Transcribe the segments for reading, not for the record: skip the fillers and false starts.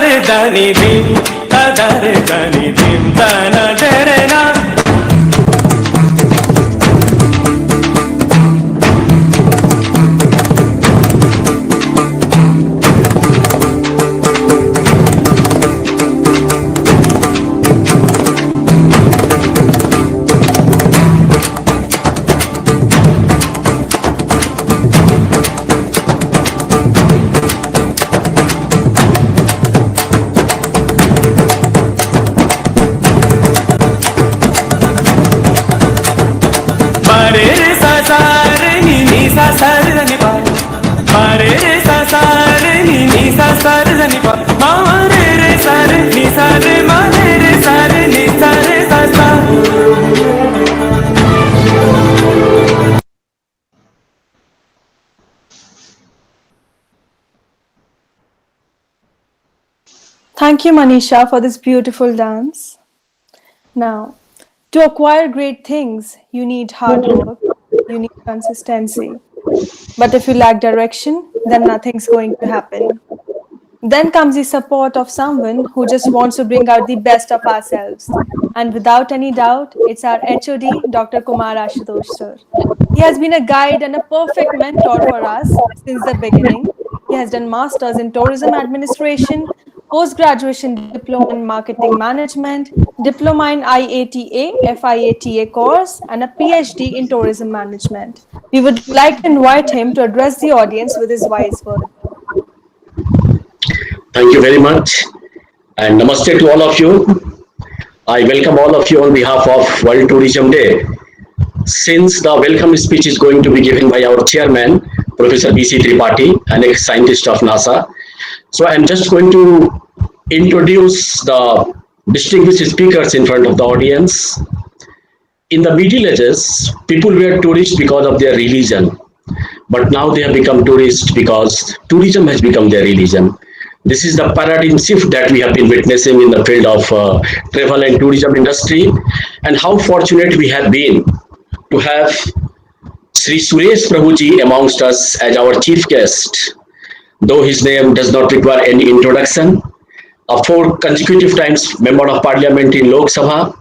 re da ni dim, da re da ni dim, da na de re na. Thank you, Manisha, for this beautiful dance. Now, to acquire great things, you need hard work, you need consistency. But if you lack direction, then nothing's going to happen. Then comes the support of someone who just wants to bring out the best of ourselves. And without any doubt, it's our HOD, Dr. Kumar Ashutosh sir. He has been a guide and a perfect mentor for us since the beginning. He has done masters in tourism administration, post-graduation diploma in marketing management, diploma in IATA, FIATA course, and a PhD in tourism management. We would like to invite him to address the audience with his wise words. Thank you very much, and namaste to all of you. I welcome all of you on behalf of World Tourism Day. Since the welcome speech is going to be given by our chairman, Professor B.C. Tripathi, an ex-scientist of NASA, so I'm just going to introduce the distinguished speakers in front of the audience. In the Middle Ages, people were tourists because of their religion, but now they have become tourists because tourism has become their religion. This is the paradigm shift that we have been witnessing in the field of travel and tourism industry, and how fortunate we have been to have Sri Suresh Prabhuji amongst us as our chief guest. Though his name does not require any introduction, a 4 consecutive times member of parliament in Lok Sabha,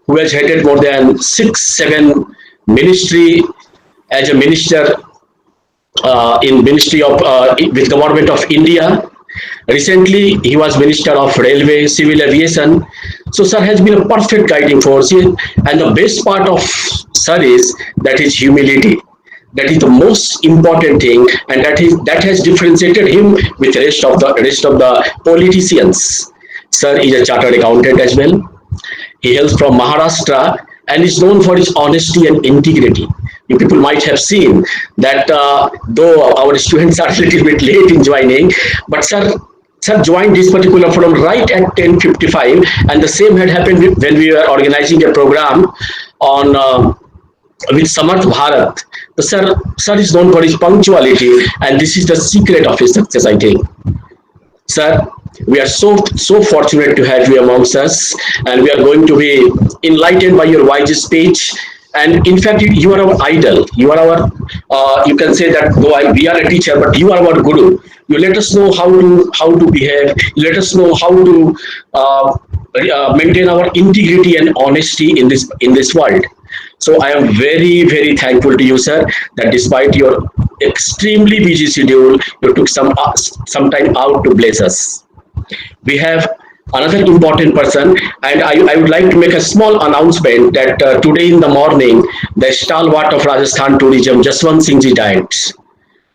who has headed more than 6-7 ministry as a minister in Ministry of with Government of India. Recently, he was Minister of Railway, Civil Aviation. So, sir has been a perfect guiding force. And the best part of sir is that his humility. That is the most important thing, and that has differentiated him with the rest of the politicians. Sir is a chartered accountant as well. He hails from Maharashtra and is known for his honesty and integrity. You people might have seen that though our students are a little bit late in joining, but sir joined this particular forum right at 10:55, and the same had happened when we were organizing a program on with Samarth Bharat. The sir is known for his punctuality, and this is the secret of his success, I think. Sir, we are so fortunate to have you amongst us, and we are going to be enlightened by your wise speech. And in fact, you are our idol. You are our, you can say that though we are a teacher, but you are our guru. You let us know how to behave. You let us know how to maintain our integrity and honesty in this world. So I am very, very thankful to you, sir, that despite your extremely busy schedule, you took some time out to bless us. We have another important person, and I would like to make a small announcement that today in the morning, the stalwart of Rajasthan tourism, Jaswant Singh ji, died.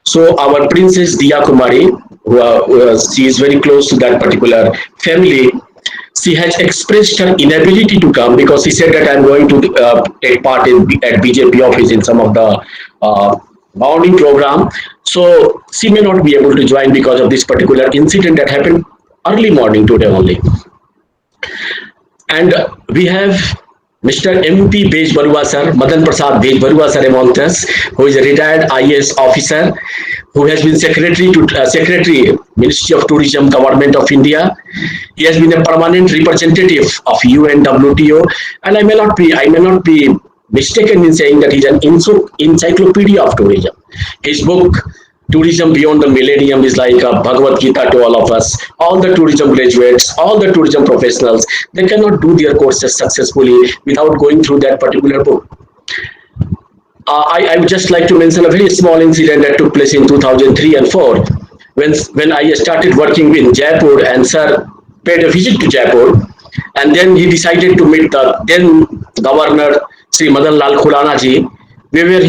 So our Princess Diya Kumari, she is very close to that particular family. She has expressed her inability to come because she said that I'm going to take part at BJP office in some of the morning program. So she may not be able to join because of this particular incident that happened early morning today only. And we have Mr. MP Bej Barua sir, Madan Prasad Bej Barua sir among us, who is a retired IAS officer, who has been Secretary, Ministry of Tourism, Government of India. He has been a permanent representative of UNWTO, and I may not be mistaken in saying that he's an encyclopedia of tourism. His book, tourism beyond the millennium is like a Bhagavad Gita to all of us. All the tourism graduates, all the tourism professionals, they cannot do their courses successfully without going through that particular book. I would just like to mention a very small incident that took place in 2003 and 4 when I started working in Jaipur and sir paid a visit to Jaipur and then he decided to meet the then governor Sri Madan Lal Khulana ji. We were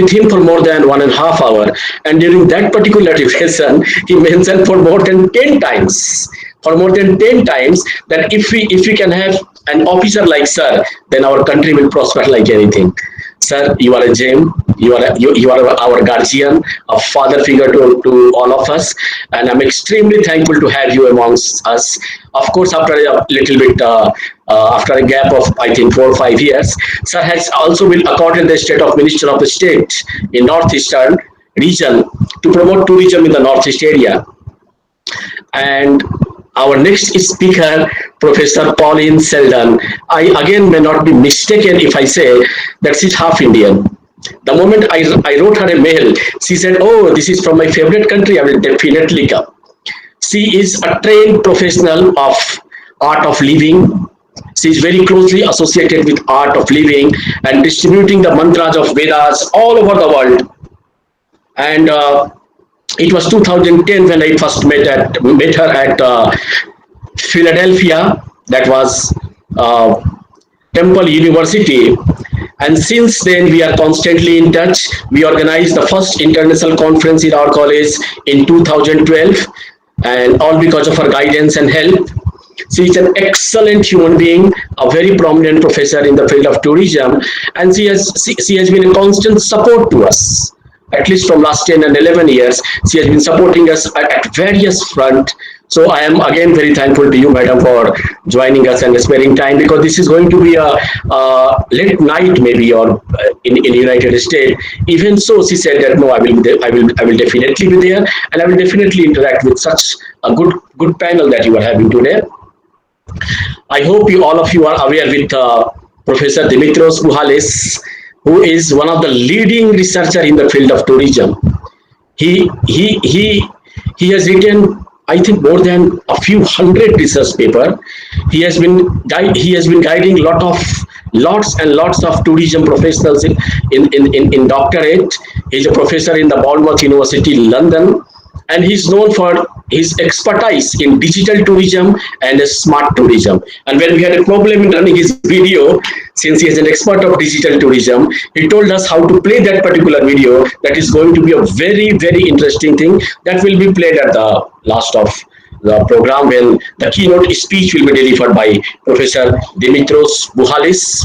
with him for more than 1.5 hours, and during that particular discussion, he mentioned for more than 10 times, that if we can have an officer like sir, then our country will prosper like anything. Sir, you are a gem. You are our guardian, a father figure to all of us, and I'm extremely thankful to have you amongst us. Of course, after a little bit, after a gap of I think 4 or 5 years, sir has also been accorded the state of Minister of the State in Northeastern region to promote tourism in the Northeast area. And our next speaker, Professor Pauline Seldon. I again may not be mistaken if I say that she's half Indian. The moment I wrote her a mail, she said, "Oh, this is from my favorite country. I will definitely come." She is a trained professional of art of living. She is very closely associated with art of living and distributing the mantras of Vedas all over the world. And it was 2010 when I first met her at Philadelphia. That was Temple University. And since then, we are constantly in touch. We organized the first international conference in our college in 2012, and all because of her guidance and help. She is an excellent human being, a very prominent professor in the field of tourism, and she has been a constant support to us. At least from last 10 and 11 years, she has been supporting us at various fronts. So I am again very thankful to you, madam, for joining us and sparing time, because this is going to be a late night maybe, or in United States. Even so, she said that no, I will definitely be there, and I will definitely interact with such a good panel that you are having today. I hope all of you are aware with Professor Dimitrios Bouhalis, who is one of the leading researcher in the field of tourism. He has written, I think, more than a few hundred research paper. He has been guiding lots and lots of tourism professionals in doctorate. He's a professor in the Bournemouth University, London, and he's known for his expertise in digital tourism and smart tourism. And when we had a problem in running his video, since he is an expert of digital tourism, he told us how to play that particular video. That is going to be a very, very interesting thing that will be played at the last of the program, when the keynote speech will be delivered by Professor Dimitrios Bouhalis.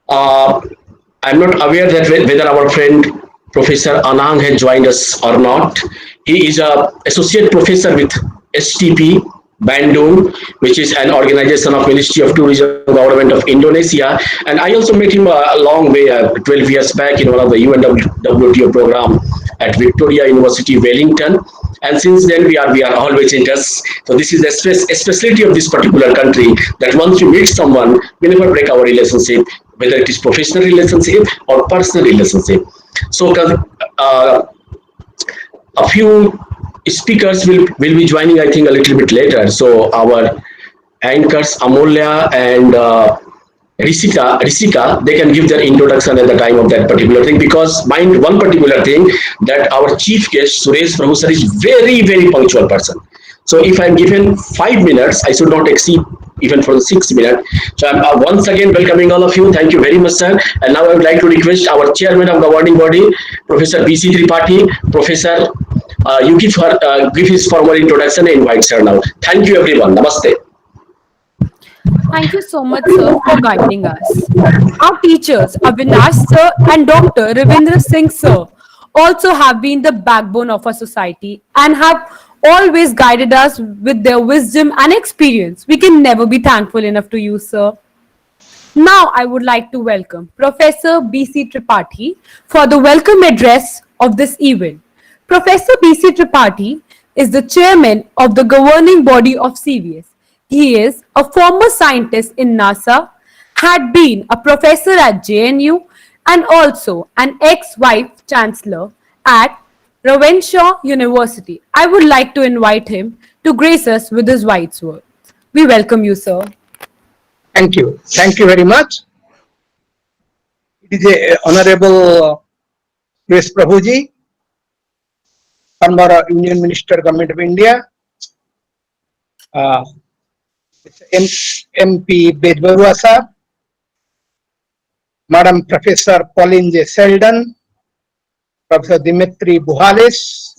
I'm not aware that whether our friend Professor Anang has joined us or not. He is an associate professor with STP Bandung, which is an organization of Ministry of Tourism, Government of Indonesia. And I also met him a long way, 12 years back, in one of the UNWTO program at Victoria University, Wellington. And since then, we are always in touch. So this is a specialty of this particular country, that once you meet someone, we never break our relationship, whether it is professional relationship or personal relationship. So a few speakers will be joining, I think, a little bit later. So our anchors Amolya and Risika, they can give their introduction at the time of that particular thing, because mind one particular thing, that our chief guest Suresh Prabhu sir is very, very punctual person. So if I'm given 5 minutes, I should not exceed even for the 6 minutes. So I'm once again welcoming all of you. Thank you very much, sir. And now I would like to request our chairman of the governing body, Professor B.C. Tripathi. Professor, you give his formal introduction and invite sir now. Thank you, everyone. Namaste. Thank you so much, sir, for guiding us. Our teachers, Avinash sir and Dr. Ravindra Singh sir, also have been the backbone of our society and have always guided us with their wisdom and experience. We can never be thankful enough to you, sir. Now, I would like to welcome Professor B.C. Tripathi for the welcome address of this event. Professor B.C. Tripathi is the chairman of the governing body of CVS. He is a former scientist in NASA, had been a professor at JNU, and also an ex-vice chancellor at Ravenshaw University. I would like to invite him to grace us with his wise words. We welcome you, sir. Thank you. Thank you very much. It is a Honorable Suresh Prabhuji, former Union Minister, Government of India, uh, MP Bedbarua sir, Madam Professor Pauline J. Sheldon, Professor Dimitri Buhalis,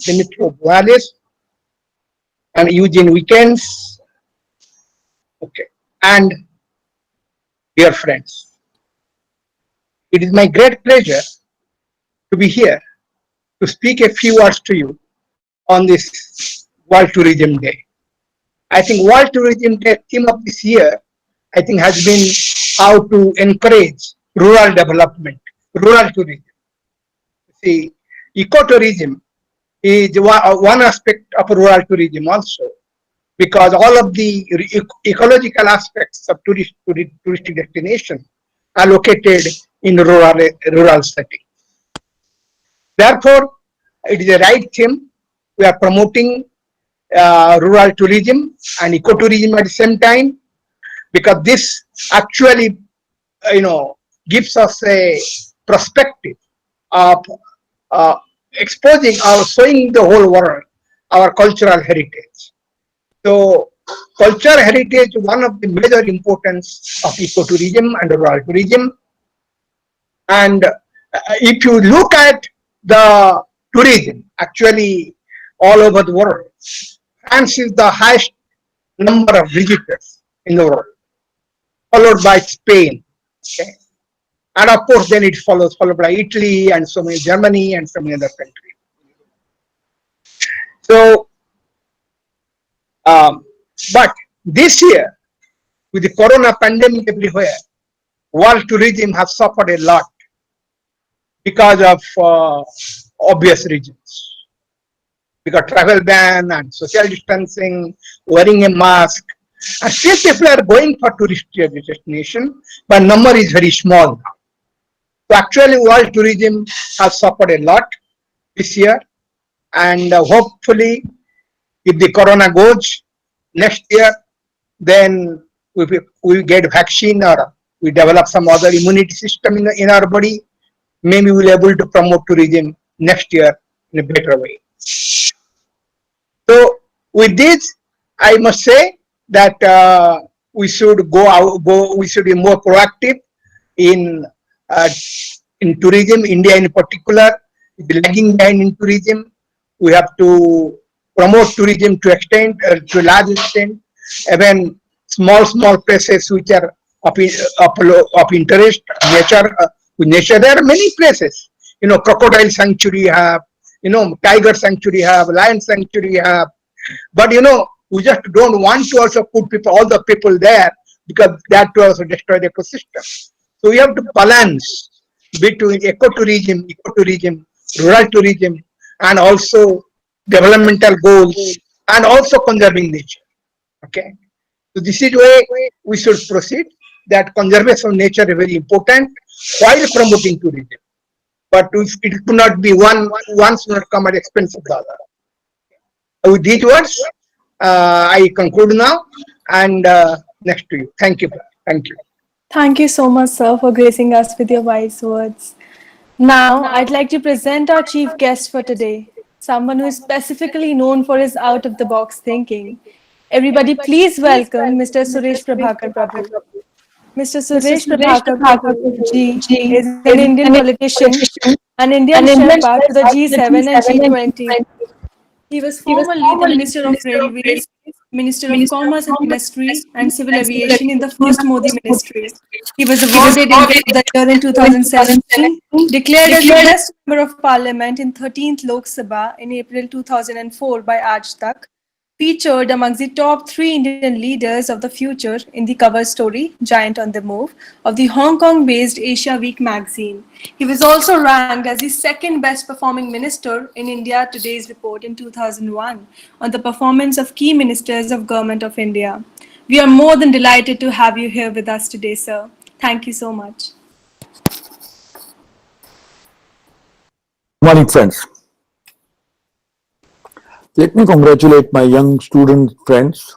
and Eugene Weekends. Okay, and dear friends, it is my great pleasure to be here to speak a few words to you on this World Tourism Day. I think World Tourism Day theme of this year, I think, has been how to encourage rural development, rural tourism. See, ecotourism is one aspect of rural tourism also, because all of the ecological aspects of touristic destination are located in rural setting. Therefore, it is a right theme. We are promoting rural tourism and ecotourism at the same time, because this actually, gives us a perspective of exposing or showing the whole world our cultural heritage. So, cultural heritage is one of the major importance of ecotourism and rural tourism. And if you look at the tourism, actually all over the world, France is the highest number of visitors in the world, followed by Spain. Okay? And of course, then it followed by Italy and so many, Germany and so many other countries. So, but this year, with the corona pandemic everywhere, world tourism has suffered a lot because of obvious reasons. Because travel ban and social distancing, wearing a mask, and still people are going for tourist destination, but number is very small now. So actually, world tourism has suffered a lot this year, and hopefully, if the corona goes next year, then we get vaccine or we develop some other immunity system in our body. Maybe we'll be able to promote tourism next year in a better way. So with this, I must say that we should we should be more proactive in tourism. India in particular is lagging behind in tourism. We have to promote tourism to a large extent. Even small places which are of interest, nature. There are many places. Crocodile sanctuary have, tiger sanctuary have, lion sanctuary have. But we just don't want to also put all the people there, because that will also destroy the ecosystem. So we have to balance between ecotourism, rural tourism, and also developmental goals, and also conserving nature. Okay. So this is where we should proceed. That conservation of nature is very important while promoting tourism. But it could not be one should not come at the expense of the other. With these words, I conclude now, and next to you. Thank you. Thank you. Thank you so much, sir, for gracing us with your wise words. Now, I'd like to present our chief guest for today, someone who is specifically known for his out-of-the-box thinking. Everybody, please welcome Mr. Suresh Prabhakar Prabhu. Mr. Suresh Prabhakar Prabhu ji is an Indian politician, an Indian Sherpa to the G7 and G20. He was formerly the Minister of Railways, Minister of Commerce and Industry and Civil Aviation in the first Modi ministry. He was awarded India of the Year in 2017, declared as the best member of Parliament in 13th Lok Sabha in April 2004 by Aaj Tak, featured amongst the top 3 Indian leaders of the future in the cover story, Giant on the Move, of the Hong Kong-based Asia Week magazine. He was also ranked as the second best performing minister in India Today's report in 2001 on the performance of key ministers of Government of India. We are more than delighted to have you here with us today, sir. Thank you so much. Morning, friends. Let me congratulate my young student friends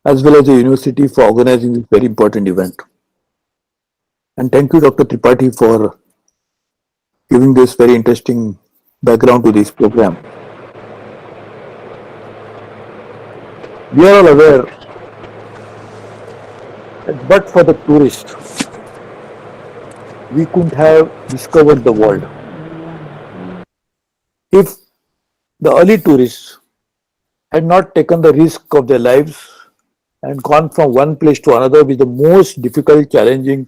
as well as the university for organizing this very important event. And thank you, Dr. Tripathi, for giving this very interesting background to this program. We are all aware that but for the tourists, we couldn't have discovered the world. If the early tourists had not taken the risk of their lives and gone from one place to another with the most difficult, challenging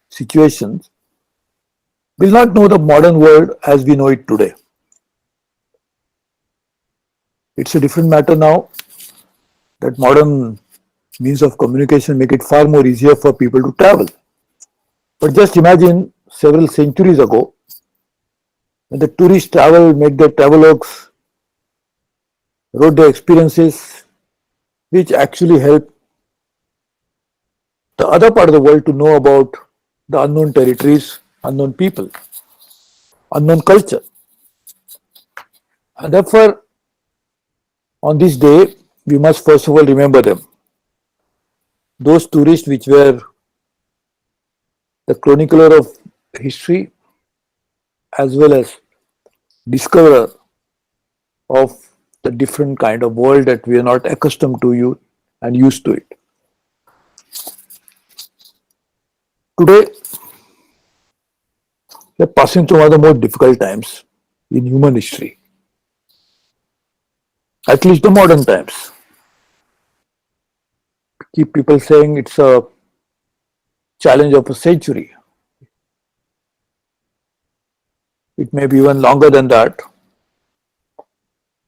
situations, will not know the modern world as we know it today. It's a different matter now that modern means of communication make it far more easier for people to travel. But just imagine several centuries ago, when the tourists travel, make their travelogues, wrote their experiences, which actually helped the other part of the world to know about the unknown territories, unknown people, unknown culture. And therefore, on this day, we must first of all remember them. Those tourists which were the chronicler of history as well as discoverer of the different kind of world that we are not accustomed to you and used to it. Today, we are passing through one of the most difficult times in human history, at least the modern times. Keep people saying it's a challenge of a century. It may be even longer than that,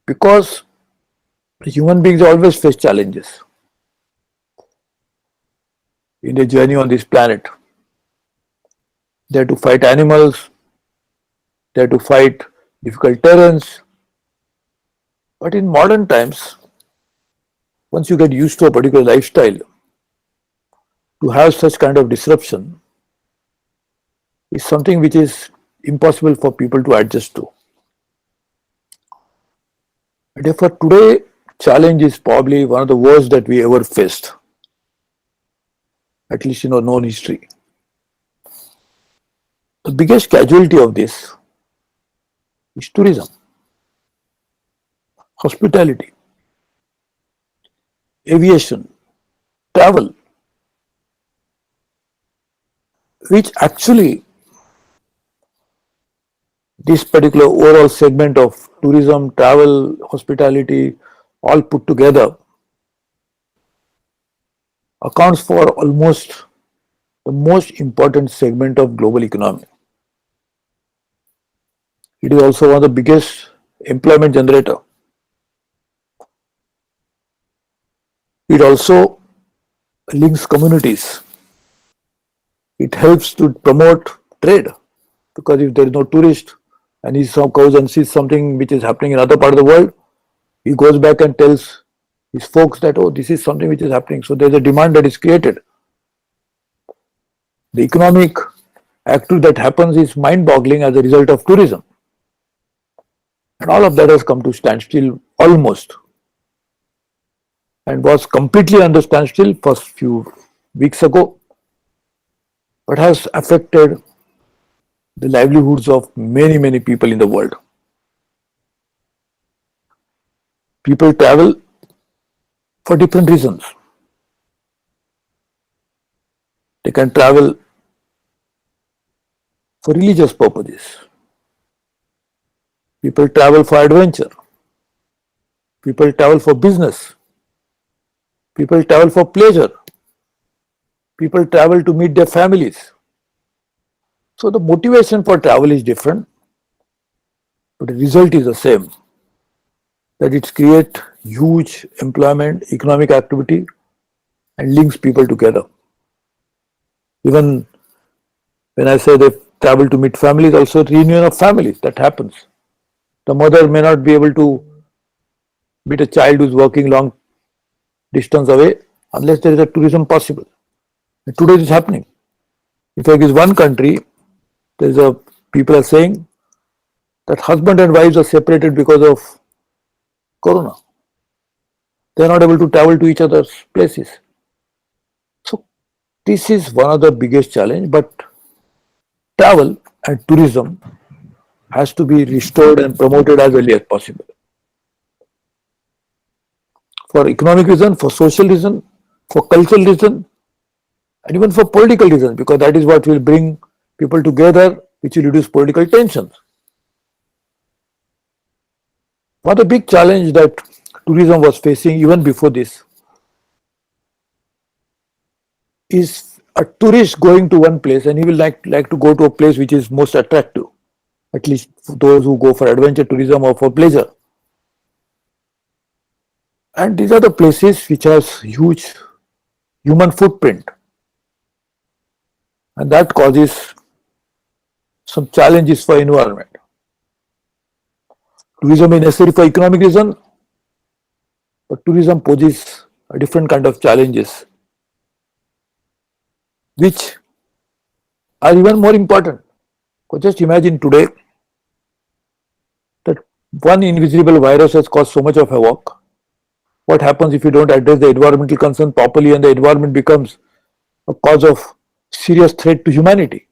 because human beings always face challenges in their journey on this planet. They have to fight animals, they have to fight difficult terrains. But in modern times, once you get used to a particular lifestyle, to have such kind of disruption is something which is impossible for people to adjust to. Therefore, today, challenge is probably one of the worst that we ever faced, at least in our known history. The biggest casualty of this is tourism, hospitality, aviation, travel, which actually this particular overall segment of tourism, travel, hospitality, all put together accounts for almost the most important segment of global economy. It is also one of the biggest employment generator. It also links communities. It helps to promote trade, because if there is no tourist and he goes and sees something which is happening in other part of the world, he goes back and tells his folks that, oh, this is something which is happening. So there is a demand that is created. The economic activity that happens is mind-boggling as a result of tourism. And all of that has come to standstill almost, and was completely under standstill first few weeks ago, but has affected the livelihoods of many, many people in the world. People travel for different reasons. They can travel for religious purposes. People travel for adventure. People travel for business. People travel for pleasure. People travel to meet their families. So the motivation for travel is different, but the result is the same, that it creates huge employment, economic activity, and links people together. Even when I say they travel to meet families, also reunion of families, that happens. The mother may not be able to meet a child who is working long distance away unless there is a tourism possible. And today it is happening. In fact, is one country, there is a people are saying that husband and wives are separated because of Corona. They are not able to travel to each other's places. So this is one of the biggest challenge, but travel and tourism has to be restored and promoted as early as possible. For economic reason, for social reason, for cultural reason, and even for political reasons, because that is what will bring people together, which will reduce political tensions. One of the big challenge that tourism was facing even before this is a tourist going to one place and he will like to go to a place which is most attractive, at least for those who go for adventure tourism or for pleasure. And these are the places which has huge human footprint, and that causes some challenges for environment. Tourism is necessary for economic reason, but tourism poses a different kind of challenges which are even more important. Just imagine today that one invisible virus has caused so much of havoc. What happens if you don't address the environmental concern properly and the environment becomes a cause of serious threat to humanity?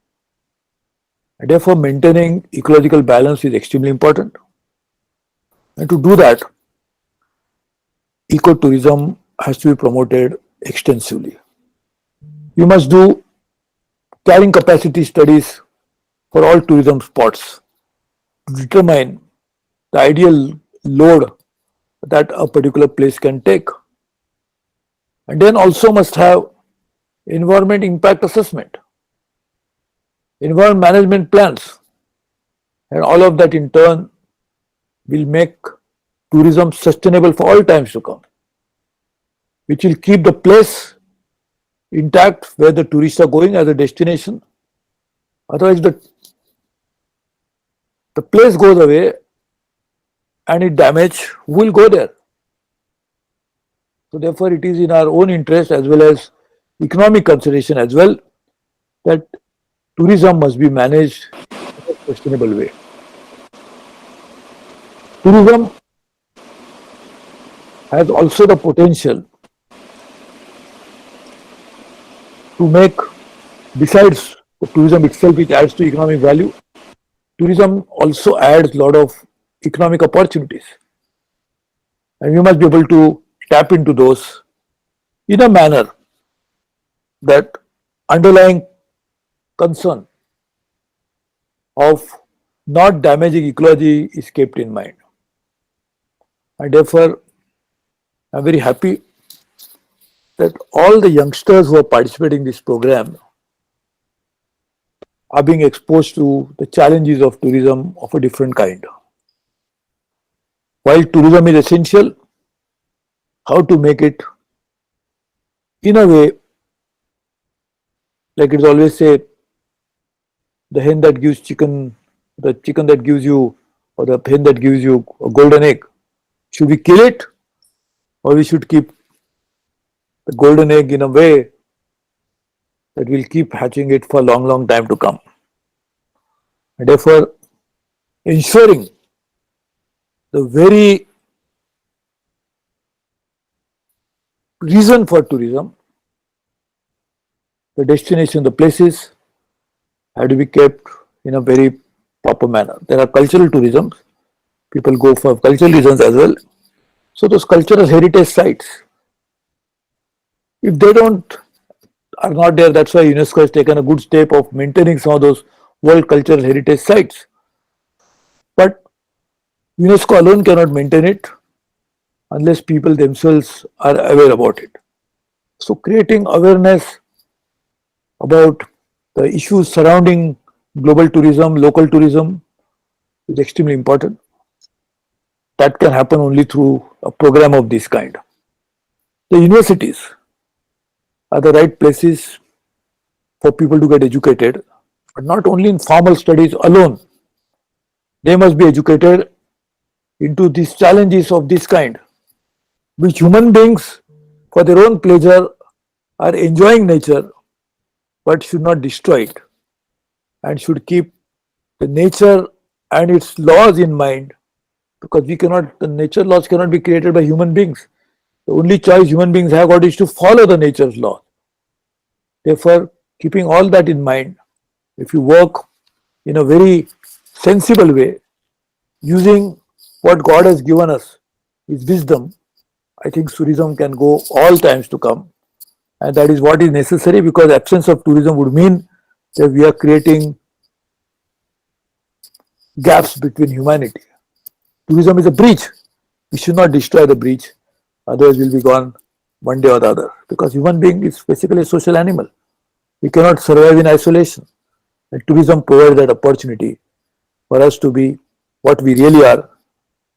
And therefore, maintaining ecological balance is extremely important. And to do that, ecotourism has to be promoted extensively. You must do carrying capacity studies for all tourism spots to determine the ideal load that a particular place can take. And then also must have environment impact assessment, environment management plans, and all of that in turn will make tourism sustainable for all times to come, which will keep the place intact where the tourists are going as a destination. Otherwise, the place goes away and it damage will go there. So therefore, it is in our own interest as well as economic consideration as well that tourism must be managed in a sustainable way. Tourism has also the potential to make, besides tourism itself which adds to economic value, tourism also adds a lot of economic opportunities. And we must be able to tap into those in a manner that underlying concern of not damaging ecology is kept in mind. And therefore, I am very happy that all the youngsters who are participating in this program are being exposed to the challenges of tourism of a different kind. While tourism is essential, how to make it in a way, like it's always said, the hen that gives chicken, the chicken that gives you, or the hen that gives you a golden egg. Should we kill it, or we should keep the golden egg in a way that will keep hatching it for a long, long time to come? And therefore, ensuring the very reason for tourism, the destination, the places have to be kept in a very proper manner. There are cultural tourism. People go for cultural reasons as well. So those cultural heritage sites, if they are not there, that's why UNESCO has taken a good step of maintaining some of those world cultural heritage sites. But UNESCO alone cannot maintain it unless people themselves are aware about it. So creating awareness about the issues surrounding global tourism, local tourism is extremely important. That can happen only through a program of this kind. The universities are the right places for people to get educated, but not only in formal studies alone. They must be educated into these challenges of this kind, which human beings, for their own pleasure, are enjoying nature, but should not destroy it, and should keep the nature and its laws in mind because the nature laws cannot be created by human beings. The only choice human beings have got is to follow the nature's law. Therefore, keeping all that in mind, if you work in a very sensible way, using what God has given us, His wisdom, I think tourism can go all times to come. And that is what is necessary, because absence of tourism would mean that we are creating gaps between humanity. Tourism is a bridge. We should not destroy the bridge, otherwise we'll be gone one day or the other. Because human being is basically a social animal. We cannot survive in isolation. And tourism provides that opportunity for us to be what we really are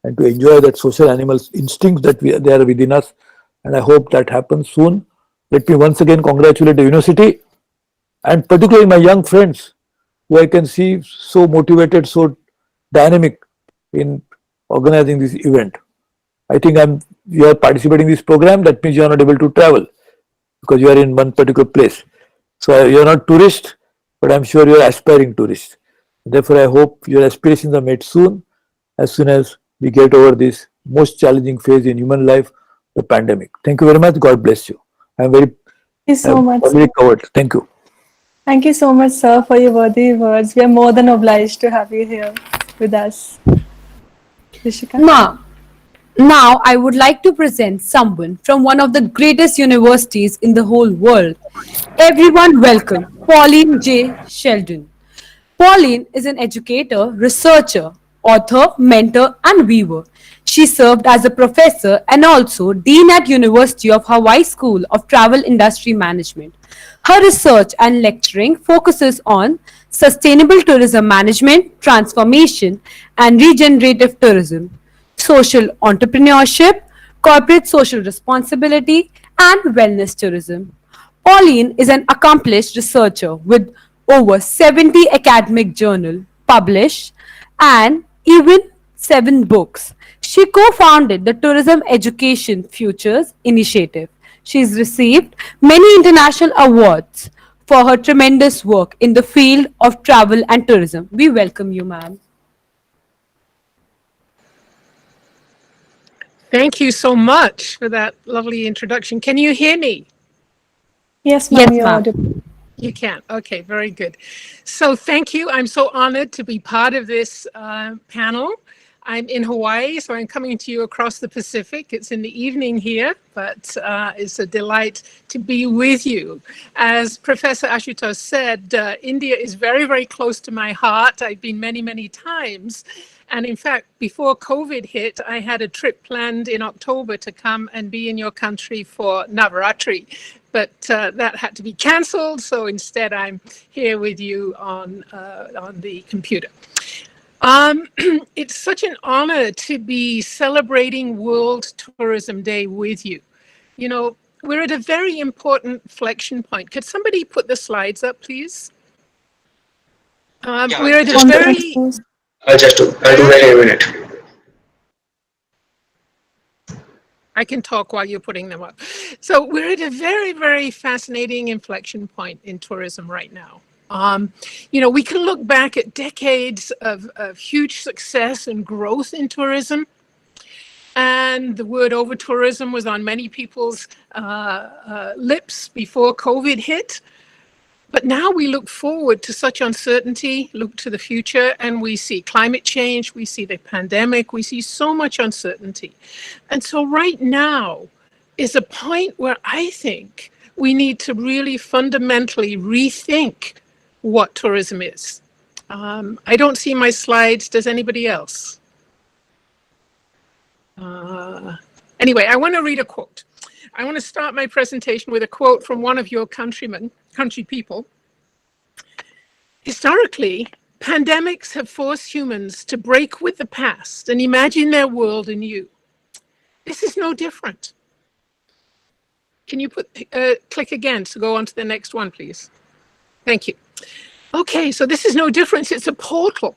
and to enjoy that social animal instincts that they are within us. And I hope that happens soon. Let me once again congratulate the university and particularly my young friends who I can see so motivated, so dynamic in organizing this event. I think you are participating in this program. That means you are not able to travel because you are in one particular place. So you are not tourist, but I'm sure you are aspiring tourist. Therefore, I hope your aspirations are met soon as we get over this most challenging phase in human life, the pandemic. Thank you very much. God bless you. Thank you so much. Already covered. Thank you. Thank you so much, sir, for your worthy words. We are more than obliged to have you here with us. Rishika? Now, I would like to present someone from one of the greatest universities in the whole world. Everyone welcome Pauline J. Sheldon. Pauline is an educator, researcher, author, mentor, and weaver. She served as a professor and also dean at University of Hawaii School of Travel Industry Management. Her research and lecturing focuses on sustainable tourism management, transformation, and regenerative tourism, social entrepreneurship, corporate social responsibility, and wellness tourism. Pauline is an accomplished researcher with over 70 academic journals published and even 7 books. She co-founded the Tourism Education Futures Initiative. She's received many international awards for her tremendous work in the field of travel and tourism. We welcome you, ma'am. Thank you so much for that lovely introduction. Can you hear me? Yes, ma'am, Yes, you're ma'am. audible. You can. Okay, very good. So thank you. I'm so honored to be part of this panel. I'm in Hawaii, so I'm coming to you across the Pacific. It's in the evening here, but it's a delight to be with you. As Professor Ashutosh said, India is very, very close to my heart. I've been many, many times. And in fact, before COVID hit, I had a trip planned in October to come and be in your country for Navaratri. But that had to be canceled, so instead I'm here with you on the computer. It's such an honor to be celebrating World Tourism Day with you. You know, we're at a very important inflection point. Could somebody put the slides up, please? We're at a very... I'll do that in a minute. I can talk while you're putting them up. So we're at a very, very fascinating inflection point in tourism right now. You know, we can look back at decades of huge success and growth in tourism. And the word over tourism was on many people's lips before COVID hit. But now we look forward to such uncertainty, look to the future, and we see climate change, we see the pandemic, we see so much uncertainty. And so right now is a point where I think we need to really fundamentally rethink what tourism is. I don't see my slides. Does anybody else? Anyway, I want to read a quote. I want to start my presentation with a quote from one of your country people. Historically, pandemics have forced humans to break with the past and imagine their world anew. This is no different. Can you click again to go on to the next one, please? Thank you. Okay, so this is no different. It's a portal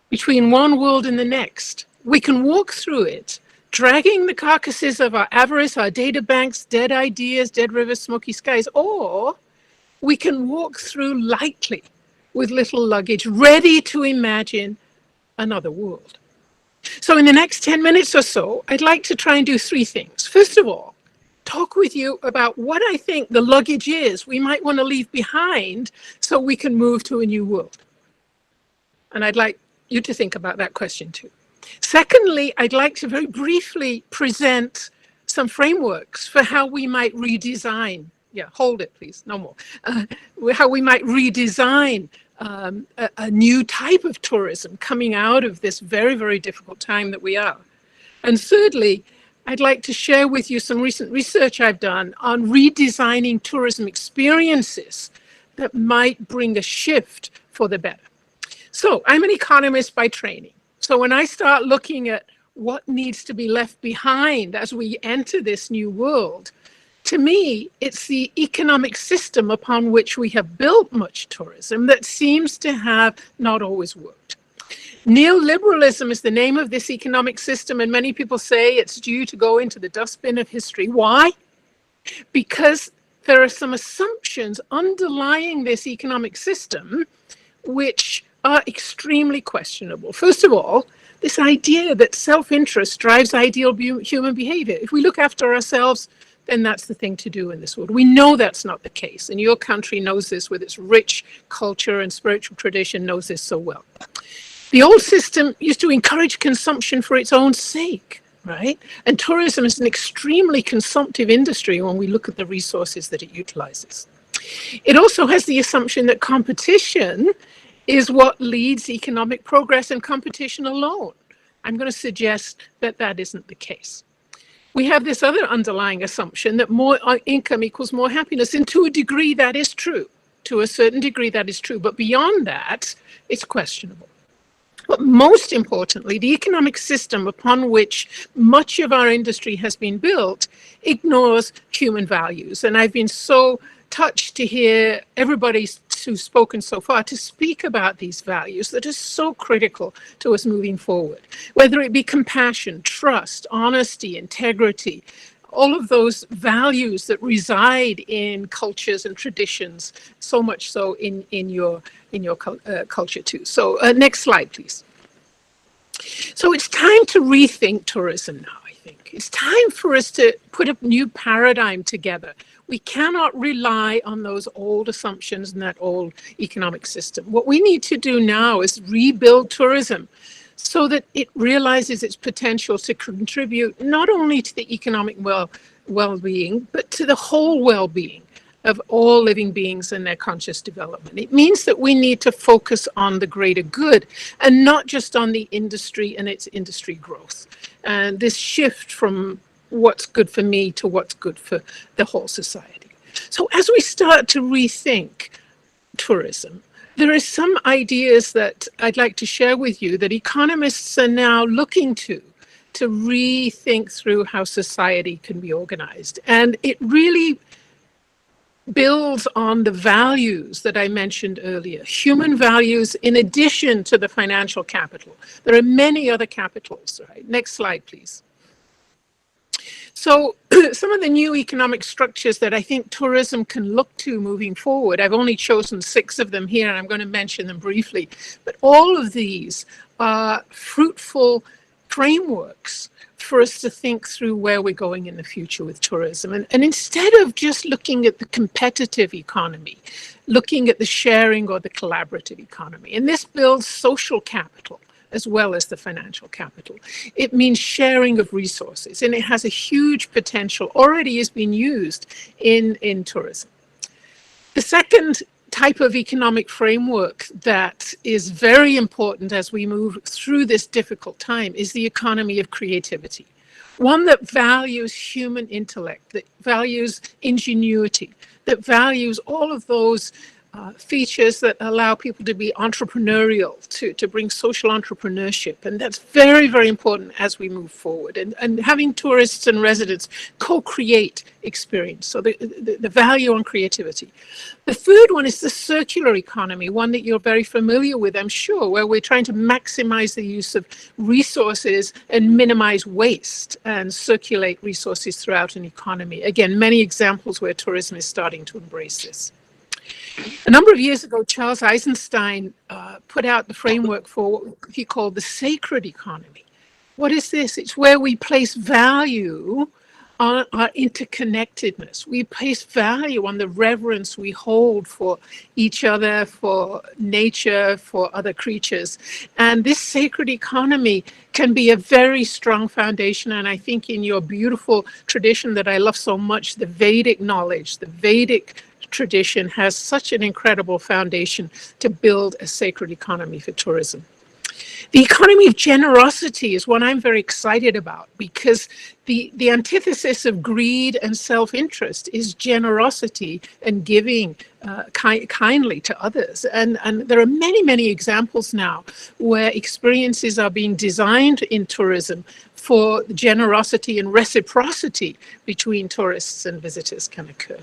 between one world and the next. We can walk through it, dragging the carcasses of our avarice, our data banks, dead ideas, dead rivers, smoky skies, or we can walk through lightly with little luggage, ready to imagine another world. So in the next 10 minutes or so, I'd like to try and do three things. First of all, talk with you about what I think the luggage is we might want to leave behind so we can move to a new world. And I'd like you to think about that question too. Secondly, I'd like to very briefly present some frameworks for how we might redesign, hold it please, no more, how we might redesign a new type of tourism coming out of this very, very difficult time that we are. And thirdly, I'd like to share with you some recent research I've done on redesigning tourism experiences that might bring a shift for the better. So I'm an economist by training. So when I start looking at what needs to be left behind as we enter this new world, to me, it's the economic system upon which we have built much tourism that seems to have not always worked. Neoliberalism is the name of this economic system, and many people say it's due to go into the dustbin of history. Why? Because there are some assumptions underlying this economic system which are extremely questionable. First of all, this idea that self-interest drives ideal human behavior. If we look after ourselves, then that's the thing to do in this world. We know that's not the case, and your country knows this with its rich culture and spiritual tradition, knows this so well. The old system used to encourage consumption for its own sake, right? And tourism is an extremely consumptive industry when we look at the resources that it utilizes. It also has the assumption that competition is what leads economic progress, and competition alone. I'm going to suggest that that isn't the case. We have this other underlying assumption that more income equals more happiness, and to a degree that is true. To a certain degree that is true, but beyond that, it's questionable. But most importantly, the economic system upon which much of our industry has been built ignores human values. And I've been so touched to hear everybody who's spoken so far to speak about these values that are so critical to us moving forward, whether it be compassion, trust, honesty, integrity, all of those values that reside in cultures and traditions, so much so in your culture too. So next slide, please. So it's time to rethink tourism now, I think. It's time for us to put a new paradigm together. We cannot rely on those old assumptions and that old economic system. What we need to do now is rebuild tourism so that it realizes its potential to contribute not only to the economic well-being, but to the whole well-being of all living beings and their conscious development. It means that we need to focus on the greater good and not just on the industry and its industry growth. And this shift from what's good for me to what's good for the whole society. So as we start to rethink tourism, there are some ideas that I'd like to share with you that economists are now looking to rethink through how society can be organized. And it really builds on the values that I mentioned earlier, human values in addition to the financial capital. There are many other capitals, right? Next slide, please. So some of the new economic structures that I think tourism can look to moving forward, I've only chosen 6 of them here, and I'm going to mention them briefly, but all of these are fruitful frameworks for us to think through where we're going in the future with tourism. And instead of just looking at the competitive economy, looking at the sharing or the collaborative economy, and this builds social capital as well as the financial capital. It means sharing of resources, and it has a huge potential, already is being used in tourism. The second type of economic framework that is very important as we move through this difficult time is the economy of creativity. One that values human intellect, that values ingenuity, that values all of those features that allow people to be entrepreneurial, to bring social entrepreneurship. And that's very, very important as we move forward. And having tourists and residents co-create experience. So the value on creativity. The third one is the circular economy, one that you're very familiar with, I'm sure, where we're trying to maximize the use of resources and minimize waste and circulate resources throughout an economy. Again, many examples where tourism is starting to embrace this. A number of years ago, Charles Eisenstein put out the framework for what he called the sacred economy. What is this? It's where we place value on our interconnectedness. We place value on the reverence we hold for each other, for nature, for other creatures. And this sacred economy can be a very strong foundation. And I think in your beautiful tradition that I love so much, the Vedic knowledge, the Vedic tradition has such an incredible foundation to build a sacred economy for tourism. The economy of generosity is one I'm very excited about, because the antithesis of greed and self-interest is generosity and giving kindly to others. And there are many, many examples now where experiences are being designed in tourism for generosity and reciprocity between tourists and visitors can occur.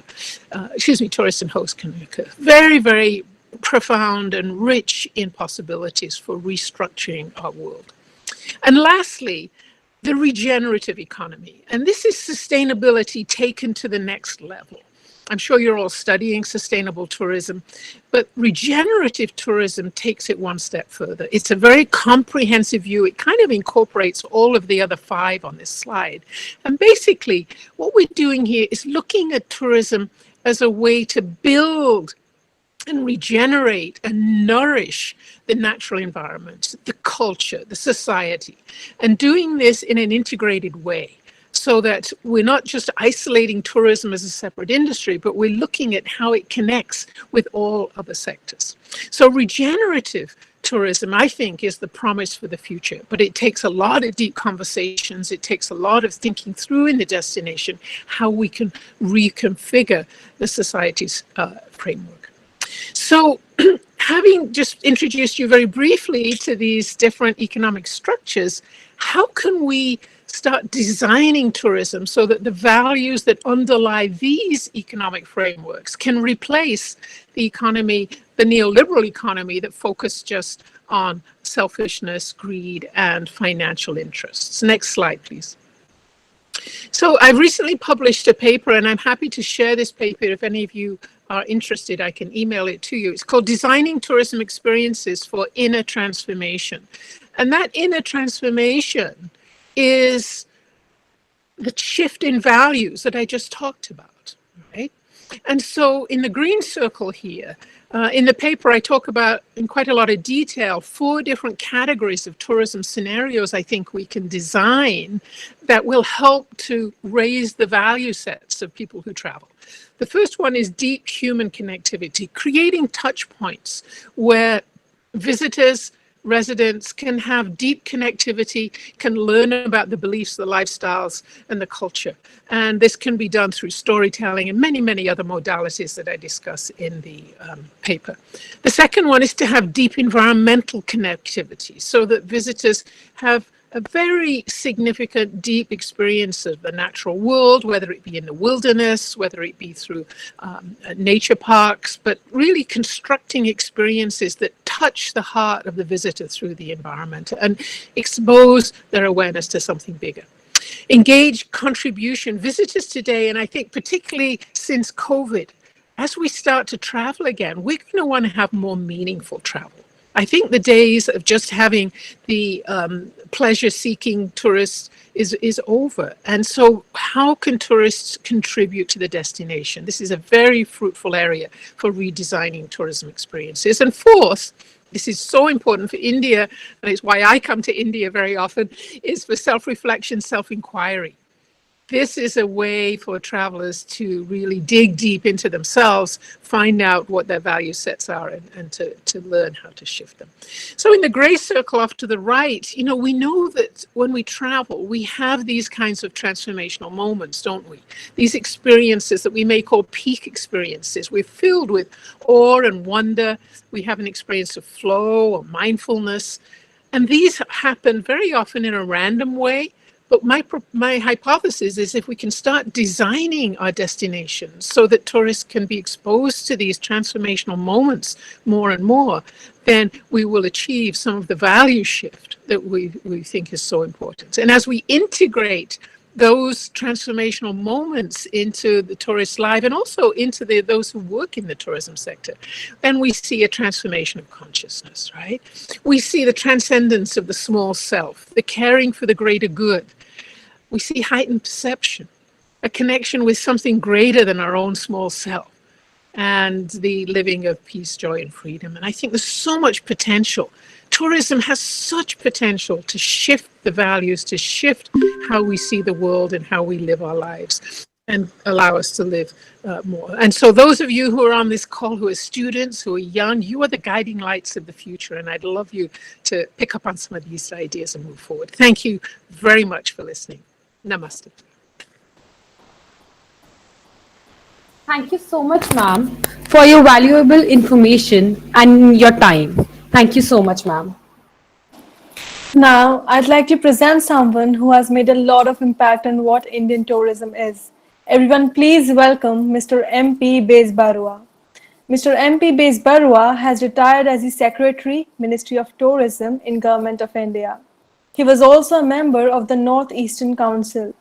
Tourists and hosts can occur. Very, very profound and rich in possibilities for restructuring our world. And lastly, the regenerative economy. And this is sustainability taken to the next level. I'm sure you're all studying sustainable tourism, but regenerative tourism takes it one step further. It's a very comprehensive view. It kind of incorporates all of the other 5 on this slide. And basically, what we're doing here is looking at tourism as a way to build and regenerate and nourish the natural environment, the culture, the society, and doing this in an integrated way, so that we're not just isolating tourism as a separate industry, but we're looking at how it connects with all other sectors. So regenerative tourism, I think, is the promise for the future, but it takes a lot of deep conversations. It takes a lot of thinking through in the destination how we can reconfigure the society's framework. So having just introduced you very briefly to these different economic structures, how can we start designing tourism so that the values that underlie these economic frameworks can replace the economy, the neoliberal economy that focused just on selfishness, greed, and financial interests? Next slide, please. So I've recently published a paper, and I'm happy to share this paper. If any of you are interested, I can email it to you. It's called Designing Tourism Experiences for Inner Transformation. And that inner transformation is the shift in values that I just talked about, right? And so in the green circle here, in the paper, I talk about in quite a lot of detail 4 different categories of tourism scenarios I think we can design that will help to raise the value sets of people who travel. The first one is deep human connectivity, creating touch points where visitors, residents can have deep connectivity, can learn about the beliefs, the lifestyles, and the culture. And this can be done through storytelling and many, many other modalities that I discuss in the paper. The second one is to have deep environmental connectivity so that visitors have a very significant, deep experience of the natural world, whether it be in the wilderness, whether it be through nature parks, but really constructing experiences that touch the heart of the visitor through the environment and expose their awareness to something bigger. Engage contribution. Visitors today, and I think particularly since COVID, as we start to travel again, we're going to want to have more meaningful travel. I think the days of just having the pleasure-seeking tourists is over. And so how can tourists contribute to the destination? This is a very fruitful area for redesigning tourism experiences. And fourth, this is so important for India, and it's why I come to India very often, is for self-reflection, self-inquiry. This is a way for travelers to really dig deep into themselves, find out what their value sets are, and to learn how to shift them. So in the gray circle off to the right, we know that when we travel, we have these kinds of transformational moments, don't we? These experiences that we may call peak experiences. We're filled with awe and wonder. We have an experience of flow or mindfulness. And these happen very often in a random way. But my hypothesis is if we can start designing our destinations so that tourists can be exposed to these transformational moments more and more, then we will achieve some of the value shift that we think is so important. And as we integrate those transformational moments into the tourist life and also into those who work in the tourism sector, then we see a transformation of consciousness, right? We see the transcendence of the small self, the caring for the greater good. We see heightened perception, a connection with something greater than our own small self, and the living of peace, joy, and freedom. And I think there's so much potential. Tourism has such potential to shift the values, to shift how we see the world and how we live our lives, and allow us to live more. And so those of you who are on this call, who are students, who are young, you are the guiding lights of the future. And I'd love you to pick up on some of these ideas and move forward. Thank you very much for listening. Namaste. Thank you so much, ma'am, for your valuable information and your time. Thank you so much, ma'am. Now, I'd like to present someone who has made a lot of impact on what Indian tourism is. Everyone, please welcome Mr. M.P. Bezbarua. Mr. M.P. Bezbarua has retired as the Secretary, Ministry of Tourism in Government of India. He was also a member of the North-Eastern Council.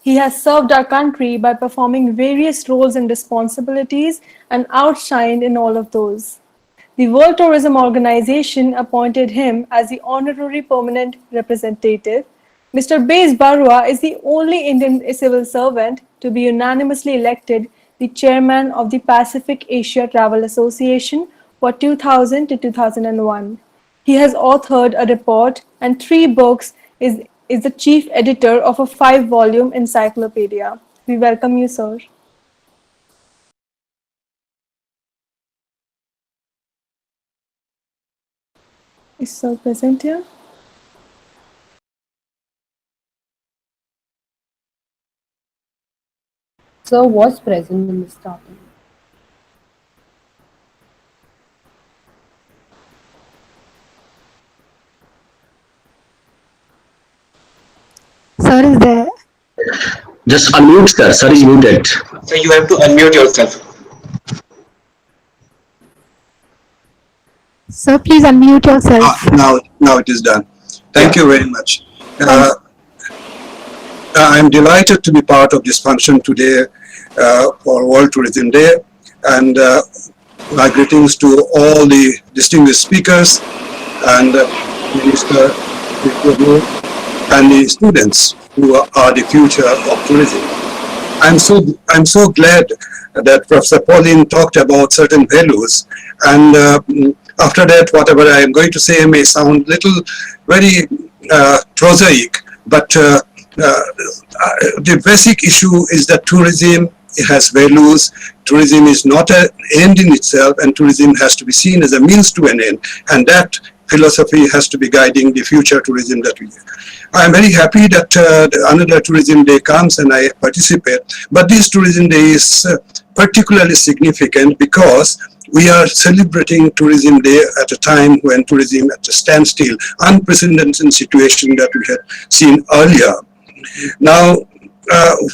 He has served our country by performing various roles and responsibilities and outshined in all of those. The World Tourism Organization appointed him as the Honorary Permanent Representative. Mr. Bezbarua is the only Indian civil servant to be unanimously elected the Chairman of the Pacific Asia Travel Association for 2000 to 2001. He has authored a report and 3 books, is the chief editor of a 5-volume encyclopedia. We welcome you, sir. Is sir present here? Sir was present in the starting. Sir is there. Just unmute, sir. Sir is muted. So you have to unmute yourself. Sir, please unmute yourself. Now it is done. Thank you very much. I'm delighted to be part of this function today for World Tourism Day, and my greetings to all the distinguished speakers and Minister and the students who are the future of tourism. I'm so glad that Professor Pauline talked about certain values, and after that, whatever I am going to say may sound very prosaic, but the basic issue is that tourism has values. Tourism is not an end in itself, and tourism has to be seen as a means to an end, and that philosophy has to be guiding the future tourism that we have. I am very happy that another tourism day comes and I participate, but this tourism day is particularly significant because we are celebrating tourism day at a time when tourism at a standstill, unprecedented situation that we had seen earlier. Now,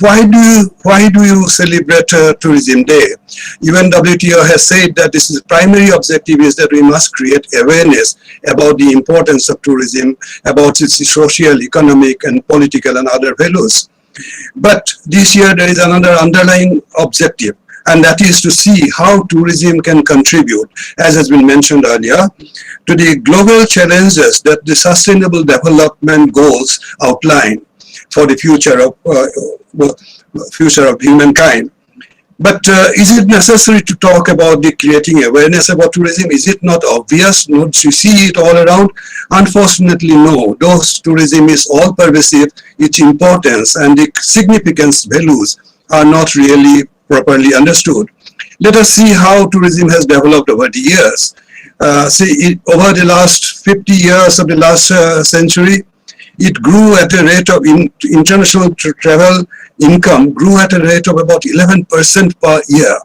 why do you celebrate Tourism Day? Even WTO has said that this is primary objective is that we must create awareness about the importance of tourism, about its social, economic, and political and other values. But this year there is another underlying objective, and that is to see how tourism can contribute, as has been mentioned earlier, to the global challenges that the Sustainable Development Goals outline for the future of humankind. But is it necessary to talk about the creating awareness about tourism? Is it not obvious? Don't you see it all around? Unfortunately, no. Those tourism is all pervasive. Its importance and the significance values are not really properly understood. Let us see how tourism has developed over the years. Over the last 50 years of the last century, it grew at a rate of international travel income grew at a rate of about 11% per year.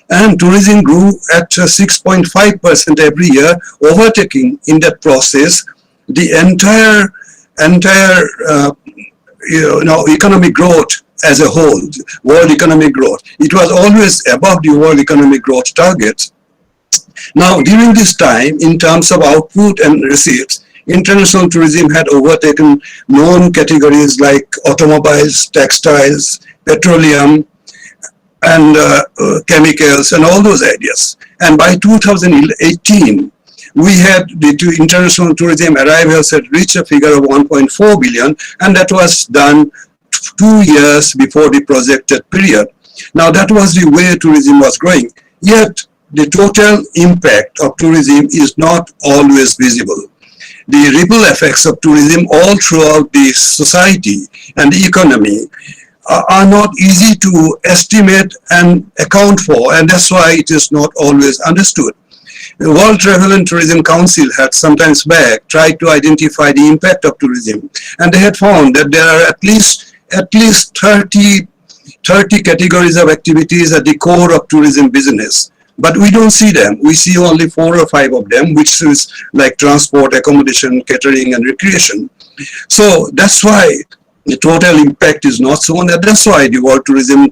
And tourism grew at 6.5% every year, overtaking in that process the entire economic growth as a whole, world economic growth. It was always above the world economic growth targets. Now, during this time, in terms of output and receipts, International tourism had overtaken known categories like automobiles, textiles, petroleum, and chemicals and all those areas. And by 2018, we had the international tourism arrivals had reached a figure of 1.4 billion, and that was done 2 years before the projected period. Now that was the way tourism was growing. Yet the total impact of tourism is not always visible. The ripple effects of tourism all throughout the society and the economy are not easy to estimate and account for, and that's why it is not always understood. The World Travel and Tourism Council had sometimes back tried to identify the impact of tourism, and they had found that there are at least 30 categories of activities at the core of tourism business. But we don't see them. We see only 4 or 5 of them, which is like transport, accommodation, catering, and recreation. So that's why the total impact is not shown, and that's why the World Tourism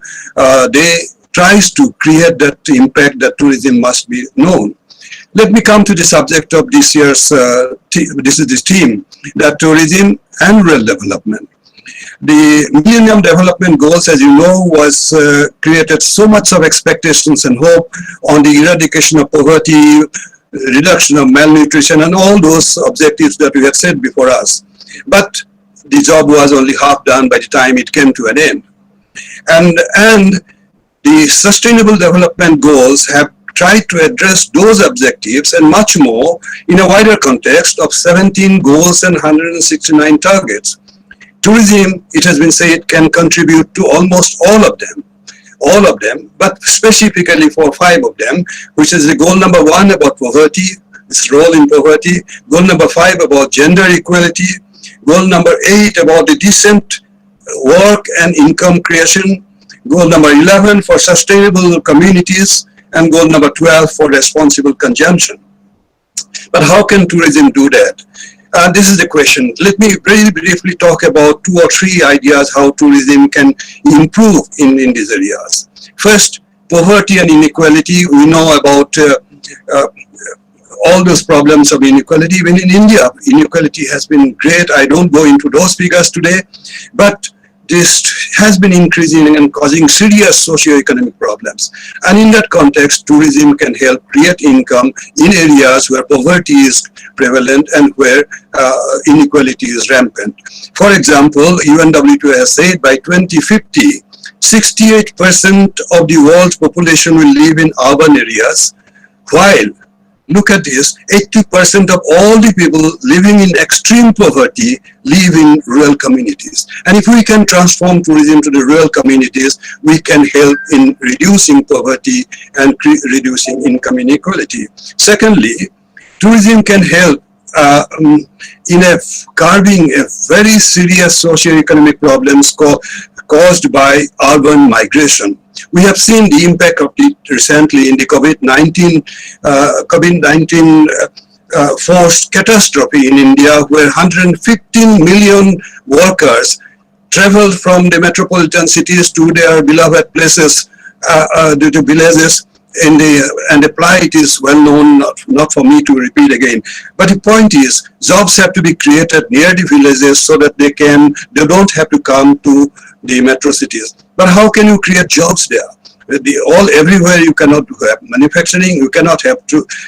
Day tries to create that impact that tourism must be known. Let me come to the subject of this year's this theme, that tourism and rural development. The Millennium Development Goals, as you know, was created so much of expectations and hope on the eradication of poverty, reduction of malnutrition, and all those objectives that we had said before us. But the job was only half done by the time it came to an end. And the Sustainable Development Goals have tried to address those objectives and much more in a wider context of 17 goals and 169 targets. Tourism, it has been said, can contribute to almost all of them, but specifically for 5 of them, which is the goal number 1 about poverty, its role in poverty, goal number 5 about gender equality, goal number 8 about the decent work and income creation, goal number 11 for sustainable communities, and goal number 12 for responsible consumption. But how can tourism do that? This is the question. Let me very briefly talk about 2 or 3 ideas how tourism can improve in these areas. First, poverty and inequality. We know about all those problems of inequality. Even in India, inequality has been great. I don't go into those figures today, but this has been increasing and causing serious socio-economic problems. And in that context, tourism can help create income in areas where poverty is prevalent and where inequality is rampant. For example, UNWTO has said by 2050, 68% of the world's population will live in urban areas, while, look at this, 80% of all the people living in extreme poverty live in rural communities. And if we can transform tourism to the rural communities, we can help in reducing poverty and reducing income inequality. Secondly, tourism can help in curbing a very serious socio-economic problems caused by urban migration. We have seen the impact of it recently in the COVID-19 forced catastrophe in India, where 115 million workers traveled from the metropolitan cities to their beloved places, to villages. And the plight is well known, not for me to repeat again. But the point is, jobs have to be created near the villages so that they don't have to come to the metro cities. But how can you create jobs there? Everywhere you cannot have manufacturing, you cannot have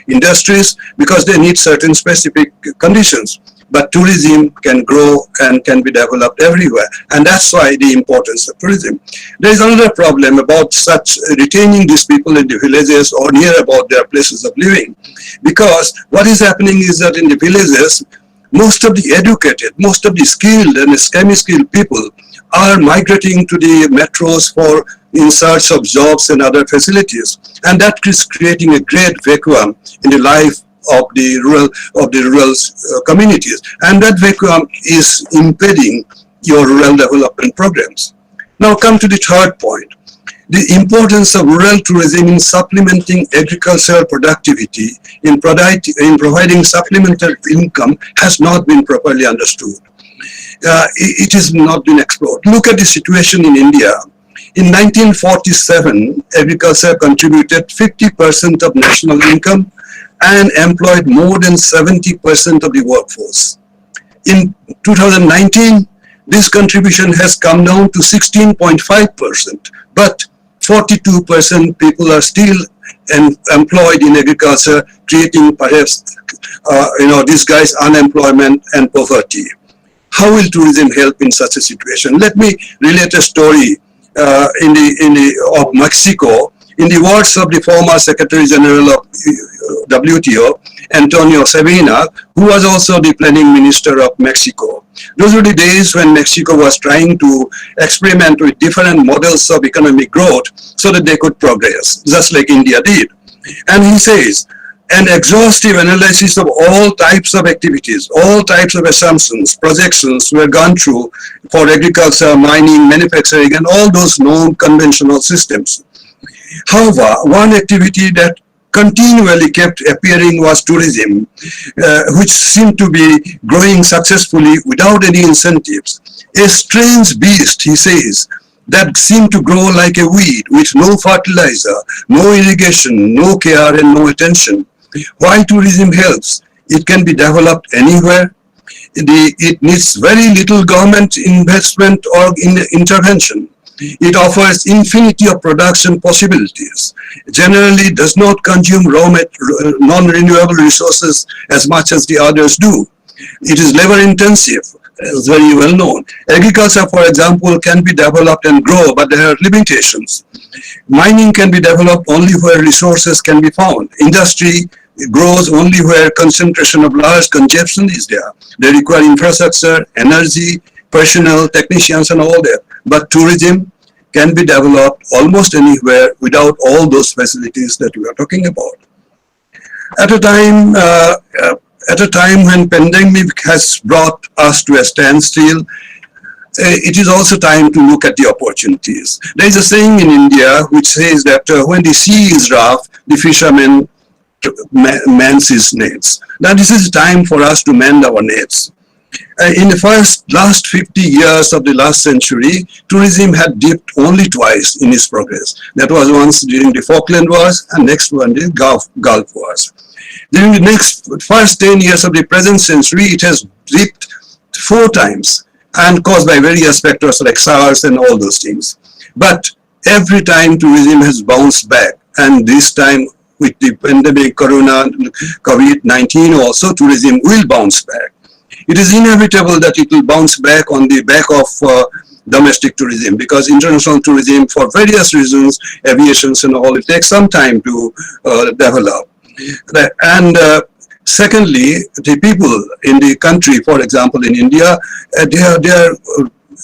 industries because they need certain specific conditions. But tourism can grow and can be developed everywhere. And that's why the importance of tourism. There is another problem about such retaining these people in the villages or near about their places of living. Because what is happening is that in the villages, most of the educated, most of the skilled and semi-skilled people are migrating to the metros in search of jobs and other facilities. And that is creating a great vacuum in the life of the rural communities, and that vacuum is impeding your rural development programs. Now come to the third point. The importance of rural tourism in supplementing agricultural productivity, in providing supplemental income has not been properly understood. It has not been explored. Look at the situation in India. In 1947, agriculture contributed 50% of national income, and employed more than 70% of the workforce. In 2019, this contribution has come down to 16.5%, but 42% people are still employed in agriculture, creating perhaps, disguised unemployment and poverty. How will tourism help in such a situation? Let me relate a story of Mexico. In the words of the former Secretary General of WTO, Antonio Sabina, who was also the planning minister of Mexico. Those were the days when Mexico was trying to experiment with different models of economic growth so that they could progress, just like India did. And he says, an exhaustive analysis of all types of activities, all types of assumptions, projections were gone through for agriculture, mining, manufacturing, and all those known conventional systems. However, one activity that continually kept appearing was tourism, which seemed to be growing successfully without any incentives. A strange beast, he says, that seemed to grow like a weed with no fertilizer, no irrigation, no care, and no attention. Why tourism helps? It can be developed anywhere. It needs very little government investment or intervention. It offers infinity of production possibilities, generally does not consume non-renewable resources as much as the others do. It is labor intensive, as very well known. Agriculture, for example, can be developed and grow, but there are limitations. Mining can be developed only where resources can be found. Industry grows only where concentration of large consumption is there. They require infrastructure, energy, personnel, technicians, and all that. But tourism can be developed almost anywhere without all those facilities that we are talking about. At a time when pandemic has brought us to a standstill, it is also time to look at the opportunities. There is a saying in India which says that when the sea is rough, the fisherman mends his nets. Now this is time for us to mend our nets. In the last 50 years of the last century, tourism had dipped only twice in its progress. That was once during the Falkland Wars and next one the Gulf Wars. During the first 10 years of the present century, it has dipped 4 times and caused by various factors like SARS and all those things. But every time tourism has bounced back, and this time with the pandemic, COVID-19 also, tourism will bounce back. It is inevitable that it will bounce back on the back of domestic tourism, because international tourism, for various reasons, aviations and all, it takes some time to develop. And secondly, the people in the country, for example, in India, they are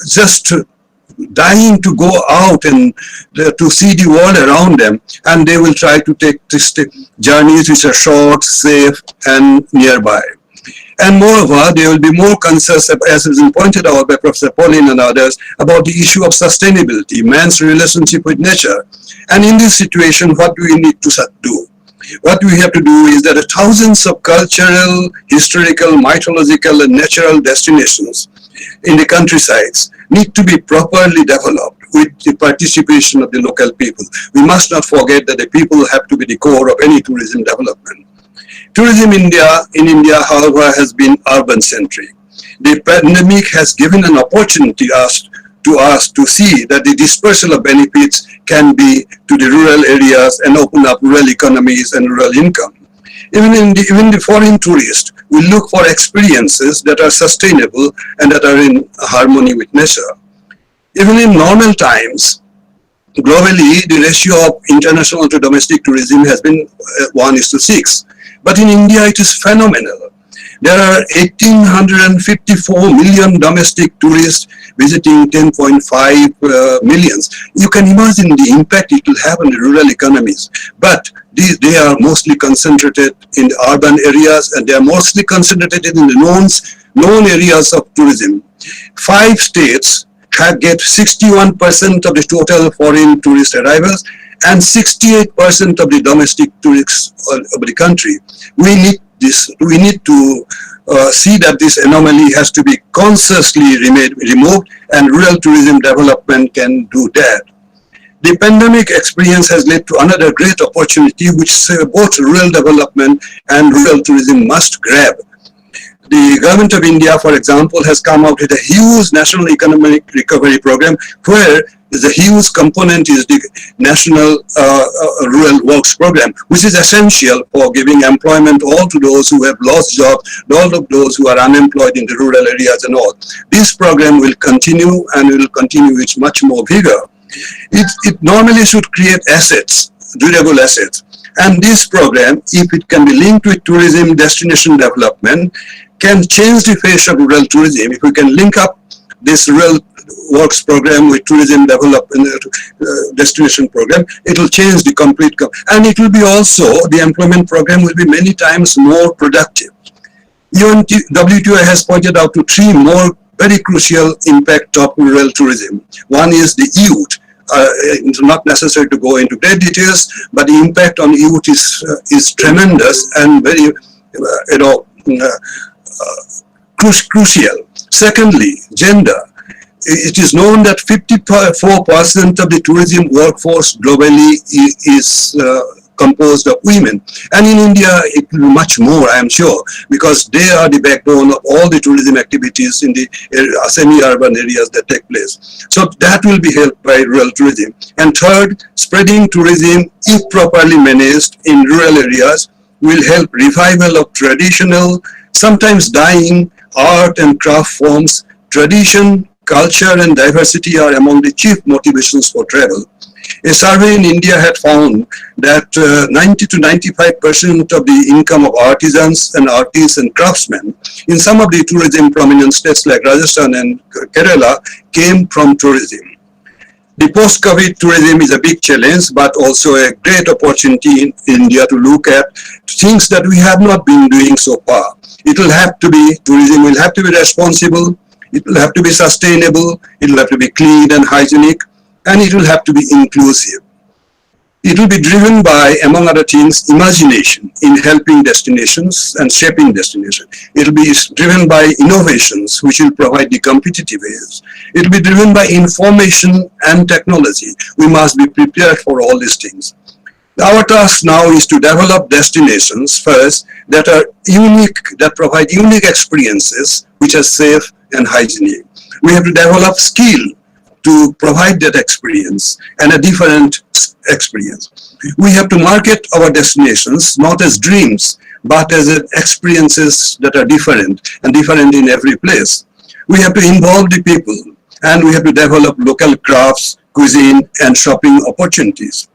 just dying to go out and to see the world around them, and they will try to take journeys which are short, safe, and nearby. And moreover, they will be more conscious, as has been pointed out by Professor Pauline and others, about the issue of sustainability, man's relationship with nature. And in this situation, what do we need to do? What we have to do is that thousands of cultural, historical, mythological, and natural destinations in the countrysides need to be properly developed with the participation of the local people. We must not forget that the people have to be the core of any tourism development. Tourism in India, however, has been urban-centric. The pandemic has given an opportunity to us to see that the dispersal of benefits can be to the rural areas and open up rural economies and rural income. Even the foreign tourist will look for experiences that are sustainable and that are in harmony with nature. Even in normal times, globally, the ratio of international to domestic tourism has been 1:6. But in India, it is phenomenal. There are 1,854 million domestic tourists visiting 10.5 millions. You can imagine the impact it will have on the rural economies. But they are mostly concentrated in the urban areas, and they are mostly concentrated in the known areas of tourism. 5 states get 61% of the total foreign tourist arrivals and 68% of the domestic tourists of the country. We need to see that this anomaly has to be consciously removed, and rural tourism development can do that. The pandemic experience has led to another great opportunity which both rural development and rural tourism must grab. The government of India, for example, has come out with a huge national economic recovery program where the huge component is the national rural works program, which is essential for giving employment all to those who have lost jobs, all of those who are unemployed in the rural areas and all. This program will continue and will continue with much more vigor. It normally should create assets, durable assets. And this program, if it can be linked with tourism destination development, can change the face of rural tourism. If we can link up this rural works program with tourism development destination program, it will change the complete, and it will be also, the employment program will be many times more productive. Even WTO has pointed out to three more very crucial impact of rural tourism. One is the youth. It's not necessary to go into great details, but the impact on youth is tremendous and very, crucial. Secondly, gender. It is known that 54% of the tourism workforce globally is composed of women. And in India, it will be much more, I am sure, because they are the backbone of all the tourism activities in the semi-urban areas that take place. So that will be helped by rural tourism. And third, spreading tourism, if properly managed in rural areas, will help revival of traditional, sometimes dying art and craft forms. Tradition, culture and diversity are among the chief motivations for travel. A survey in India had found that 90 to 95% of the income of artisans and artists and craftsmen in some of the tourism prominent states like Rajasthan and Kerala came from tourism. The post-COVID tourism is a big challenge, but also a great opportunity in India to look at things that we have not been doing so far. It will have to be, tourism will have to be responsible, it will have to be sustainable, it will have to be clean and hygienic, and it will have to be inclusive. It will be driven by, among other things, imagination in helping destinations and shaping destinations. It will be driven by innovations, which will provide the competitive edge. It will be driven by information and technology. We must be prepared for all these things. Our task now is to develop destinations first that are unique, that provide unique experiences, which are safe and hygienic. We have to develop skill to provide that experience and a different experience. We have to market our destinations not as dreams, but as experiences that are different and different in every place. We have to involve the people and we have to develop local crafts, cuisine and shopping opportunities.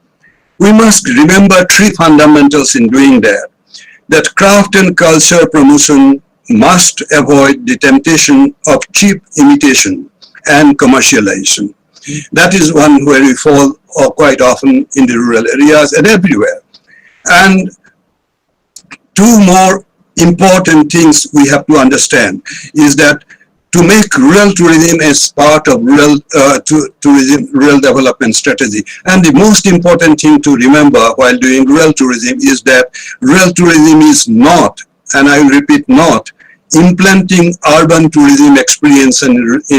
We must remember three fundamentals in doing that. That craft and culture promotion must avoid the temptation of cheap imitation and commercialization. That is one where we fall quite often in the rural areas and everywhere. And two more important things we have to understand is that to make rural tourism as part of rural tourism, rural development strategy. And the most important thing to remember while doing rural tourism is that rural tourism is not, and I will repeat not, implanting urban tourism experience in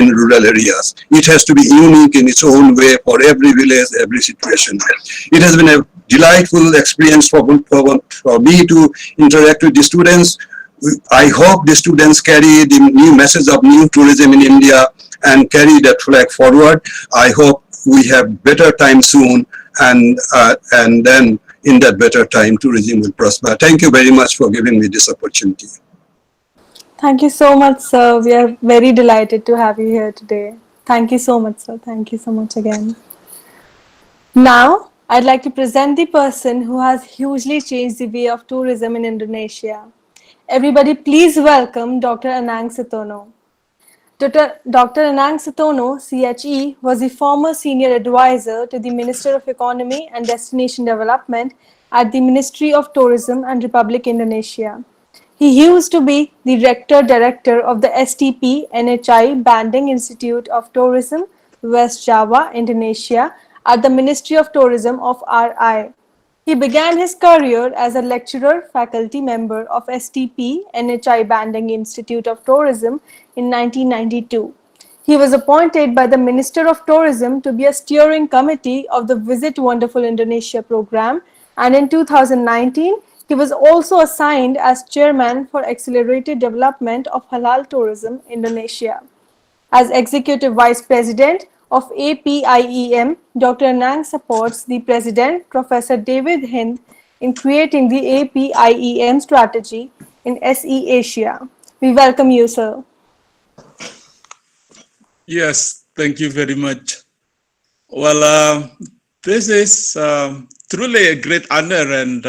rural areas. It has to be unique in its own way for every village, every situation. It has been a delightful experience for me to interact with the students. I hope the students carry the new message of new tourism in India and carry that flag forward. I hope we have better time soon, and then in that better time tourism will prosper. Thank you very much for giving me this opportunity. Thank you so much, sir. We are very delighted to have you here today. Thank you so much, sir. Thank you so much again. Now, I'd like to present the person who has hugely changed the way of tourism in Indonesia. Everybody, please welcome Dr. Anang Sutono. Dr. Anang Sutono, CHE, was the former senior advisor to the Minister of Economy and Destination Development at the Ministry of Tourism and Republic Indonesia. He used to be the Director of the STP NHI Banding Institute of Tourism, West Java, Indonesia, at the Ministry of Tourism of RI. He began his career as a lecturer faculty member of STP NHI Banding Institute of Tourism in 1992. He was appointed by the Minister of Tourism to be a steering committee of the Visit Wonderful Indonesia program, and in 2019, he was also assigned as chairman for accelerated development of halal tourism Indonesia. As Executive Vice President of APIEM, Dr. Nang supports the President, Professor David Hind, in creating the APIEM strategy in SE Asia. We welcome you, sir. Yes, thank you very much. Well, this is truly a great honor and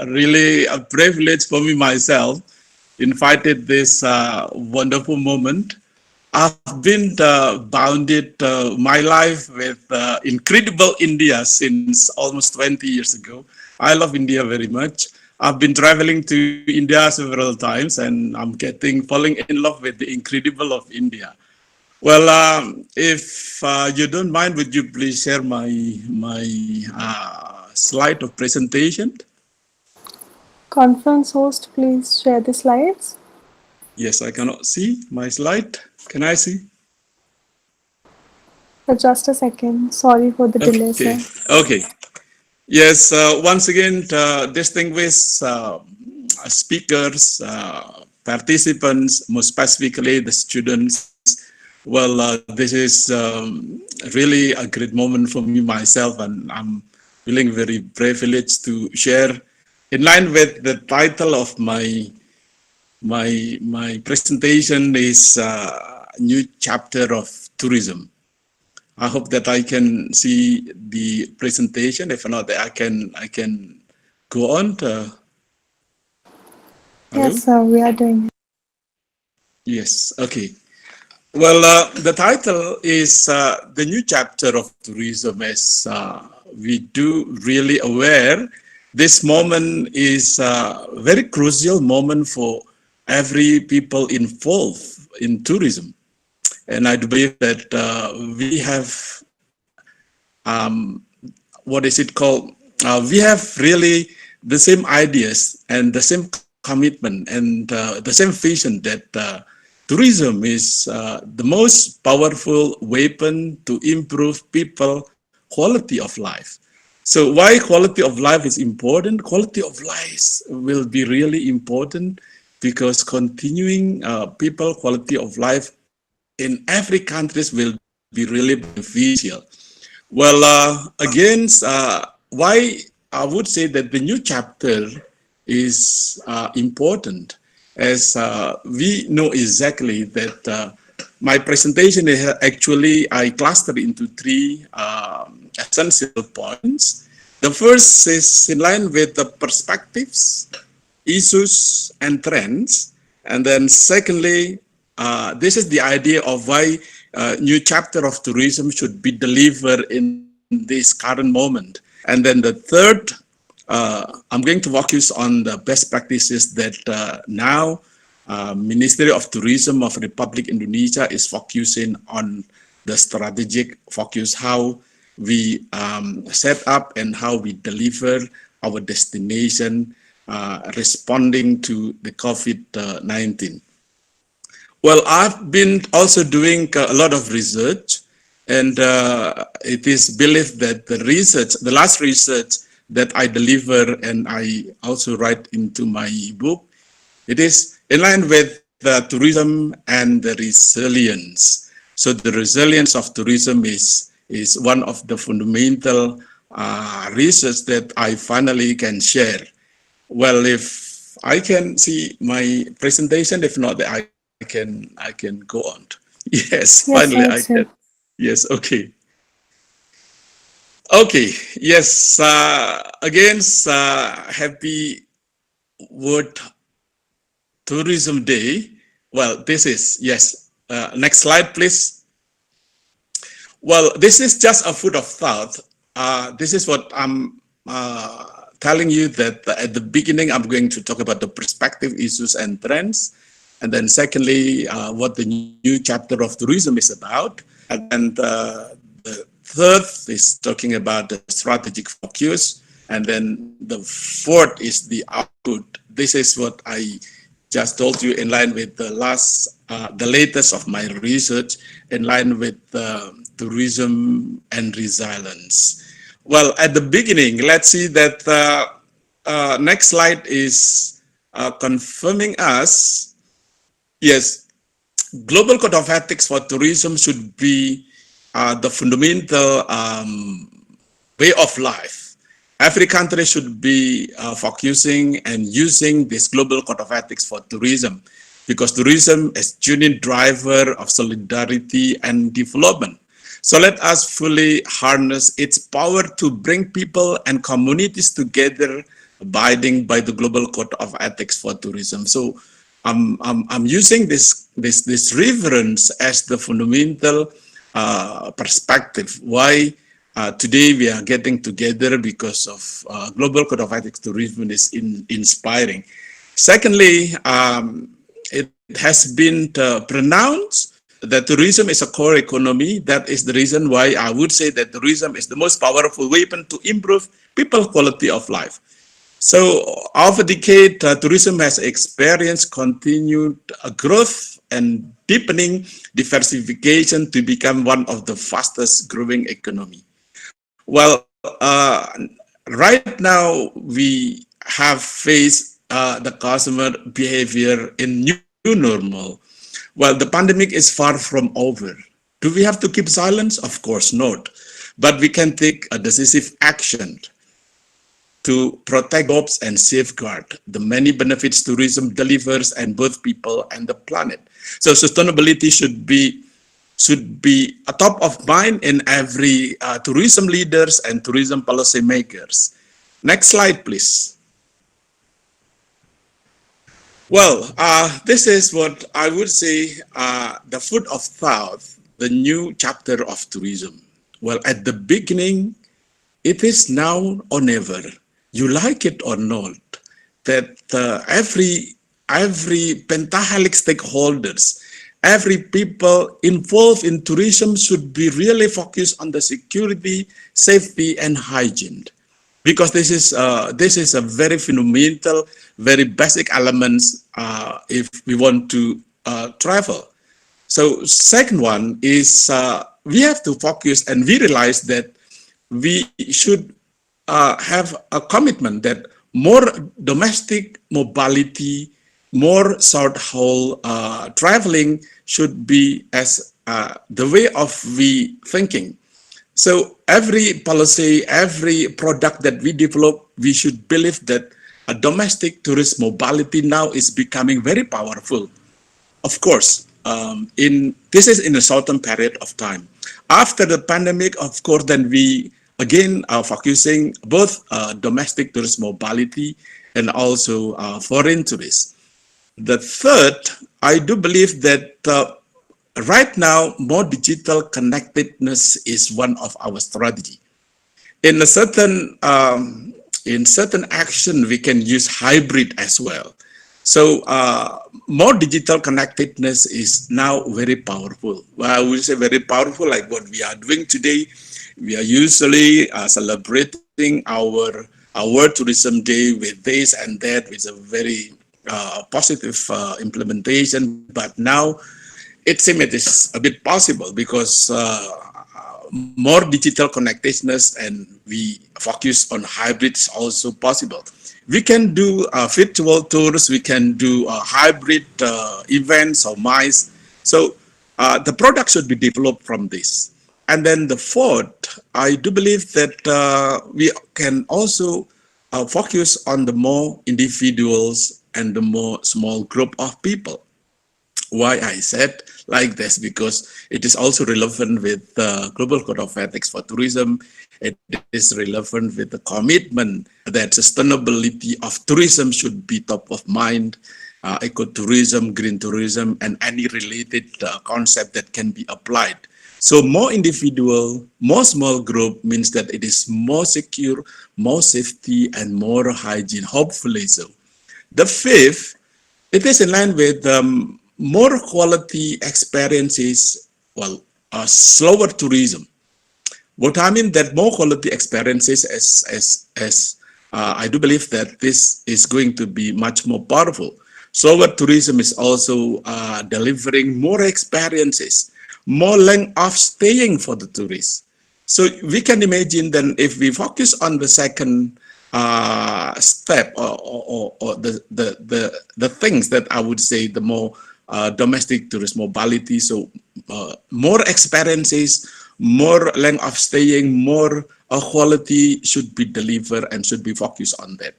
really a privilege for me myself, invited this wonderful moment. I've been bounded my life with incredible India since almost 20 years ago. I love India very much. I've been traveling to India several times and I'm falling in love with the incredible of India. Well, if you don't mind, would you please share my slide of presentation? Conference host, please share the slides. Yes, I cannot see my slide. Can I see? Just a second. Sorry for the delay, Okay. sir. Okay. Yes. Once again, distinguished speakers, participants, most specifically the students. Well, this is really a great moment for me myself, and I'm feeling very privileged to share. In line with the title of my presentation is a new chapter of tourism. I hope that I can see the presentation. If not, I can go on. Yes, sir, we are doing it. Yes. Okay. Well, the title is the new chapter of tourism. As we do really aware, this moment is a very crucial moment for every people involved in tourism. And I do believe that we have, what is it called? We have really the same ideas and the same commitment and the same vision that tourism is the most powerful weapon to improve people quality of life. So why quality of life is important? Quality of life will be really important because continuing people quality of life in every country will be really beneficial. Well, again, why I would say that the new chapter is important, as we know exactly that my presentation is actually, I clustered into three essential points. The first is in line with the perspectives, issues, and trends. And then secondly, this is the idea of why new chapter of tourism should be delivered in this current moment. And then the third, I'm going to focus on the best practices that now Ministry of Tourism of Republic Indonesia is focusing on the strategic focus, how we set up and how we deliver our destination responding to the COVID-19. Well, I've been also doing a lot of research, and it is believed that the last research that I deliver and I also write into my book, it is in line with the tourism and the resilience. So the resilience of tourism is one of the fundamental research that I finally can share. Well, if I can see my presentation, if not, I can go on. Yes, finally I can. Yes, okay. Okay, yes, again, happy World Tourism Day. Well, this is, yes, next slide, please. Well, this is just a food of thought. This is what I'm telling you, that at the beginning, I'm going to talk about the perspective, issues, and trends. And then secondly, what the new chapter of tourism is about. And the third is talking about the strategic focus. And then the fourth is the output. This is what I just told you in line with the last the latest of my research in line with tourism and resilience. Well, at the beginning, let's see that next slide is confirming us. Yes, global code of ethics for tourism should be the fundamental way of life. Every country should be focusing and using this global code of ethics for tourism, because tourism is genuine driver of solidarity and development. So let us fully harness its power to bring people and communities together, abiding by the global code of ethics for tourism. So I'm using this reference as the fundamental perspective why today we are getting together, because of global code of ethics tourism is inspiring. Secondly, it has been pronounced that tourism is a core economy. That is the reason why I would say that tourism is the most powerful weapon to improve people's quality of life. So over the decade, tourism has experienced continued growth and deepening diversification to become one of the fastest growing economy. Well, right now we have faced the customer behavior in new normal. Well, the pandemic is far from over. Do we have to keep silence? Of course not. But we can take a decisive action to protect jobs and safeguard the many benefits tourism delivers and both people and the planet. So sustainability should be a top of mind in every tourism leaders and tourism policymakers. Next slide, please. Well, this is what I would say the food of thought, the new chapter of tourism. Well, at the beginning, it is now or never. You like it or not, that every pentahelic stakeholders, every people involved in tourism should be really focused on the security, safety, and hygiene, because this is a very fundamental, very basic elements if we want to travel. So second one is we have to focus, and we realize that we should have a commitment that more domestic mobility, more short-haul traveling should be as the way of we thinking. So every policy, every product that we develop, we should believe that a domestic tourist mobility now is becoming very powerful. Of course, this is in a certain period of time. After the pandemic, of course, then we again are focusing both domestic tourist mobility and also foreign tourists. The third, I do believe that right now, more digital connectedness is one of our strategy. In a certain action, we can use hybrid as well. So more digital connectedness is now very powerful. Well, I would say very powerful, like what we are doing today. We are usually celebrating our World Tourism Day with this and that, with a very positive implementation. But now it seems it is a bit possible because more digital connectedness and we focus on hybrids also possible. We can do virtual tours, we can do hybrid events or MICE. So the product should be developed from this. And then the fourth, I do believe that we can also focus on the more individuals and the more small group of people. Why I said like this, because it is also relevant with the Global Code of Ethics for Tourism. It is relevant with the commitment that sustainability of tourism should be top of mind, ecotourism, green tourism, and any related concept that can be applied. So more individual, more small group means that it is more secure, more safety, and more hygiene, hopefully so. The fifth, it is in line with more quality experiences, well, slower tourism. What I mean that more quality experiences as I do believe that this is going to be much more powerful. Slower tourism is also delivering more experiences, more length of staying for the tourists. So we can imagine then if we focus on the second step or the things that I would say the more domestic tourist mobility, so more experiences, more length of staying, more quality should be delivered and should be focused on that.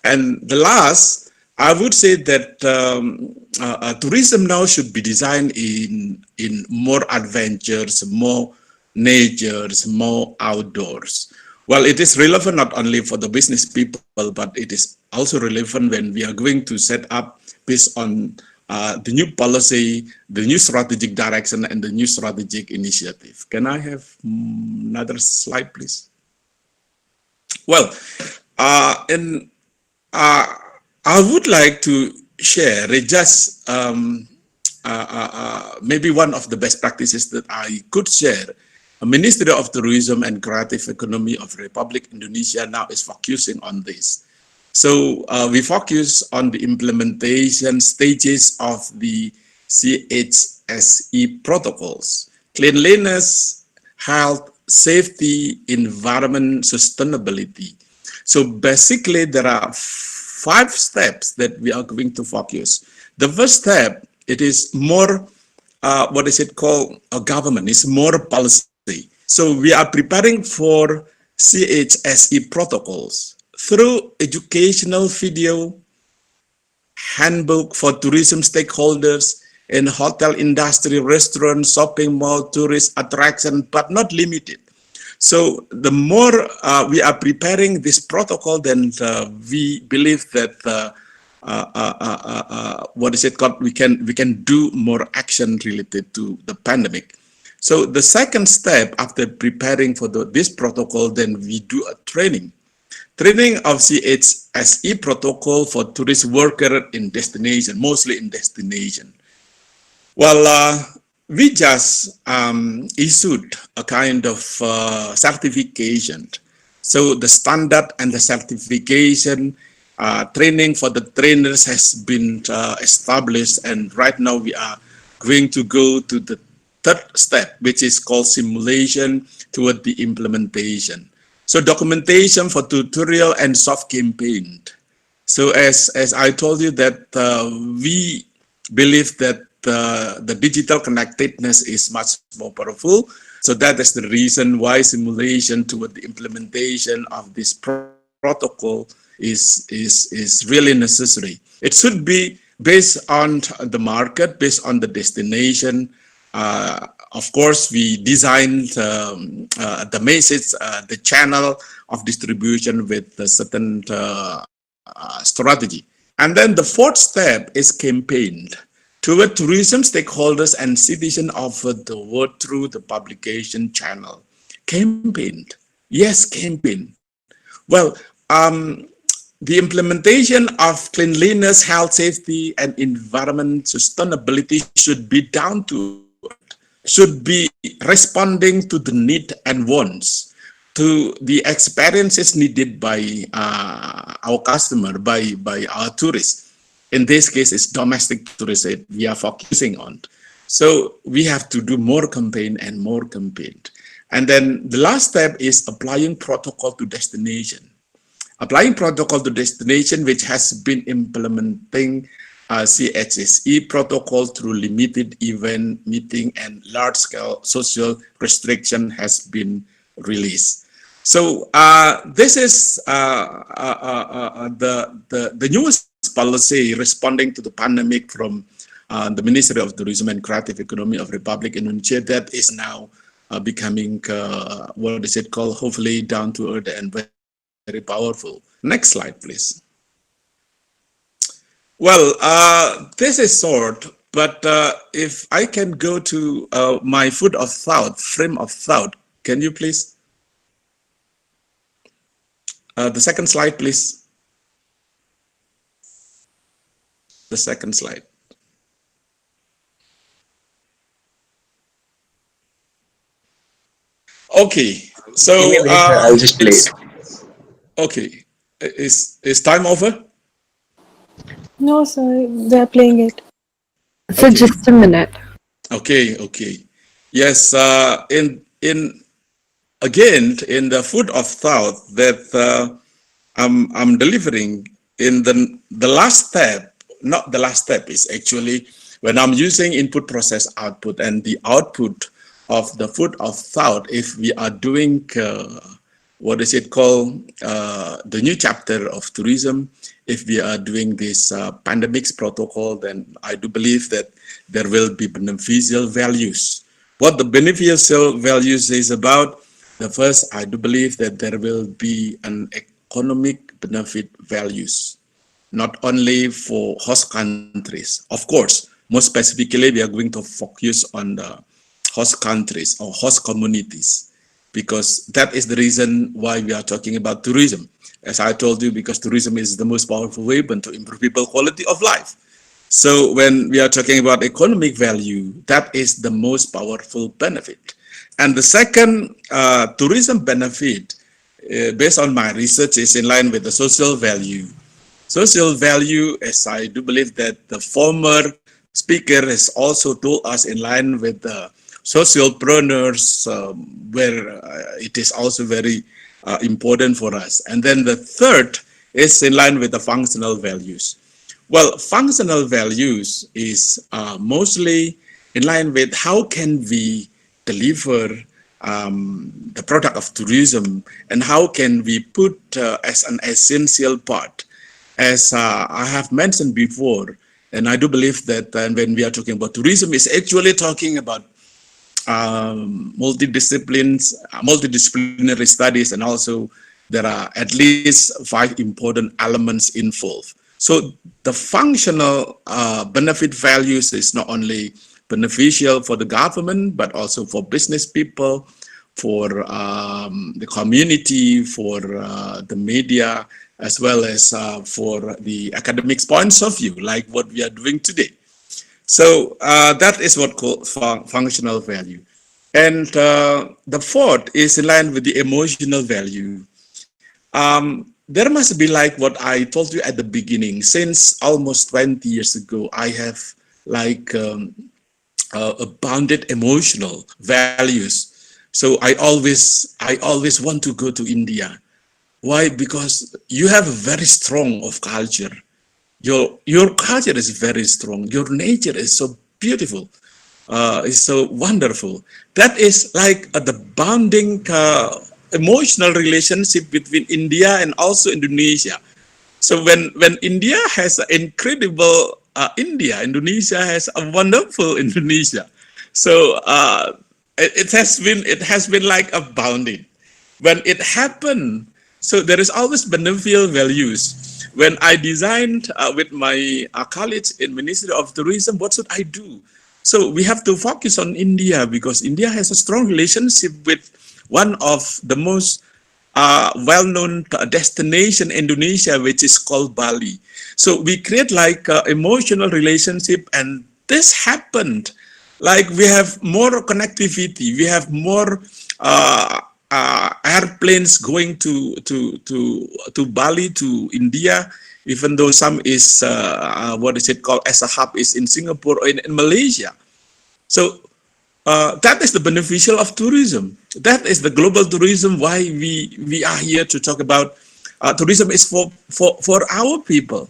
And the last, I would say that tourism now should be designed in more adventures, more natures, more outdoors. Well, it is relevant not only for the business people, but it is also relevant when we are going to set up based on the new policy, the new strategic direction, and the new strategic initiative. Can I have another slide, please? Well, I would like to share just maybe one of the best practices that I could share. The Ministry of Tourism and Creative Economy of Republic Indonesia now is focusing on this. So we focus on the implementation stages of the CHSE protocols: cleanliness, health, safety, environment, sustainability. So basically there are 5 steps that we are going to focus. The first step, it is more, what is it called, a government, it's more policy. So we are preparing for CHSE protocols through educational video, handbook for tourism stakeholders in hotel industry, restaurant, shopping mall, tourist attraction, but not limited. So the more we are preparing this protocol, then we believe that what is it called? We can do more action related to the pandemic. So the second step after preparing for this protocol, then we do a training of CHSE protocol for tourist worker in destination, mostly in destination. Well, we just issued a kind of certification. So the standard and the certification training for the trainers has been established, and right now we are going to go to the third step, which is called simulation toward the implementation. So documentation for tutorial and soft campaign. So as I told you that we believe that the digital connectedness is much more powerful. So that is the reason why simulation toward the implementation of this protocol is really necessary. It should be based on the market, based on the destination. Of course, we designed the message, the channel of distribution with a certain strategy. And then the fourth step is campaign. Toward tourism stakeholders and citizens of the world through the publication channel. Campaign. Yes, campaign. Well, the implementation of cleanliness, health, safety, and environment sustainability should be down to should be responding to the need and wants, to the experiences needed by our customer, by our tourists. In this case, it's domestic tourists that we are focusing on. So we have to do more campaign and more campaign. And then the last step is applying protocol to destination. Applying protocol to destination, which has been implementing CHSE protocol through limited event, meeting, and large-scale social restriction has been released. So this is the newest policy responding to the pandemic from the Ministry of Tourism and Creative Economy of Republic Indonesia that is now becoming, what is it called, hopefully down to earth and very powerful. Next slide, please. Well, this is short, but if I can go to my frame of thought, can you please? The second slide, please. The second slide. Okay, so I'll just play it. okay, is time over? No, sir, they're playing it. So Okay. just a minute. Okay, okay. Yes, in again in the food of thought that I'm delivering in the last step, not the last step is actually when I'm using input process output and the output of the food of thought. If we are doing what is it called, the new chapter of tourism, if we are doing this pandemics protocol, then I do believe that there will be beneficial values. What the beneficial values is about, the first, I do believe that there will be an economic benefit values, not only for host countries. Of course, most specifically, we are going to focus on the host countries or host communities, because that is the reason why we are talking about tourism. As I told you, because tourism is the most powerful weapon to improve people's quality of life. So when we are talking about economic value, that is the most powerful benefit. And the second tourism benefit, based on my research, is in line with the social value. Social value, as I do believe that the former speaker has also told us, in line with the socialpreneurs, where it is also very important for us. And then the third is in line with the functional values. Well, functional values is mostly in line with how can we deliver the product of tourism, and how can we put as an essential part. As I have mentioned before, and I do believe that when we are talking about tourism, it's actually talking about multidisciplinary studies, and also there are at least 5 important elements involved. So the functional benefit values is not only beneficial for the government, but also for business people, for the community, for the media, as well as for the academics points of view, like what we are doing today. So that is what called functional value. And the fourth is in line with the emotional value. There must be, like what I told you at the beginning, since almost 20 years ago, I have like bounded emotional values. So I always want to go to India. Why? Because you have a very strong of culture. Your culture is very strong. Your nature is so beautiful. It's so wonderful. That is like the bonding emotional relationship between India and also Indonesia. So when India has an incredible Indonesia has a wonderful Indonesia. So it has been like a bounding. When it happened, so there is always beneficial values. When I designed with my colleagues in Ministry of Tourism, what should I do? So we have to focus on India, because India has a strong relationship with one of the most well-known destination in Indonesia, which is called Bali. So we create like emotional relationship, and this happened. Like we have more connectivity, we have more airplanes going to Bali, to India, even though some is what is it called as a hub is in Singapore or in Malaysia. So that is the beneficial of tourism. That is the global tourism. Why we are here to talk about tourism is for our people.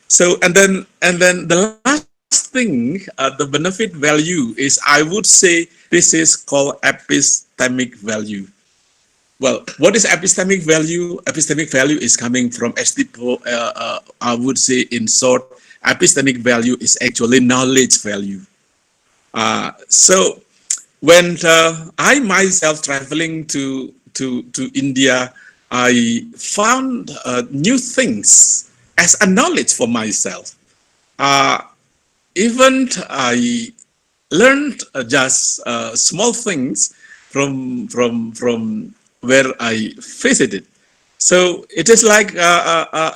So and then the last thing, the benefit value is, I would say, this is called epistemic value. Well, what is epistemic value? Epistemic value is coming from STPO. I would say, in short, epistemic value is actually knowledge value. So when I myself traveling to India, I found new things as a knowledge for myself. Even I learned just small things from where I visited. So it is like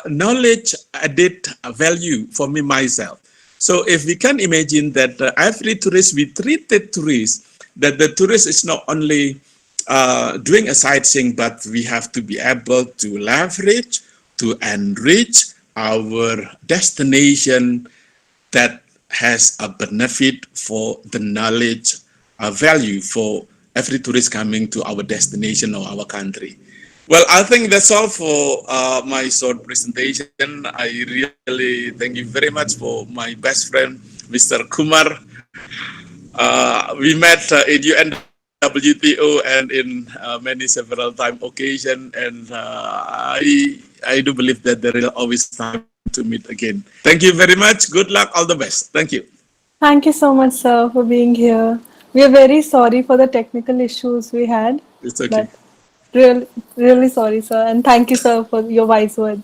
knowledge added value for me myself. So if we can imagine that every tourist, we treated tourists, that the tourist is not only doing a sightseeing, but we have to be able to leverage, to enrich our destination that has a benefit for the knowledge, a value for every tourist coming to our destination or our country. Well, I think that's all for my short presentation. I really thank you very much for my best friend, Mr. Kumar. We met in UNWTO and in many several time occasion, and I do believe that there is always time to meet again. Thank you very much. Good luck. All the best. Thank you. Thank you so much, sir, for being here. We are very sorry for the technical issues we had, It's okay. but really sorry, sir. And thank you, sir, for your wise words.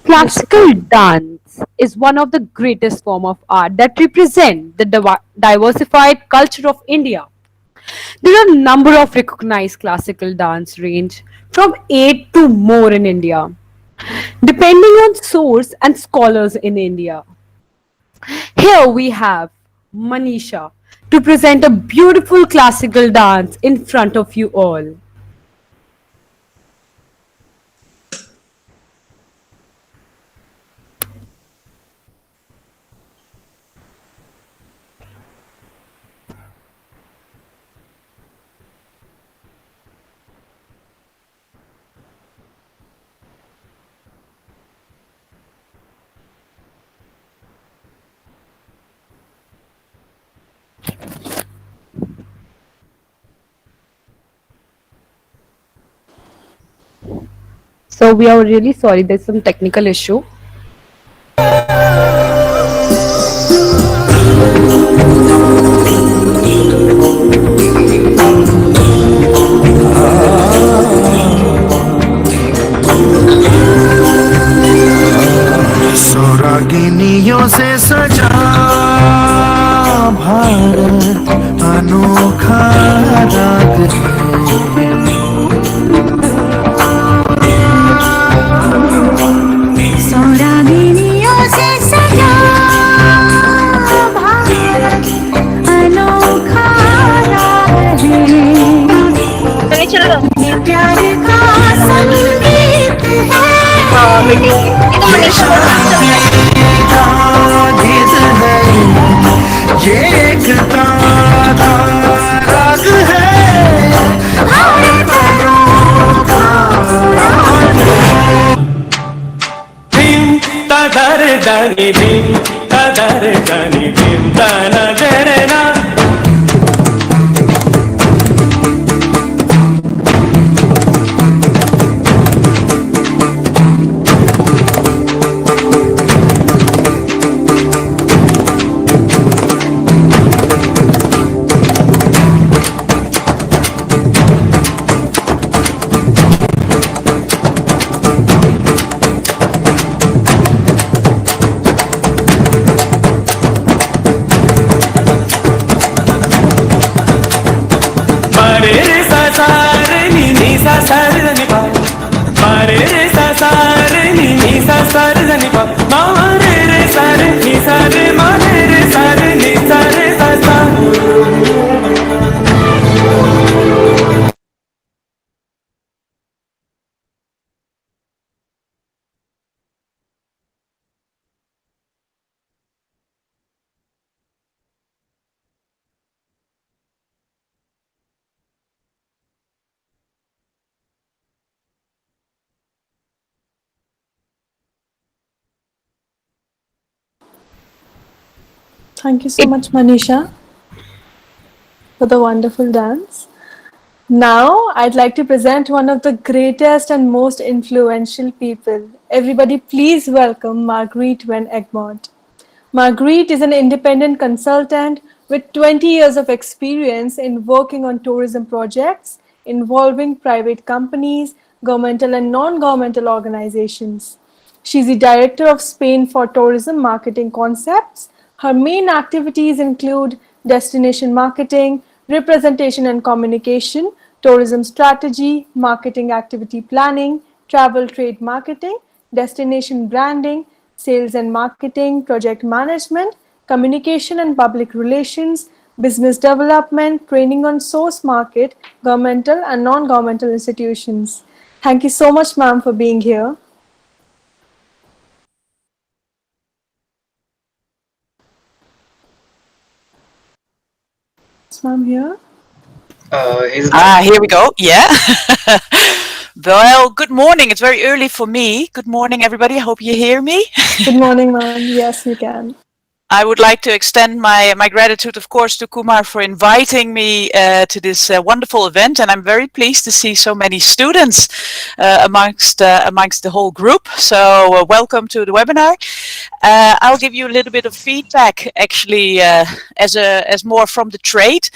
Classical dance is one of the greatest form of art that represent the diversified culture of India. There are a number of recognized classical dance range from 8 to more in India, depending on source and scholars in India. Here we have Manisha to present a beautiful classical dance in front of you all. So we are really sorry, there's some technical issue. सौरागिनियों से सजा भारत अनोखा राग सौरागिनियों से सजा भारत अनोखा राग है ये प्यार का संगीत है ये शांति का गीत है ये एकता का राग है भारत अनोखा राग है धिम तदर दनि धिम तदर दनि धिम तना जरना Thank you so much, Manisha, for the wonderful dance. Now, I'd like to present one of the greatest and most influential people. Everybody, please welcome Marguerite Van Egmont. Marguerite is an independent consultant with 20 years of experience in working on tourism projects involving private companies, governmental and non-governmental organizations. She's the director of Spain for Tourism Marketing Concepts. Her main activities include destination marketing, representation and communication, tourism strategy, marketing activity planning, travel trade marketing, destination branding, sales and marketing, project management, communication and public relations, business development, training on source market, governmental and non-governmental institutions. Thank you so much, ma'am, for being here. Is ma'am here? Here we go. Yeah. Well, good morning. It's very early for me. Good morning, everybody. I hope you hear me. Good morning, ma'am. Yes, you can. I would like to extend my gratitude, of course, to Kumar for inviting me to this wonderful event, and I'm very pleased to see so many students amongst the whole group. So welcome to the webinar. I'll give you a little bit of feedback, actually, as more from the trade.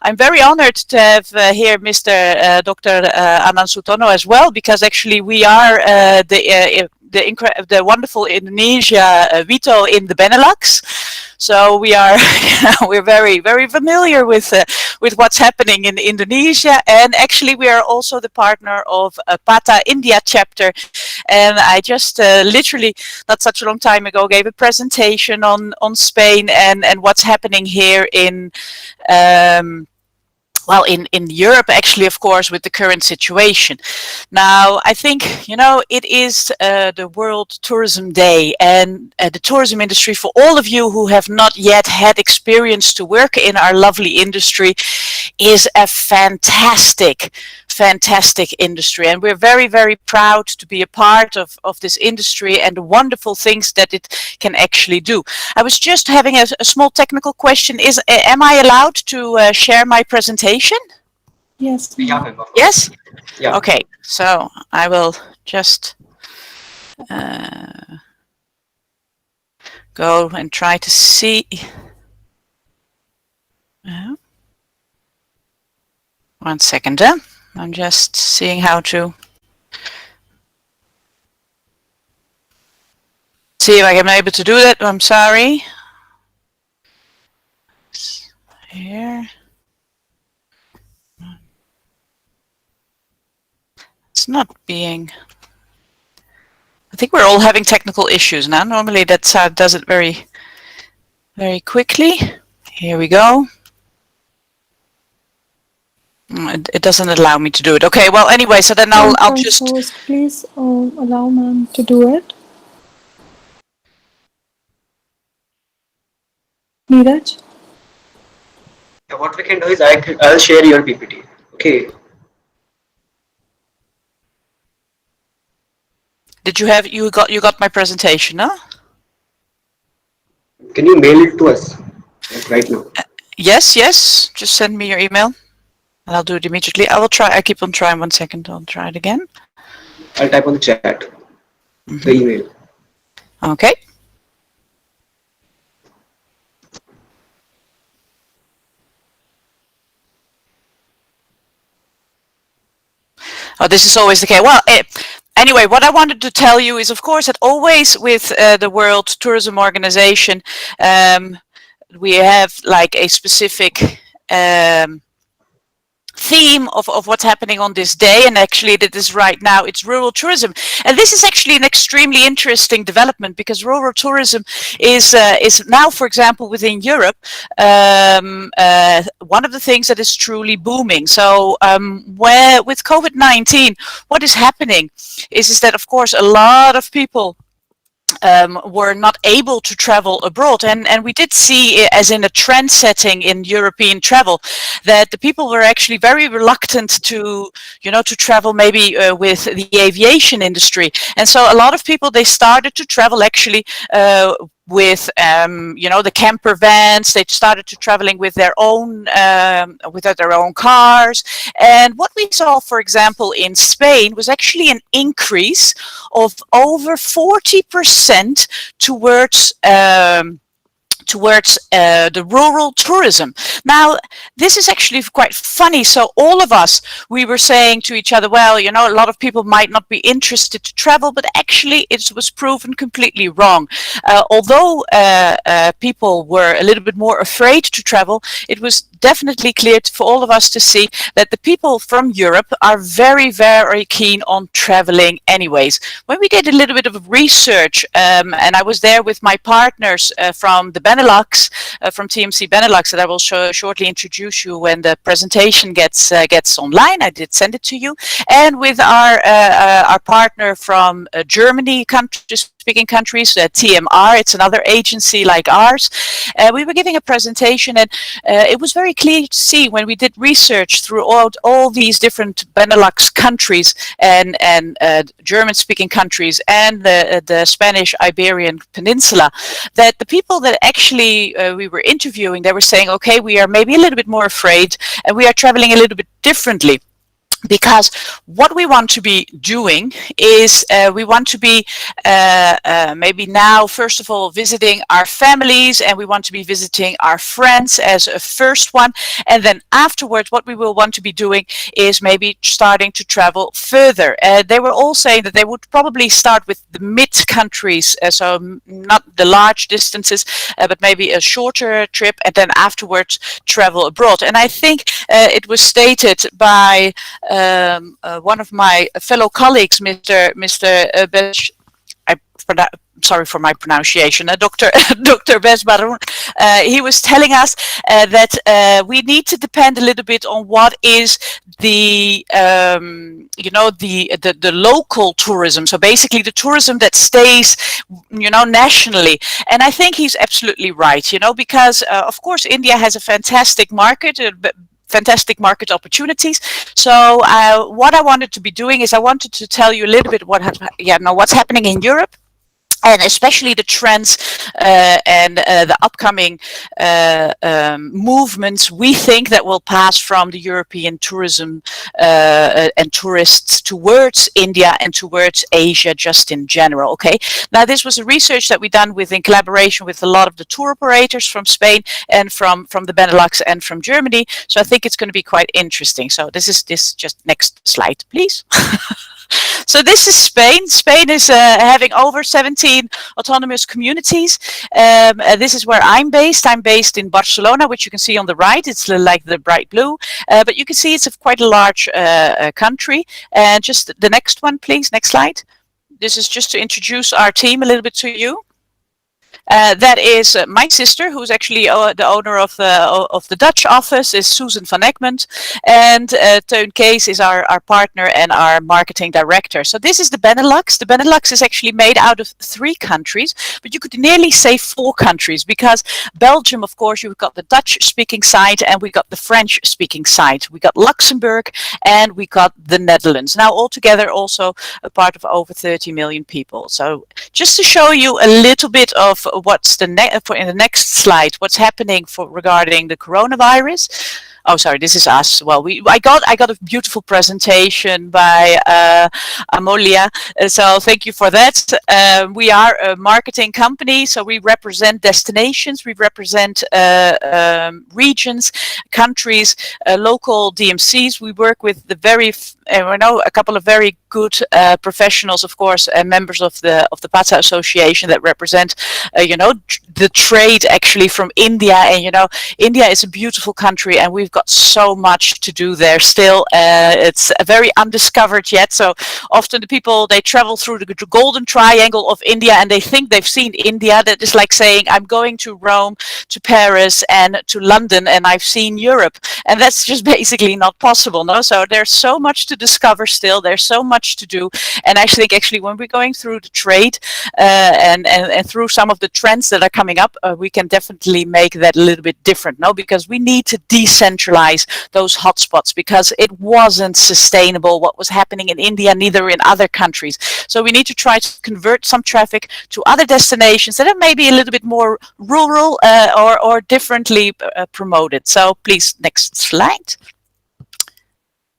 I'm very honored to have here Mr. Dr. Anand Sutono as well, because actually we are the wonderful Indonesia Vito in the Benelux. So we are, we're very, very familiar with what's happening in Indonesia, and actually we are also the partner of PATA India chapter. And I just literally not such a long time ago gave a presentation on Spain and what's happening here in. Well, in Europe, actually, of course, with the current situation. Now, I think, you know, it is the World Tourism Day, and the tourism industry, for all of you who have not yet had experience to work in our lovely industry, is a fantastic industry. And we're very, very proud to be a part of this industry and the wonderful things that it can actually do. I was just having a small technical question. Am I allowed to share my presentation? Yes. Yes? Yeah. Okay, so I will just go and try to see. One second. I'm just seeing how to see if I am able to do that. I'm sorry. Here. It's not being. I think we're all having technical issues now. Normally that does it very, very quickly. Here we go. It doesn't allow me to do it. Okay, well, anyway, so then I'll just. Please allow ma'am to do it. Neeraj? What we can do is I'll share your PPT. Okay. Did you got my presentation, huh? Can you mail it to us right now? Yes. Just send me your email, and I'll do it immediately. I will try. I keep on trying. 1 second. I'll try it again. I'll type on the chat. The email. Okay. Oh, this is always the case. Well, anyway, what I wanted to tell you is, of course, that always with the World Tourism Organization, we have like a specific theme of what's happening on this day, and actually that is right now it's rural tourism, and this is actually an extremely interesting development because rural tourism is now, for example, within Europe, one of the things that is truly booming. So where with COVID-19, what is happening is that, of course, a lot of people were not able to travel abroad, and we did see, as in a trend setting in European travel, that the people were actually very reluctant to travel maybe with the aviation industry, and so a lot of people, they started to travel actually with the camper vans. They started to traveling with their own cars, and what we saw, for example, in Spain was actually an increase of over 40% towards the rural tourism. Now, this is actually quite funny. So all of us, we were saying to each other, well, a lot of people might not be interested to travel, but actually it was proven completely wrong. Although people were a little bit more afraid to travel, it was definitely clear for all of us to see that the people from Europe are very, very keen on traveling anyways. When we did a little bit of research, and I was there with my partners from the Benelux, from TMC Benelux, that I will shortly introduce you when the presentation gets online. I did send it to you, and with our partner from Germany, country speaking countries, TMR, it's another agency like ours. We were giving a presentation, and it was very clear to see when we did research throughout all these different Benelux countries and German-speaking countries and the Spanish Iberian Peninsula, that the people that actually we were interviewing, they were saying, okay, we are maybe a little bit more afraid and we are traveling a little bit differently. Because what we want to be doing is we want to be maybe now, first of all, visiting our families, and we want to be visiting our friends as a first one. And then afterwards, what we will want to be doing is maybe starting to travel further. They were all saying that they would probably start with the mid countries, so not the large distances, but maybe a shorter trip, and then afterwards travel abroad. And I think it was stated by one of my fellow colleagues, Mr. Besh, sorry for my pronunciation, Dr. Bes Baroun, he was telling us that we need to depend a little bit on what is the the local tourism. So basically the tourism that stays, nationally. And I think he's absolutely right, because of course India has a fantastic market, fantastic market opportunities. So what I wanted to be doing is I wanted to tell you a little bit what's happening in Europe, and especially the trends and the upcoming movements we think that will pass from the European tourism and tourists towards India and towards Asia just in general. Okay, now this was a research that we done in collaboration with a lot of the tour operators from Spain and from the Benelux and from Germany. So I think it's going to be quite interesting. So this is just next slide, please. So this is Spain. Spain is having over 17 autonomous communities. This is where I'm based. I'm based in Barcelona, which you can see on the right. It's like the bright blue, but you can see it's quite a large country. And just the next one, please. Next slide. This is just to introduce our team a little bit to you. That is my sister, who's actually the owner of the Dutch office, is Susan van Egmond, and Teun Kees is our partner and our marketing director. So this is the Benelux. The Benelux is actually made out of 3 countries, but you could nearly say 4 countries, because Belgium, of course, you've got the Dutch-speaking side, and we got the French-speaking side. We got Luxembourg, and we got the Netherlands. Now, altogether, also a part of over 30 million people. So just to show you a little bit of what's in the next slide, what's happening regarding the coronavirus. Oh, sorry, this is us. Well, I got a beautiful presentation by Amolia, so thank you for that. We are a marketing company, so we represent destinations, we represent regions, countries, local DMCs. We work with a couple of very good professionals, of course, members of the PATA Association that represent, the trade actually from India. And India is a beautiful country, and we've got so much to do there still. It's very undiscovered yet. So often the people, they travel through the golden triangle of India and they think they've seen India. That is like saying, I'm going to Rome, to Paris and to London, and I've seen Europe. And that's just basically not possible. No, so there's so much to discover still. There's so much to do. And I think actually when we're going through the trade and through some of the trends that are coming up, we can definitely make that a little bit different. No, because we need to decentralize those hotspots, because it wasn't sustainable what was happening in India, neither in other countries. So we need to try to convert some traffic to other destinations that are maybe a little bit more rural or differently promoted. So please, next slide.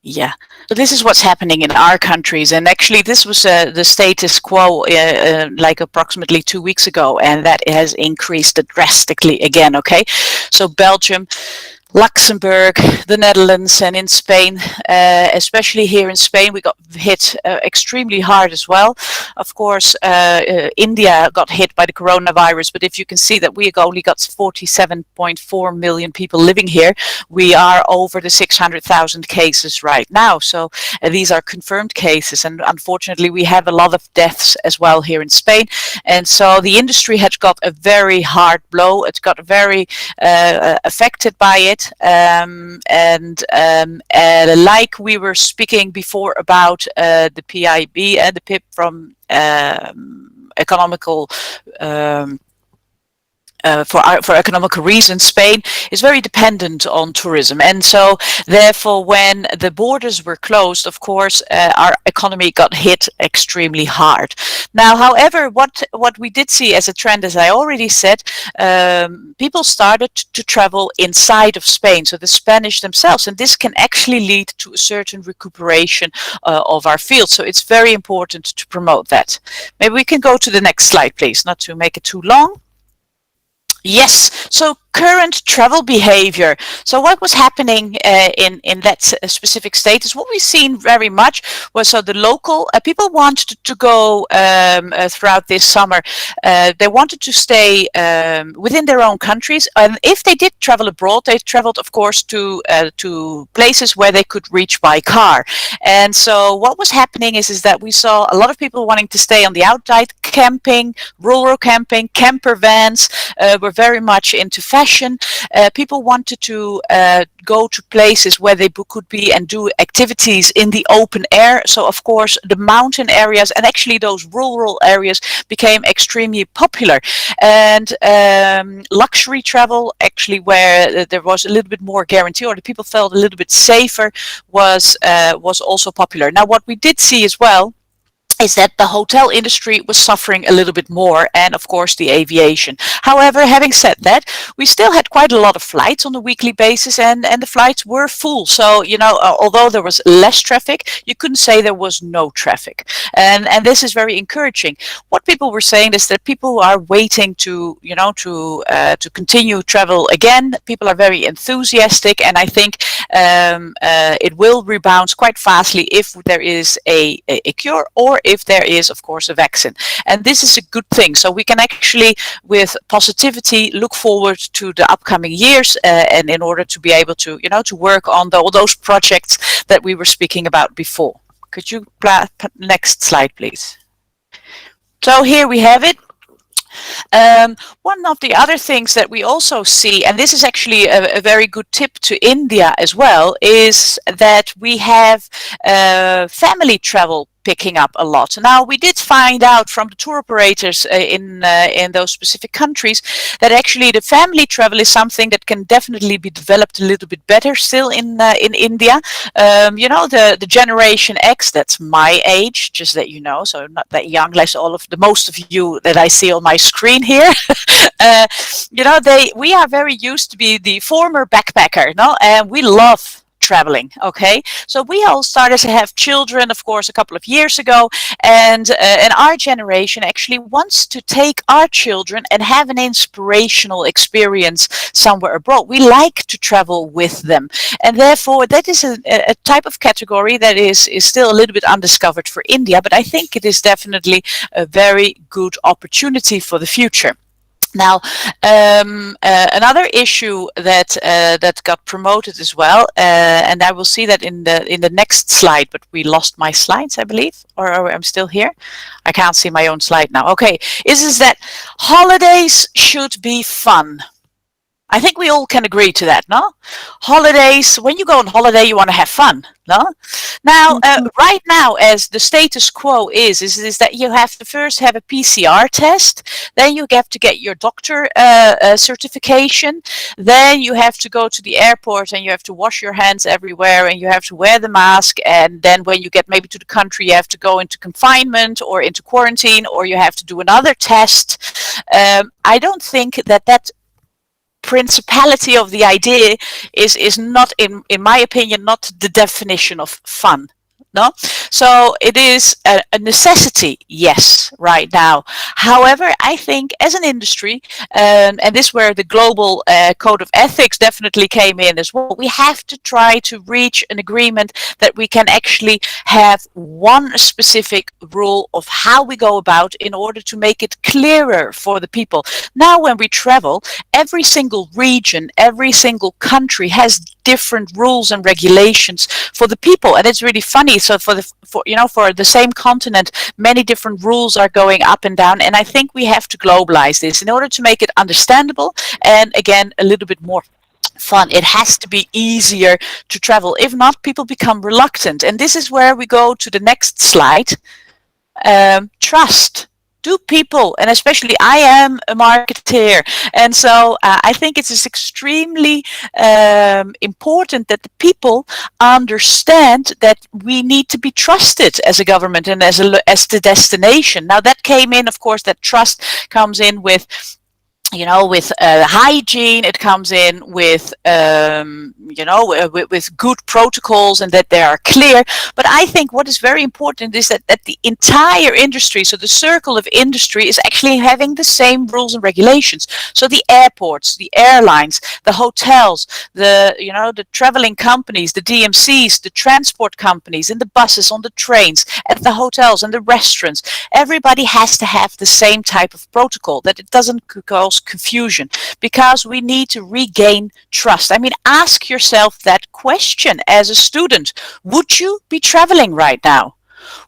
Yeah, so this is what's happening in our countries, and actually this was the status quo like approximately 2 weeks ago, and that has increased drastically again. Okay, so Belgium, Luxembourg, the Netherlands, and in Spain, especially here in Spain, we got hit extremely hard as well. Of course, India got hit by the coronavirus, but if you can see that we only got 47.4 million people living here, we are over the 600,000 cases right now. So these are confirmed cases, and unfortunately, we have a lot of deaths as well here in Spain. And so the industry has got a very hard blow. It's got very affected by it. Like we were speaking before about the PIB and the PIP from economical for economical reasons, Spain is very dependent on tourism, and so therefore, when the borders were closed, of course, our economy got hit extremely hard. Now, however, what we did see as a trend, as I already said, people started to travel inside of Spain, so the Spanish themselves, and this can actually lead to a certain recuperation of our field. So it's very important to promote that. Maybe we can go to the next slide, please, not to make it too long. Yes, so current travel behavior. So what was happening in that specific state is what we've seen very much was, so the local people wanted to go throughout this summer. They wanted to stay within their own countries, and if they did travel abroad, they traveled, of course, to places where they could reach by car. And so what was happening is that we saw a lot of people wanting to stay on the outside, camping, rural camping, camper vans were very much into fashion. People wanted to go to places where they could be and do activities in the open air. So of course the mountain areas and actually those rural areas became extremely popular. And luxury travel, actually, where there was a little bit more guarantee or the people felt a little bit safer, was also popular. Now what we did see as well is that the hotel industry was suffering a little bit more, and of course the aviation. However, having said that, we still had quite a lot of flights on a weekly basis, and the flights were full. So, you know, although there was less traffic, you couldn't say there was no traffic. And this is very encouraging. What people were saying is that people are waiting to, you know, to continue travel again. People are very enthusiastic, and I think it will rebound quite fastly if there is a cure, or if there is, of course, a vaccine. And this is a good thing. So we can actually, with positivity, look forward to the upcoming years, and in order to be able to, you know, to work on all those projects that we were speaking about before. Could you next slide, please? So here we have it. One of the other things that we also see, and this is actually a very good tip to India as well, is that we have family travel picking up a lot. Now, we did find out from the tour operators in those specific countries that actually the family travel is something that can definitely be developed a little bit better still in India. You know, the Generation X, that's my age, just that you know, so not that young, like most of you that I see on my screen here. You know, we are very used to be the former backpacker, no, and we love traveling. Okay, so we all started to have children, of course, a couple of years ago, and our generation actually wants to take our children and have an inspirational experience somewhere abroad. We like to travel with them, and therefore that is a type of category that is still a little bit undiscovered for India, but I think it is definitely a very good opportunity for the future. Now, another issue that got promoted as well, and I will see that in the next slide, but we lost my slides, I believe, or I'm still here. I can't see my own slide now. Okay, is that holidays should be fun. I think we all can agree to that, no? Holidays, when you go on holiday, you want to have fun, no? Now, right now, as the status quo is that you have to first have a PCR test, then you have to get your doctor certification, then you have to go to the airport and you have to wash your hands everywhere and you have to wear the mask, and then when you get maybe to the country, you have to go into confinement or into quarantine, or you have to do another test. I don't think that principality of the idea is not, in my opinion, not the definition of fun. No, so it is a necessity, yes, right now. However, I think as an industry, and this is where the global code of ethics definitely came in as well, we have to try to reach an agreement that we can actually have one specific rule of how we go about in order to make it clearer for the people. Now, when we travel, every single region, every single country has different rules and regulations for the people, and it's really funny. So for the same continent, many different rules are going up and down, and I think we have to globalize this in order to make it understandable and, again, a little bit more fun. It has to be easier to travel. If not, people become reluctant, and this is where we go to the next slide. Trust. do people, and especially I am a marketeer, and so I think it is extremely important that the people understand that we need to be trusted as a government and as the destination. Now that came in, of course, that trust comes in with hygiene. It comes in with with good protocols and that they are clear. But I think what is very important is that the entire industry, so the circle of industry, is actually having the same rules and regulations. So the airports, the airlines, the hotels, the traveling companies, the DMCs, the transport companies, and the buses, on the trains, at the hotels and the restaurants, everybody has to have the same type of protocol, that it doesn't cause confusion, because we need to regain trust. I mean, ask yourself that question as a student. Would you be traveling right now?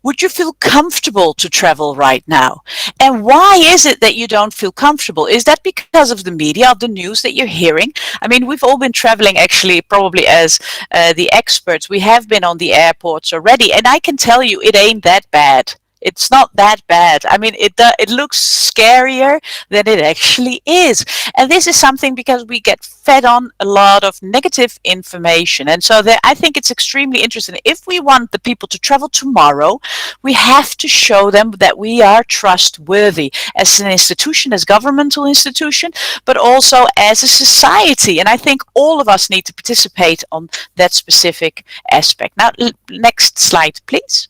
Would you feel comfortable to travel right now? And why is it that you don't feel comfortable? Is that because of the media, of the news that you're hearing? I mean, we've all been traveling, actually, probably as the experts. We have been on the airports already, and I can tell you it ain't that bad. It's not that bad. I mean, it looks scarier than it actually is. And this is something because we get fed on a lot of negative information. And so I think it's extremely interesting. If we want the people to travel tomorrow, we have to show them that we are trustworthy as an institution, as governmental institution, but also as a society. And I think all of us need to participate on that specific aspect. Now, next slide, please.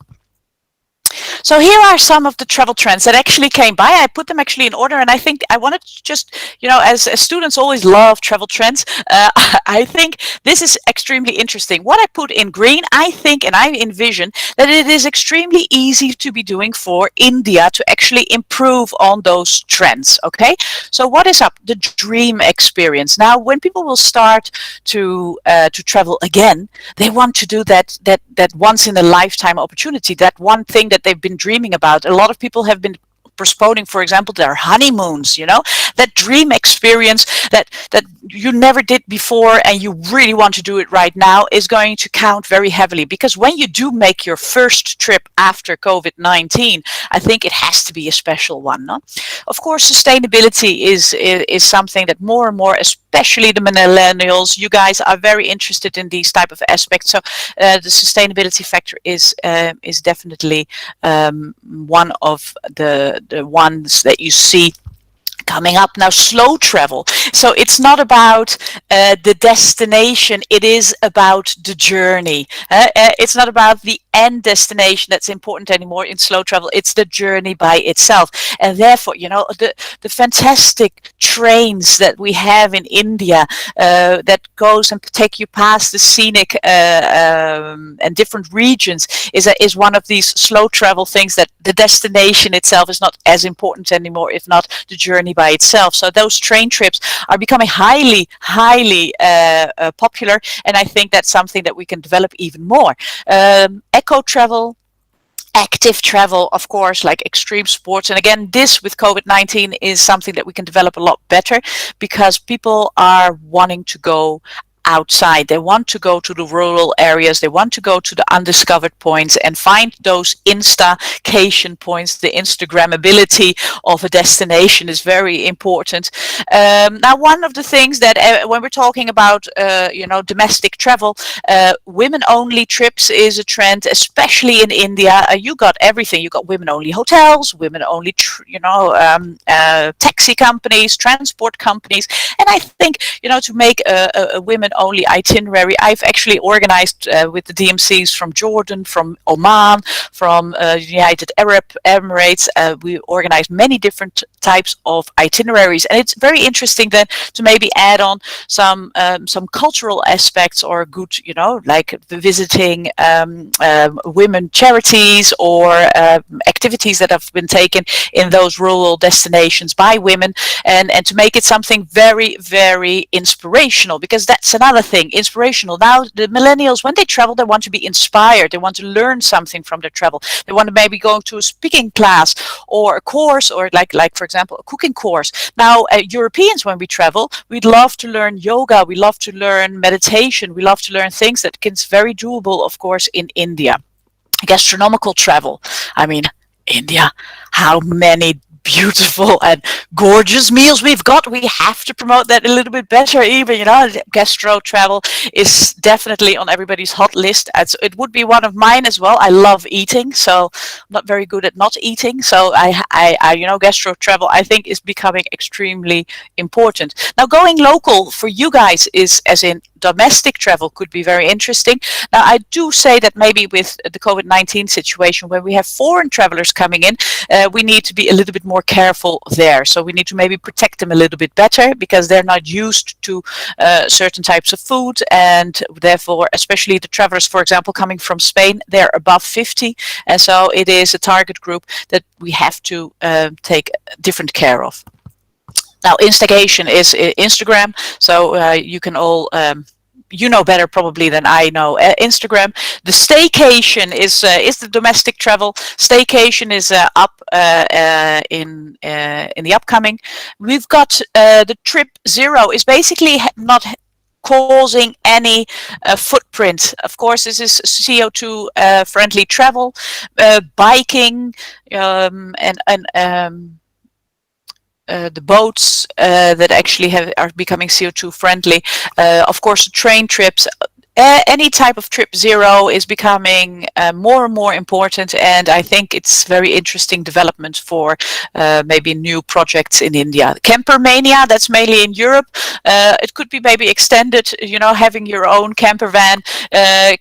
So here are some of the travel trends that actually came by. I put them actually in order, and I think I wanted to just, as students always love travel trends, I think this is extremely interesting. What I put in green, I think, and I envision that it is extremely easy to be doing for India to actually improve on those trends, okay? So what is up? The dream experience. Now, when people will start to travel again, they want to do that once in a lifetime opportunity, that one thing that they've been dreaming about. A lot of people have been postponing, for example, their honeymoons, that dream experience that you never did before and you really want to do it right now is going to count very heavily, because when you do make your first trip after COVID-19, I think it has to be a special one. No? Of course, sustainability is something that more and more, especially the millennials, you guys are very interested in these type of aspects. So the sustainability factor is definitely one of the ones that you see coming up. Now, slow travel. So it's not about the destination, it is about the journey. It's not about the end destination that's important anymore in slow travel. It's the journey by itself. And therefore, the fantastic trains that we have in India that goes and take you past the scenic and different regions is one of these slow travel things, that the destination itself is not as important anymore, if not the journey by itself. So those train trips are becoming highly popular, and I think that's something that we can develop even more. Eco travel, active travel, of course, like extreme sports. And again, this with COVID-19 is something that we can develop a lot better, because people are wanting to go outside. They want to go to the rural areas. They want to go to the undiscovered points and find those instacation points. The Instagrammability of a destination is very important. Now, one of the things that when we're talking about domestic travel, women-only trips is a trend, especially in India. You got everything. You got women-only hotels, women-only taxi companies, transport companies, and I think to make a women-only itinerary, I've actually organized with the DMCs from Jordan, from Oman, from United Arab Emirates. We organized many different types of itineraries, and it's very interesting then to maybe add on some cultural aspects, or good, like visiting women charities or activities that have been taken in those rural destinations by women, and to make it something very, very inspirational, because that's another thing, inspirational. Now, the millennials, when they travel, they want to be inspired. They want to learn something from their travel. They want to maybe go to a speaking class or a course, or like for example, a cooking course. Now, Europeans, when we travel, we'd love to learn yoga. We love to learn meditation. We love to learn things that is very doable, of course, in India. Gastronomical travel. I mean, India, how many beautiful and gorgeous meals we've got. We have to promote that a little bit better even, gastro travel is definitely on everybody's hot list. It would be one of mine as well. I love eating, so I'm not very good at not eating. So gastro travel I think is becoming extremely important. Now going local for you guys is as in domestic travel could be very interesting. Now I do say that maybe with the COVID-19 situation when we have foreign travelers coming in, we need to be a little bit more careful there. So we need to maybe protect them a little bit better because they're not used to certain types of food, and therefore especially the travelers, for example, coming from Spain, they're above 50, and so it is a target group that we have to take different care of. Now, instigation is Instagram, so you can all, you know better probably than I know Instagram. The staycation is the domestic travel. Staycation is up in the upcoming. We've got the trip zero is basically not causing any footprint. Of course, this is CO2 friendly travel, biking, and the boats that actually are becoming CO2 friendly. Of course, train trips. Any type of trip zero is becoming more and more important, and I think it's very interesting development for maybe new projects in India. Camper mania, that's mainly in Europe. It could be maybe extended, having your own camper van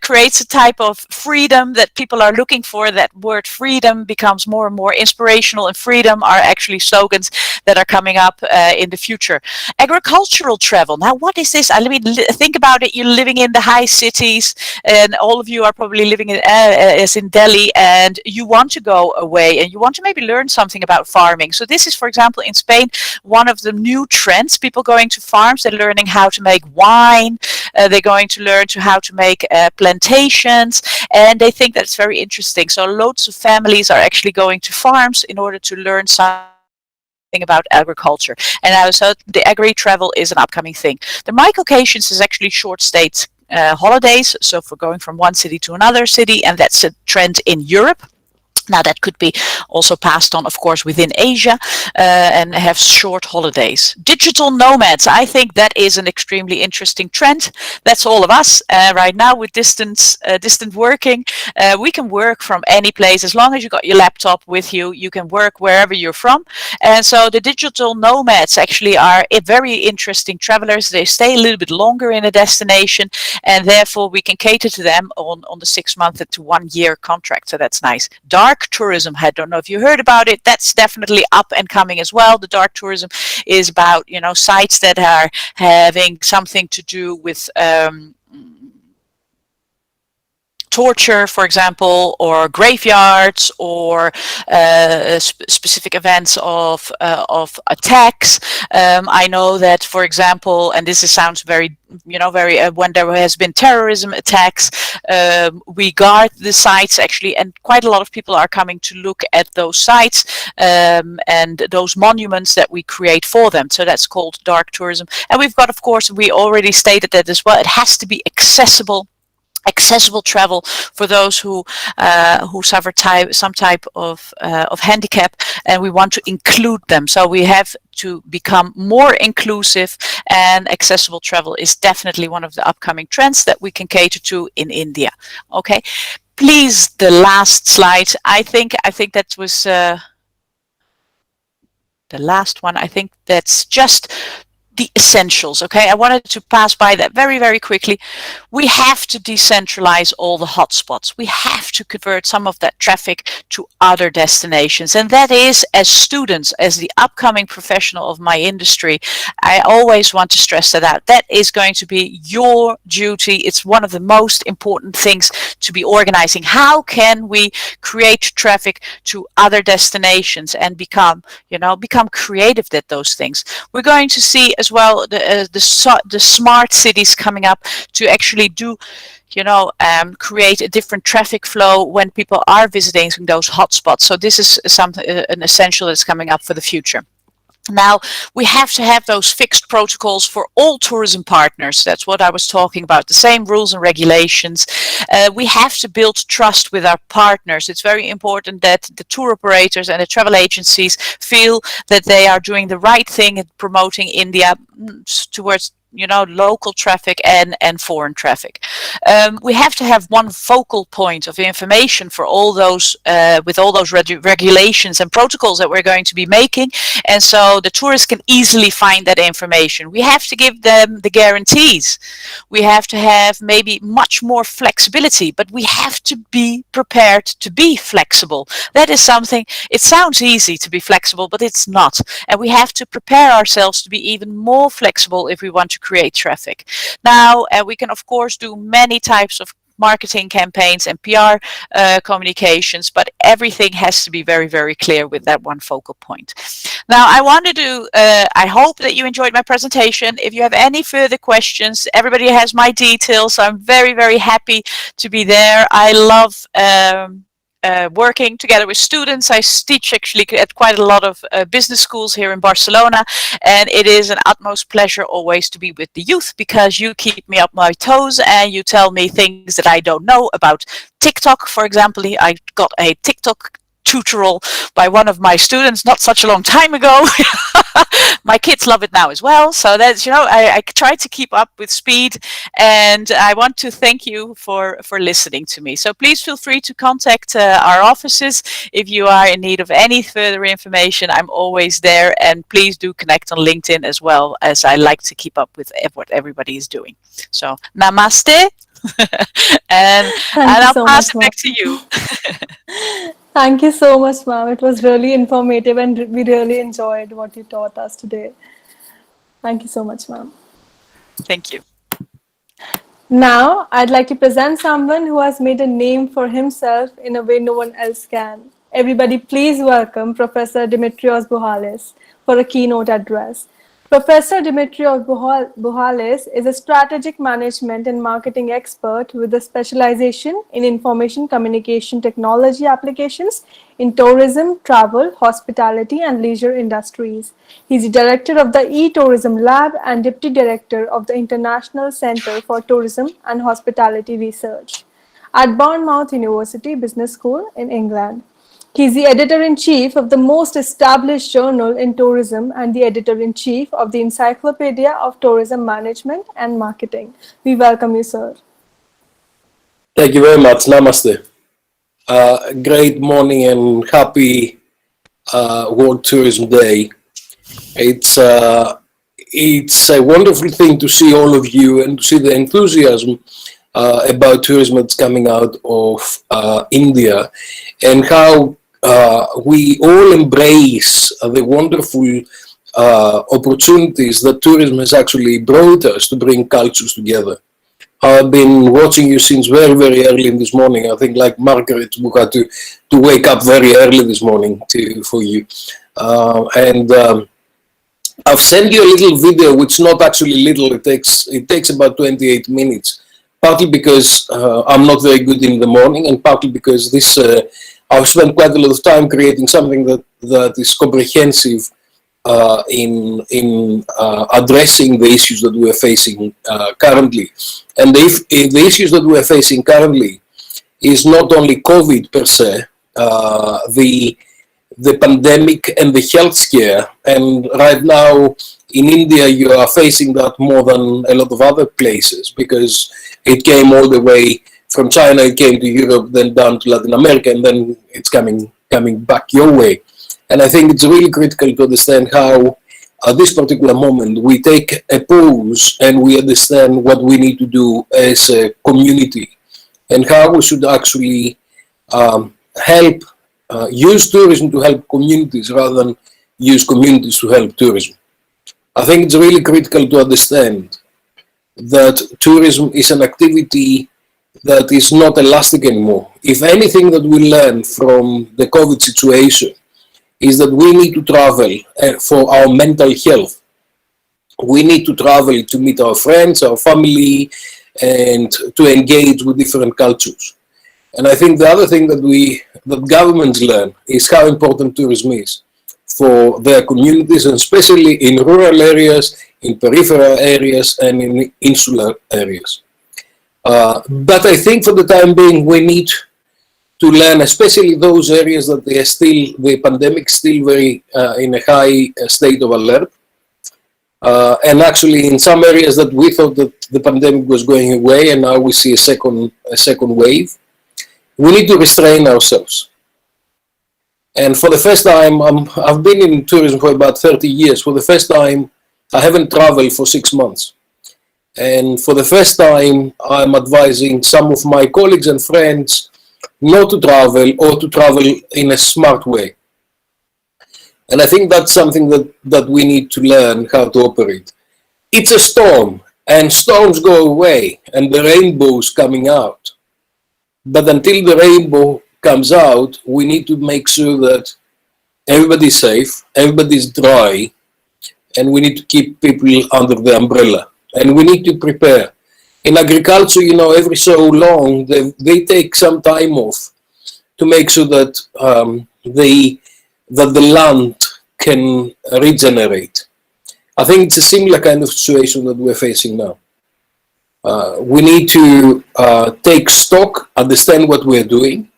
creates a type of freedom that people are looking for. That word freedom becomes more and more inspirational, and freedom are actually slogans that are coming up in the future. Agricultural travel. Now, what is this? I mean, think about it. You're living in the high cities, and all of you are probably living in Delhi, and you want to go away and you want to maybe learn something about farming. So this is, for example, in Spain, one of the new trends. People going to farms, they're learning how to make wine, they're going to learn how to make plantations, and they think that's very interesting. So loads of families are actually going to farms in order to learn something about agriculture. And so the agri travel is an upcoming thing. The mycocations is actually short stays holidays, so for going from one city to another city, and that's a trend in Europe. Now that could be also passed on, of course, within Asia, and have short holidays. Digital nomads, I think that is an extremely interesting trend. That's all of us right now with distant working. We can work from any place as long as you got your laptop with you. You can work wherever you're from, and so the digital nomads actually are very interesting travelers. They stay a little bit longer in a destination, and therefore we can cater to them on the 6 month to 1 year contract. So that's nice. Dark tourism, I don't know if you heard about it. That's definitely up and coming as well. The dark tourism is about, sites that are having something to do with torture, for example, or graveyards, or specific events of attacks. I know that, for example, and this sounds very, when there has been terrorism attacks, we guard the sites actually, and quite a lot of people are coming to look at those sites and those monuments that we create for them. So that's called dark tourism. And we've got, of course, we already stated that as well. It has to be accessible travel for those who suffer some type of handicap, and we want to include them. So we have to become more inclusive, and accessible travel is definitely one of the upcoming trends that we can cater to in India. Okay, please, the last slide. I think that was the last one. I think that's just the essentials. Okay, I wanted to pass by that very, very quickly. We have to decentralize all the hotspots. We have to convert some of that traffic to other destinations, and that is, as students, as the upcoming professional of my industry, I always want to stress that out. That is going to be your duty. It's one of the most important things to be organizing. How can we create traffic to other destinations and become creative at those things? We're going to see as well the smart cities coming up to actually do, create a different traffic flow when people are visiting those hotspots. So this is an essential that's coming up for the future. Now, we have to have those fixed protocols for all tourism partners. That's what I was talking about, the same rules and regulations. We have to build trust with our partners. It's very important that the tour operators and the travel agencies feel that they are doing the right thing in promoting India towards local traffic and foreign traffic. We have to have one focal point of information for all those with all those regulations and protocols that we're going to be making, and so the tourists can easily find that information. We have to give them the guarantees. We have to have maybe much more flexibility, but we have to be prepared to be flexible. That is something, it sounds easy to be flexible, but it's not. And we have to prepare ourselves to be even more flexible if we want to create traffic. Now, we can of course do many types of marketing campaigns and PR communications, but everything has to be very, very clear with that one focal point. Now, I hope that you enjoyed my presentation. If you have any further questions, everybody has my details, so I'm very, very happy to be there. I love working together with students. I teach actually at quite a lot of business schools here in Barcelona, and it is an utmost pleasure always to be with the youth, because you keep me up my toes and you tell me things that I don't know about TikTok. For example, I got a TikTok tutorial by one of my students not such a long time ago. My kids love it now as well, so that's, I try to keep up with speed, and I want to thank you for listening to me. So please feel free to contact our offices if you are in need of any further information. I'm always there, and please do connect on LinkedIn as well, as I like to keep up with what everybody is doing. So namaste. and I'll pass it back to you. Thank you so much, ma'am. It was really informative, and we really enjoyed what you taught us today. Thank you so much, ma'am. Thank you. Now, I'd like to present someone who has made a name for himself in a way no one else can. Everybody, please welcome Professor Dimitrios Bouhalis for a keynote address. Professor Dimitrios Bouhalis is a strategic management and marketing expert with a specialization in information communication technology applications in tourism, travel, hospitality, and leisure industries. He is the director of the e-Tourism Lab and deputy director of the International Center for Tourism and Hospitality Research at Bournemouth University Business School in England. He is the editor-in-chief of the most established journal in tourism and the editor-in-chief of the Encyclopedia of Tourism Management and Marketing. We welcome you, sir. Thank you very much. Namaste. Great morning and happy World Tourism Day. It's a wonderful thing to see all of you and to see the enthusiasm about tourism that's coming out of India, and how we all embrace the wonderful opportunities that tourism has actually brought us to bring cultures together. I've been watching you since very, very early in this morning. I think, like Margaret, we had to wake up very early this morning for you. I've sent you a little video, which is not actually little. It takes about 28 minutes. Partly because I'm not very good in the morning, and partly because I've spent quite a lot of time creating something that is comprehensive in addressing the issues that we are facing currently. And the issues that we are facing currently is not only COVID per se, the pandemic and the health scare. And right now in India, you are facing that more than a lot of other places, because it came all the way from China, it came to Europe, then down to Latin America, and then it's coming back your way. And I think it's really critical to understand how, at this particular moment, we take a pause and we understand what we need to do as a community, and how we should actually help use tourism to help communities rather than use communities to help tourism. I think it's really critical to understand that tourism is an activity that is not elastic anymore. If anything that we learn from the COVID situation is that we need to travel for our mental health. We need to travel to meet our friends, our family, and to engage with different cultures. And I think the other thing that governments learn is how important tourism is. for their communities, and especially in rural areas, in peripheral areas, and in insular areas. But I think for the time being, we need to learn, especially those areas that they are still, the pandemic still very in a high state of alert. And actually, in some areas that we thought that the pandemic was going away, and now we see a second wave, we need to restrain ourselves. And for the first time, I've been in tourism for about 30 years. For the first time, I haven't traveled for 6 months. And for the first time, I'm advising some of my colleagues and friends not to travel, or to travel in a smart way. And I think that's something that we need to learn how to operate. It's a storm, and storms go away, and the rainbow is coming out. But until the rainbow comes out, we need to make sure that everybody's safe, everybody's dry, and we need to keep people under the umbrella. And we need to prepare. In agriculture, you know, every so long, they take some time off to make sure that that the land can regenerate. I think it's a similar kind of situation that we're facing now. We need to take stock, understand what we're doing.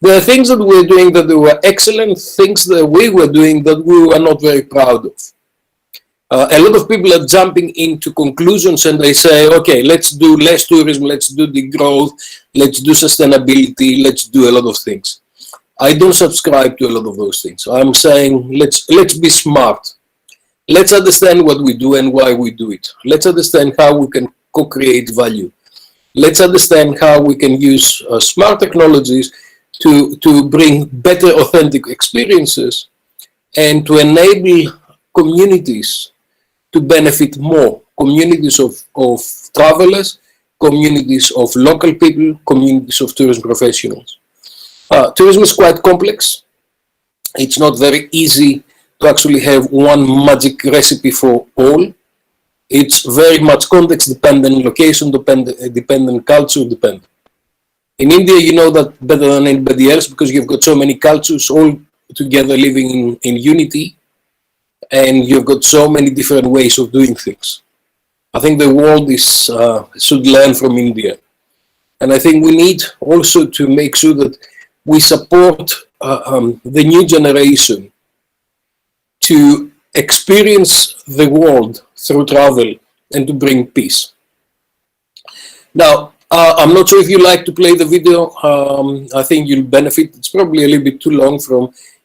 There are things that we're doing that were excellent, things that we were doing that we were not very proud of. A lot of people are jumping into conclusions, and they say, okay, let's do less tourism, let's do the growth, let's do sustainability, let's do a lot of things. I don't subscribe to a lot of those things. I'm saying let's be smart. Let's understand what we do and why we do it. Let's understand how we can co-create value. Let's understand how we can use smart technologies to bring better authentic experiences and to enable communities to benefit more. Communities of travelers, communities of local people, communities of tourism professionals. Tourism is quite complex. It's not very easy to actually have one magic recipe for all. It's very much context dependent, location dependent, culture dependent. In India, you know that better than anybody else because you've got so many cultures all together living in unity, and you've got so many different ways of doing things. I think the world should learn from India. And I think we need also to make sure that we support the new generation to experience the world through travel and to bring peace. Now, I'm not sure if you like to play the video. I think you'll benefit. It's probably a little bit too long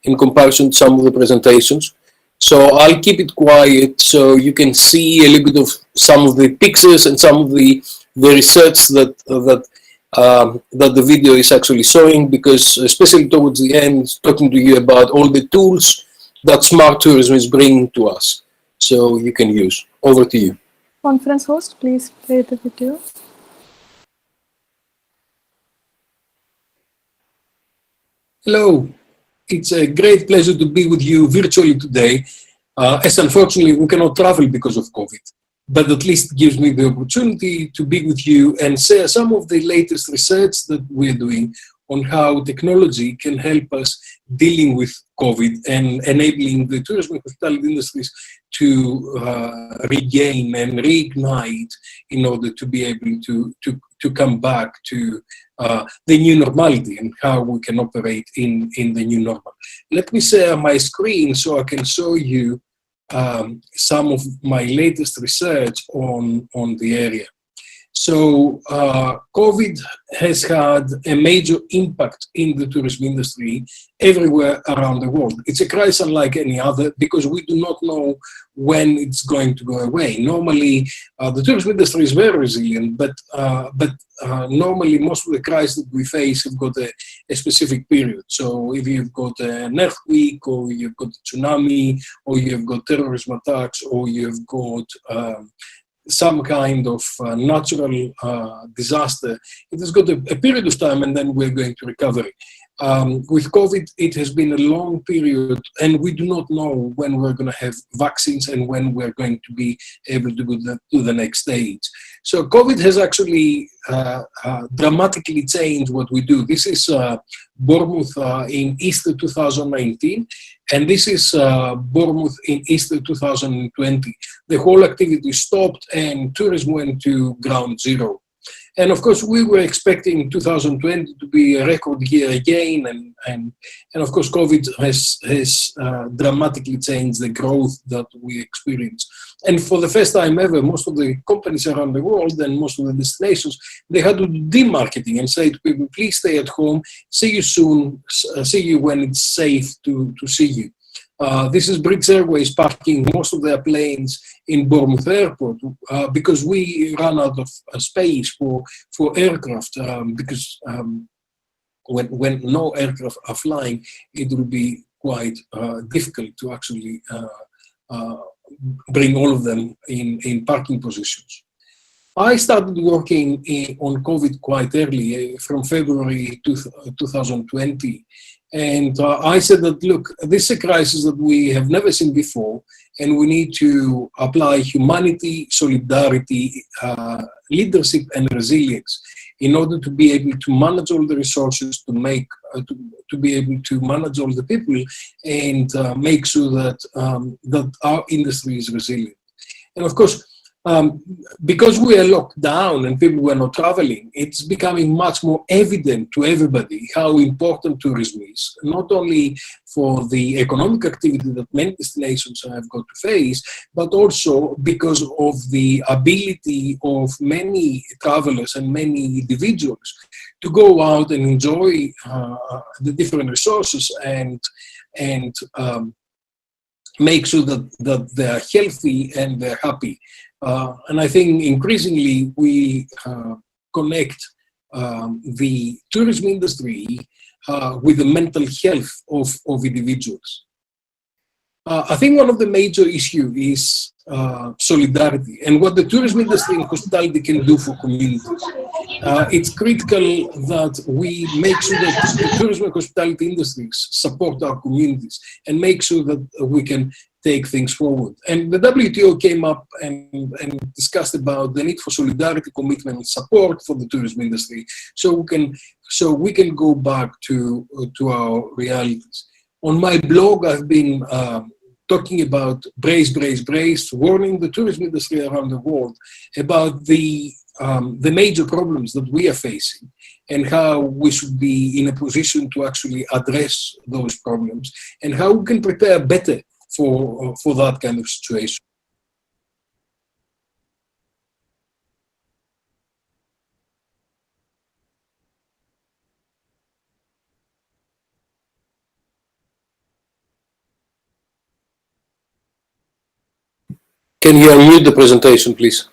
in comparison to some of the presentations. So I'll keep it quiet so you can see a little bit of some of the pictures and some of the research that the video is actually showing, because especially towards the end, it's talking to you about all the tools that smart tourism is bringing to us, so you can use. Over to you. Conference host, please play the video. Hello, it's a great pleasure to be with you virtually today, as unfortunately we cannot travel because of COVID. But at least it gives me the opportunity to be with you and share some of the latest research that we're doing on how technology can help us dealing with COVID and enabling the tourism and hospitality industries to regain and reignite in order to be able to come back to the new normality and how we can operate in the new normal. Let me share my screen so I can show you some of my latest research on the area. So COVID has had a major impact in the tourism industry everywhere around the world. It's a crisis unlike any other because we do not know when it's going to go away. Normally, the tourism industry is very resilient, but normally most of the crises that we face have got a specific period. So if you've got an earthquake, or you've got a tsunami, or you've got terrorism attacks, or you've got some kind of natural disaster, it has got a period of time and then we're going to recovery. With COVID, it has been a long period, and we do not know when we're going to have vaccines and when we're going to be able to go to the next stage. So COVID has actually dramatically changed what we do. This is Bournemouth in Easter 2019, and this is Bournemouth in Easter 2020. The whole activity stopped and tourism went to ground zero. And of course, we were expecting 2020 to be a record year again, and of course, COVID has dramatically changed the growth that we experienced. And for the first time ever, most of the companies around the world and most of the destinations, they had to do demarketing and say to people, please stay at home, see you soon, see you when it's safe to see you. This is British Airways parking most of their planes in Bournemouth Airport because we ran out of space for aircraft because when no aircraft are flying, it will be quite difficult to actually bring all of them in parking positions. I started working on COVID quite early, from February 2020. And I said that, look, this is a crisis that we have never seen before, and we need to apply humanity, solidarity, leadership, and resilience in order to be able to manage all the resources, to make, to be able to manage all the people, and make sure that that our industry is resilient. And of course, because we are locked down and people were not traveling, it's becoming much more evident to everybody how important tourism is, not only for the economic activity that many destinations have got to face, but also because of the ability of many travelers and many individuals to go out and enjoy the different resources and make sure that they're healthy and they're happy. And I think increasingly we connect the tourism industry with the mental health of individuals. I think one of the major issues is solidarity and what the tourism industry and hospitality can do for communities. It's critical that we make sure that the tourism and hospitality industries support our communities and make sure that we can take things forward. And the WTO came up and discussed about the need for solidarity, commitment, and support for the tourism industry, so we can go back to our realities. On my blog, I've been talking about brace, brace, brace, warning the tourism industry around the world about the major problems that we are facing and how we should be in a position to actually address those problems and how we can prepare better for that kind of situation. Can you unmute the presentation, please?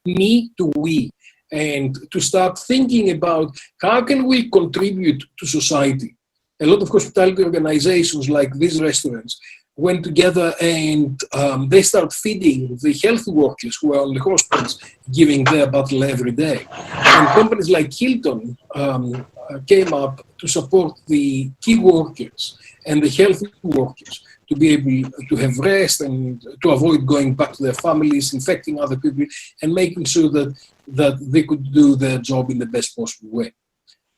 Me to we, and to start thinking about how can we contribute to society. A lot of hospitality organizations like these restaurants went together and they start feeding the health workers who are on the hospitals, giving their battle every day. And companies like Hilton came up to support the key workers and the health workers to be able to have rest and to avoid going back to their families, infecting other people, and making sure that they could do their job in the best possible way.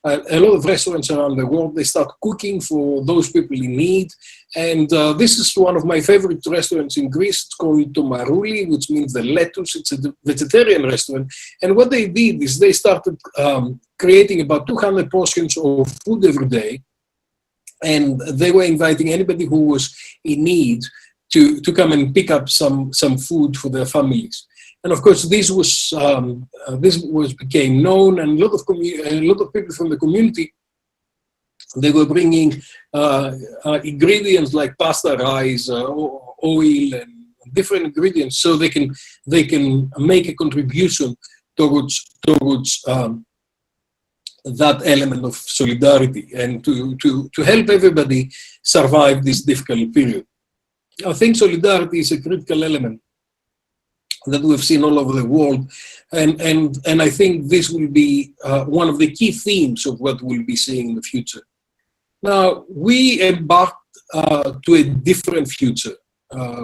A lot of restaurants around the world, they start cooking for those people in need. And this is one of my favorite restaurants in Greece. It's called Tomarouli, which means the lettuce. It's a vegetarian restaurant. And what they did is they started creating about 200 portions of food every day. And they were inviting anybody who was in need to come and pick up some food for their families. And of course, this became known, and a lot of people from the community, they were bringing ingredients like pasta, rice, oil, and different ingredients, so they can make a contribution towards that element of solidarity and to help everybody survive this difficult period. I think solidarity is a critical element that we've seen all over the world, and I think this will be one of the key themes of what we'll be seeing in the future. Now, we embarked to a different future.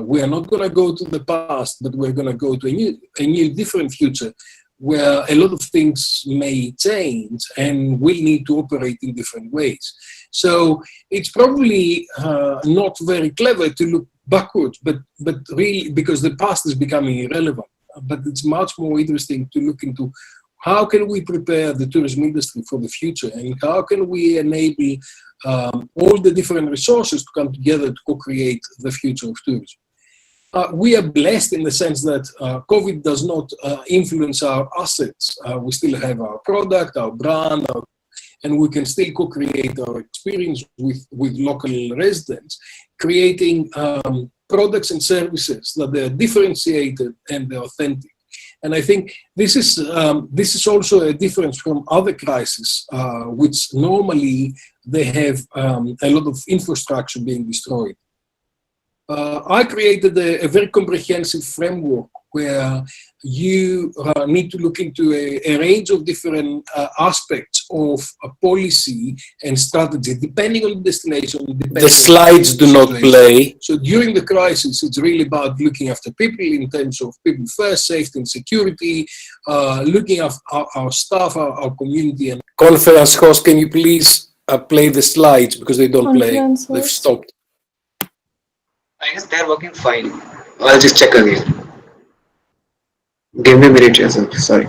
We are not going to go to the past, but we're going to go to a new different future where a lot of things may change and we'll need to operate in different ways. So it's probably not very clever to look backwards, but really, because the past is becoming irrelevant. But it's much more interesting to look into how can we prepare the tourism industry for the future, and how can we enable all the different resources to come together to co-create the future of tourism. We are blessed in the sense that COVID does not influence our assets. We still have our product, our brand, and we can still co-create our experience with local residents, creating products and services that they are differentiated and they're authentic. And I think this is also a difference from other crises, which normally they have a lot of infrastructure being destroyed. I created a very comprehensive framework where you need to look into a range of different aspects of a policy and strategy, depending on the destination. The slides do not play. So during the crisis, it's really about looking after people in terms of people first, safety and security, looking after our staff, our community. And conference host, can you please play the slides, because they don't play. They've stopped. I guess they're working fine. I'll just check again. Give me a minute, yourself. Sorry.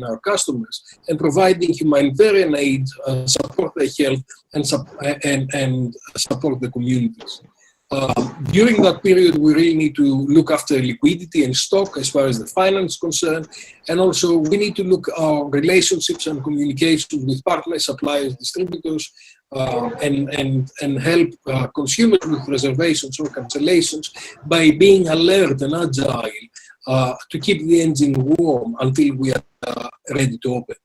Our customers, and providing humanitarian aid, support their health, and support the communities. During that period, we really need to look after liquidity and stock as far as the finance is concerned, and also we need to look at our relationships and communications with partners, suppliers, distributors, and help consumers with reservations or cancellations by being alert and agile to keep the engine warm until we are ready to open.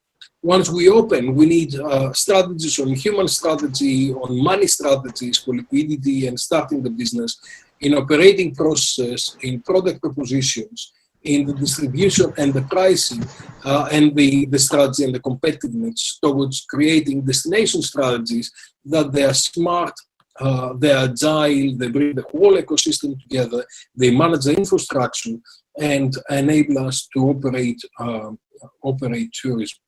Once we open, we need strategies on human strategy, on money strategies for liquidity and starting the business, in operating process, in product propositions, in the distribution and the pricing, and the strategy and the competitiveness towards creating destination strategies that they are smart, they're agile, they bring the whole ecosystem together, they manage the infrastructure, and enable us to operate tourism.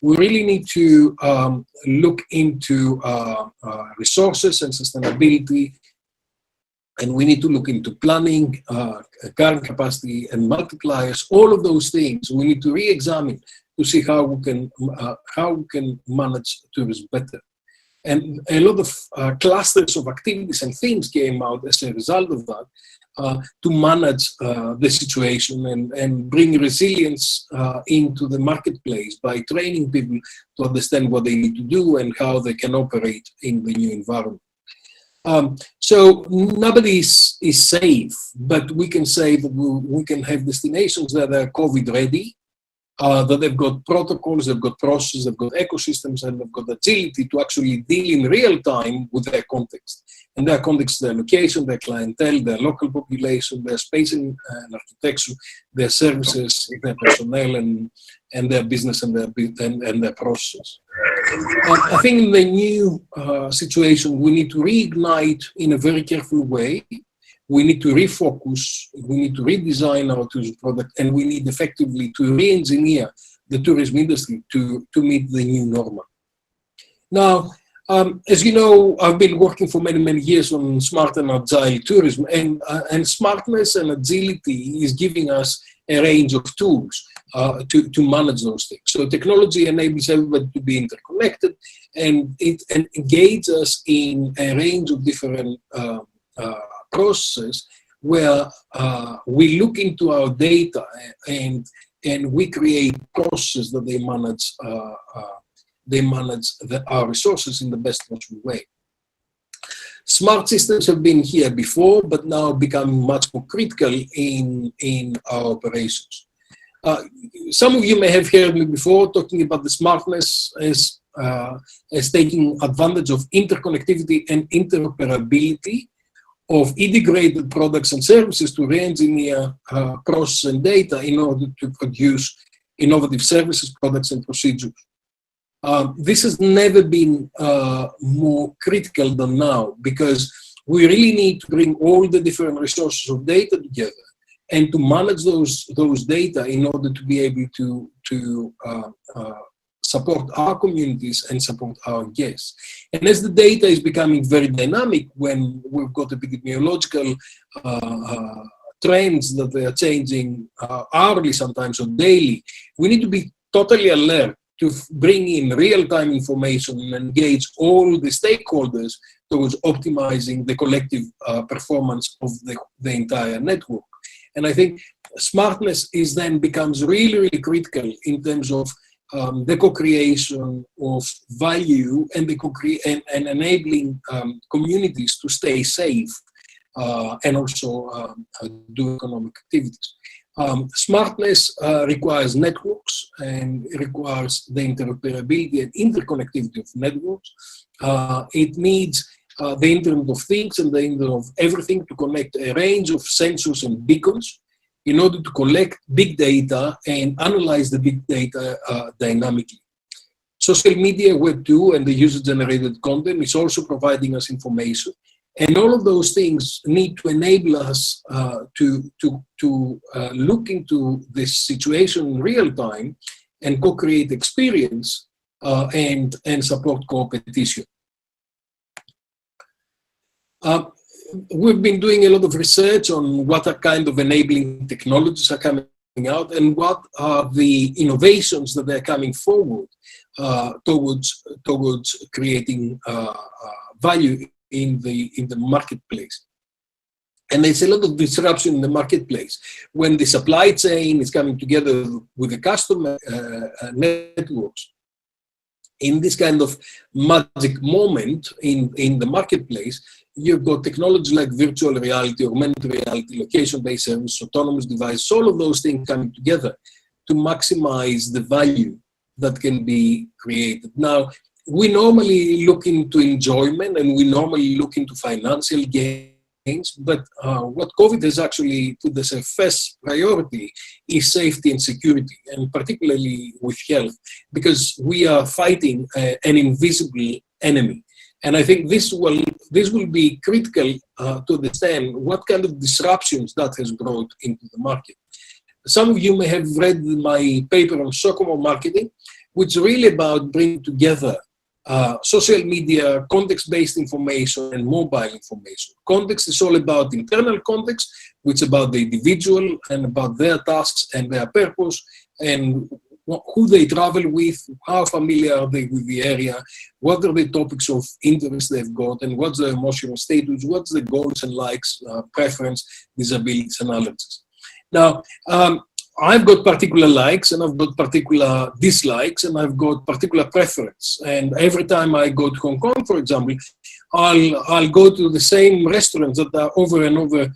We really need to look into resources and sustainability, and we need to look into planning, current capacity and multipliers, all of those things. We need to re-examine to see how we can manage tourism better. And a lot of clusters of activities and themes came out as a result of that, to manage the situation and bring resilience into the marketplace by training people to understand what they need to do and how they can operate in the new environment. So nobody is safe, but we can say that we can have destinations that are COVID ready, that they've got protocols, they've got processes, they've got ecosystems, and they've got agility to actually deal in real time with their context. And their context, their location, their clientele, their local population, their space and architecture, their services, their personnel, and their business and their processes. I think in the new situation, we need to reignite in a very careful way. We need to refocus, we need to redesign our tourism product, and we need effectively to re-engineer the tourism industry to meet the new normal. Now, as you know, I've been working for many, many years on smart and agile tourism, and smartness and agility is giving us a range of tools to manage those things. So technology enables everybody to be interconnected, and it engages us in a range of different processes where we look into our data and we create processes that they manage our resources in the best possible way. Smart systems have been here before, but now becoming much more critical in our operations. some of you may have heard me before talking about the smartness as taking advantage of interconnectivity and interoperability of integrated products and services to re-engineer process and data in order to produce innovative services, products, and procedures. This has never been more critical than now, because we really need to bring all the different resources of data together and to manage those data in order to be able to support our communities and support our guests. And as the data is becoming very dynamic, when we've got epidemiological trends that they are changing hourly sometimes or daily, we need to be totally alert to bring in real-time information and engage all the stakeholders towards optimizing the collective performance of the entire network. And I think smartness then becomes really, really critical in terms of the co-creation of value and and enabling communities to stay safe and also do economic activities. Smartness requires networks and requires the interoperability and interconnectivity of networks. It needs the Internet of Things and the Internet of Everything to connect a range of sensors and beacons in order to collect big data and analyze the big data dynamically. Social media, Web 2, and the user-generated content is also providing us information. And all of those things need to enable us to look into this situation in real time and co-create experience and support co-competition. We've been doing a lot of research on what are kind of enabling technologies are coming out and what are the innovations that are coming forward towards creating value in the marketplace. And there's a lot of disruption in the marketplace when the supply chain is coming together with the customer networks. In this kind of magic moment in the marketplace, you've got technology like virtual reality, augmented reality, location-based service, autonomous devices, all of those things coming together to maximize the value that can be created. Now, we normally look into enjoyment and we normally look into financial gains, but what COVID has actually put as a first priority is safety and security, and particularly with health, because we are fighting an invisible enemy. And I think this will be critical to understand what kind of disruptions that has brought into the market. Some of you may have read my paper on Sokomo marketing, which is really about bringing together social media, context-based information, and mobile information. Context is all about internal context, which is about the individual and about their tasks and their purpose and who they travel with, how familiar are they with the area, what are the topics of interest they've got, and what's their emotional status, what's the goals and likes, preference, disabilities, and allergies. Now, I've got particular likes and I've got particular dislikes and I've got particular preference. And every time I go to Hong Kong, for example, I'll go to the same restaurants that are over and over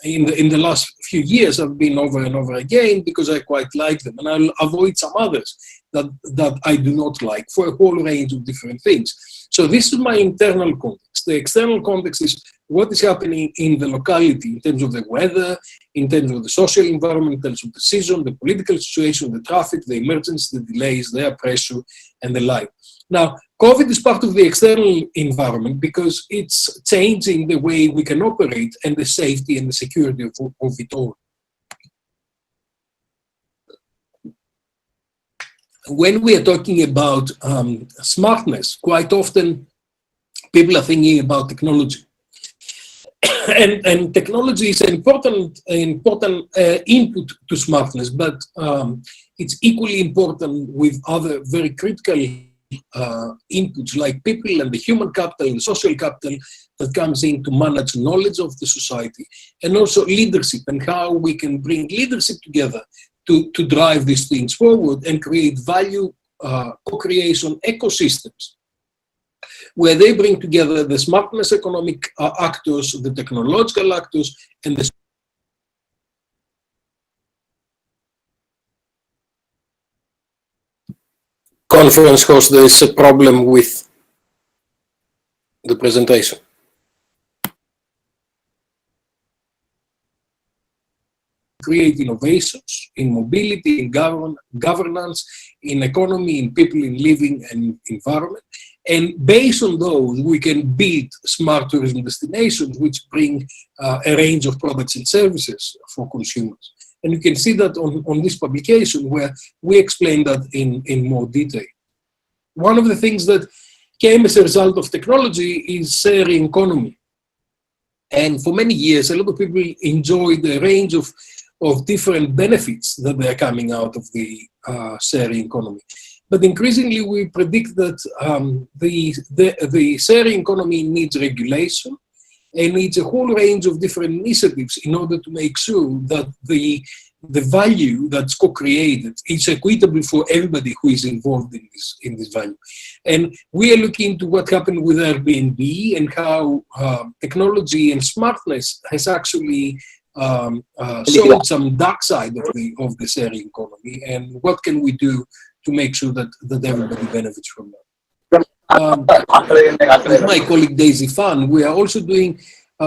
in the last few years. I've been over and over again because I quite like them, and I'll avoid some others that I do not like for a whole range of different things. So this is my internal context. The external context is what is happening in the locality in terms of the weather, in terms of the social environment, in terms of the season, the political situation, the traffic, the emergency, the delays, the air pressure, and the like. Now, COVID is part of the external environment because it's changing the way we can operate and the safety and the security of it all. When we are talking about smartness, quite often people are thinking about technology. And technology is an important input to smartness, but it's equally important with other very critical inputs like people and the human capital and social capital that comes in to manage knowledge of the society, and also leadership and how we can bring leadership together to drive these things forward and create value co-creation ecosystems where they bring together the smartness economic actors, the technological actors, and the conference host, there is a problem with the presentation. Create innovations in mobility, in governance, in economy, in people, in living and environment. And based on those, we can build smart tourism destinations which bring a range of products and services for consumers. And you can see that on this publication where we explain that in more detail. One of the things that came as a result of technology is sharing economy. And for many years, a lot of people enjoyed a range of different benefits that are coming out of the sharing economy. But increasingly, we predict that the sharing economy needs regulation and needs a whole range of different initiatives in order to make sure that the value that's co-created is equitable for everybody who is involved in this value. And we are looking into what happened with Airbnb and how technology and smartness has actually showed some dark side of the sharing economy, and what can we do to make sure that everybody benefits from that. With my colleague Daisy Fan, we are also doing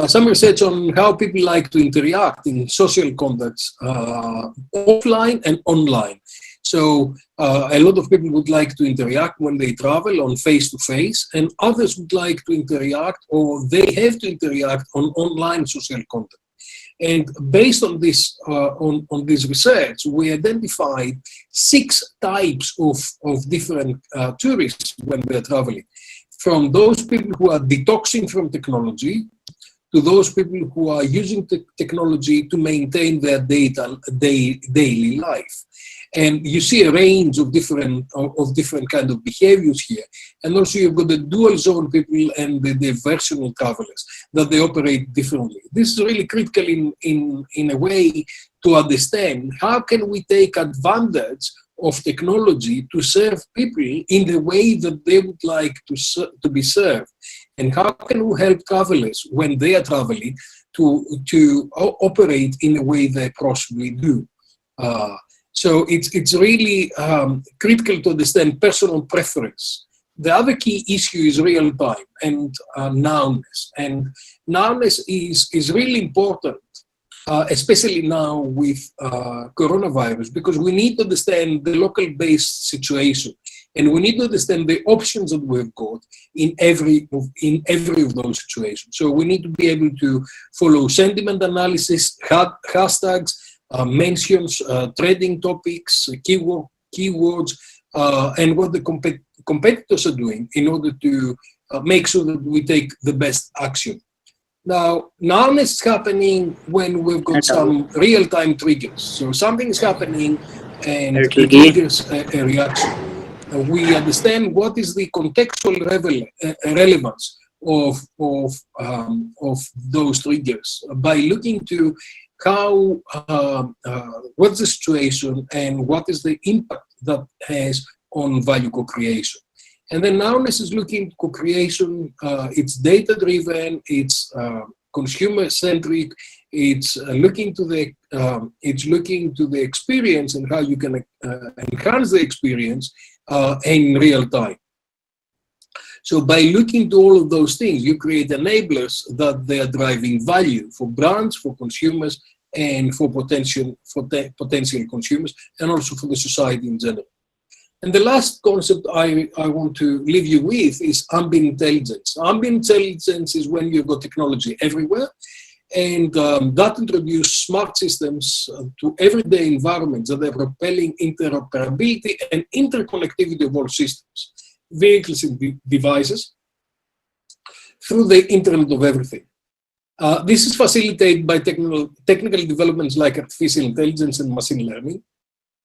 some research on how people like to interact in social contexts, offline and online. So a lot of people would like to interact when they travel on face-to-face, and others would like to interact, or they have to interact on online social content. And based on this research, we identified 6 types of different tourists when they're traveling. From those people who are detoxing from technology, to those people who are using technology to maintain their daily life. And you see a range of different kind of behaviors here. And also you've got the dual zone people and the diversional travelers, that they operate differently. This is really critical in a way to understand how can we take advantage of technology to serve people in the way that they would like to be served. And how can we help travelers when they are traveling to operate in a way they possibly do. So it's really critical to understand personal preference. The other key issue is real time and nowness. And nowness is really important, especially now with coronavirus, because we need to understand the local based situation. And we need to understand the options that we've got in every of those situations. So we need to be able to follow sentiment analysis, hashtags, mentions, trading topics, keywords, and what the competitors are doing in order to make sure that we take the best action. Now, nowness is happening when we've got some real-time triggers. So something is happening and it triggers a reaction. We understand what is the contextual relevance of those triggers by looking to how what's the situation and what is the impact that has on value co-creation. And then nowness is looking at co-creation. It's data-driven. It's consumer-centric. It's looking to the experience and how you can enhance the experience in real time. So by looking to all of those things, you create enablers that they are driving value for brands, for consumers, and for potential consumers, and also for the society in general. And the last concept I want to leave you with is ambient intelligence. Ambient intelligence is when you've got technology everywhere, and that introduces smart systems to everyday environments that are propelling interoperability and interconnectivity of all systems, vehicles and devices, through the Internet of Everything. This is facilitated by technical developments like artificial intelligence and machine learning,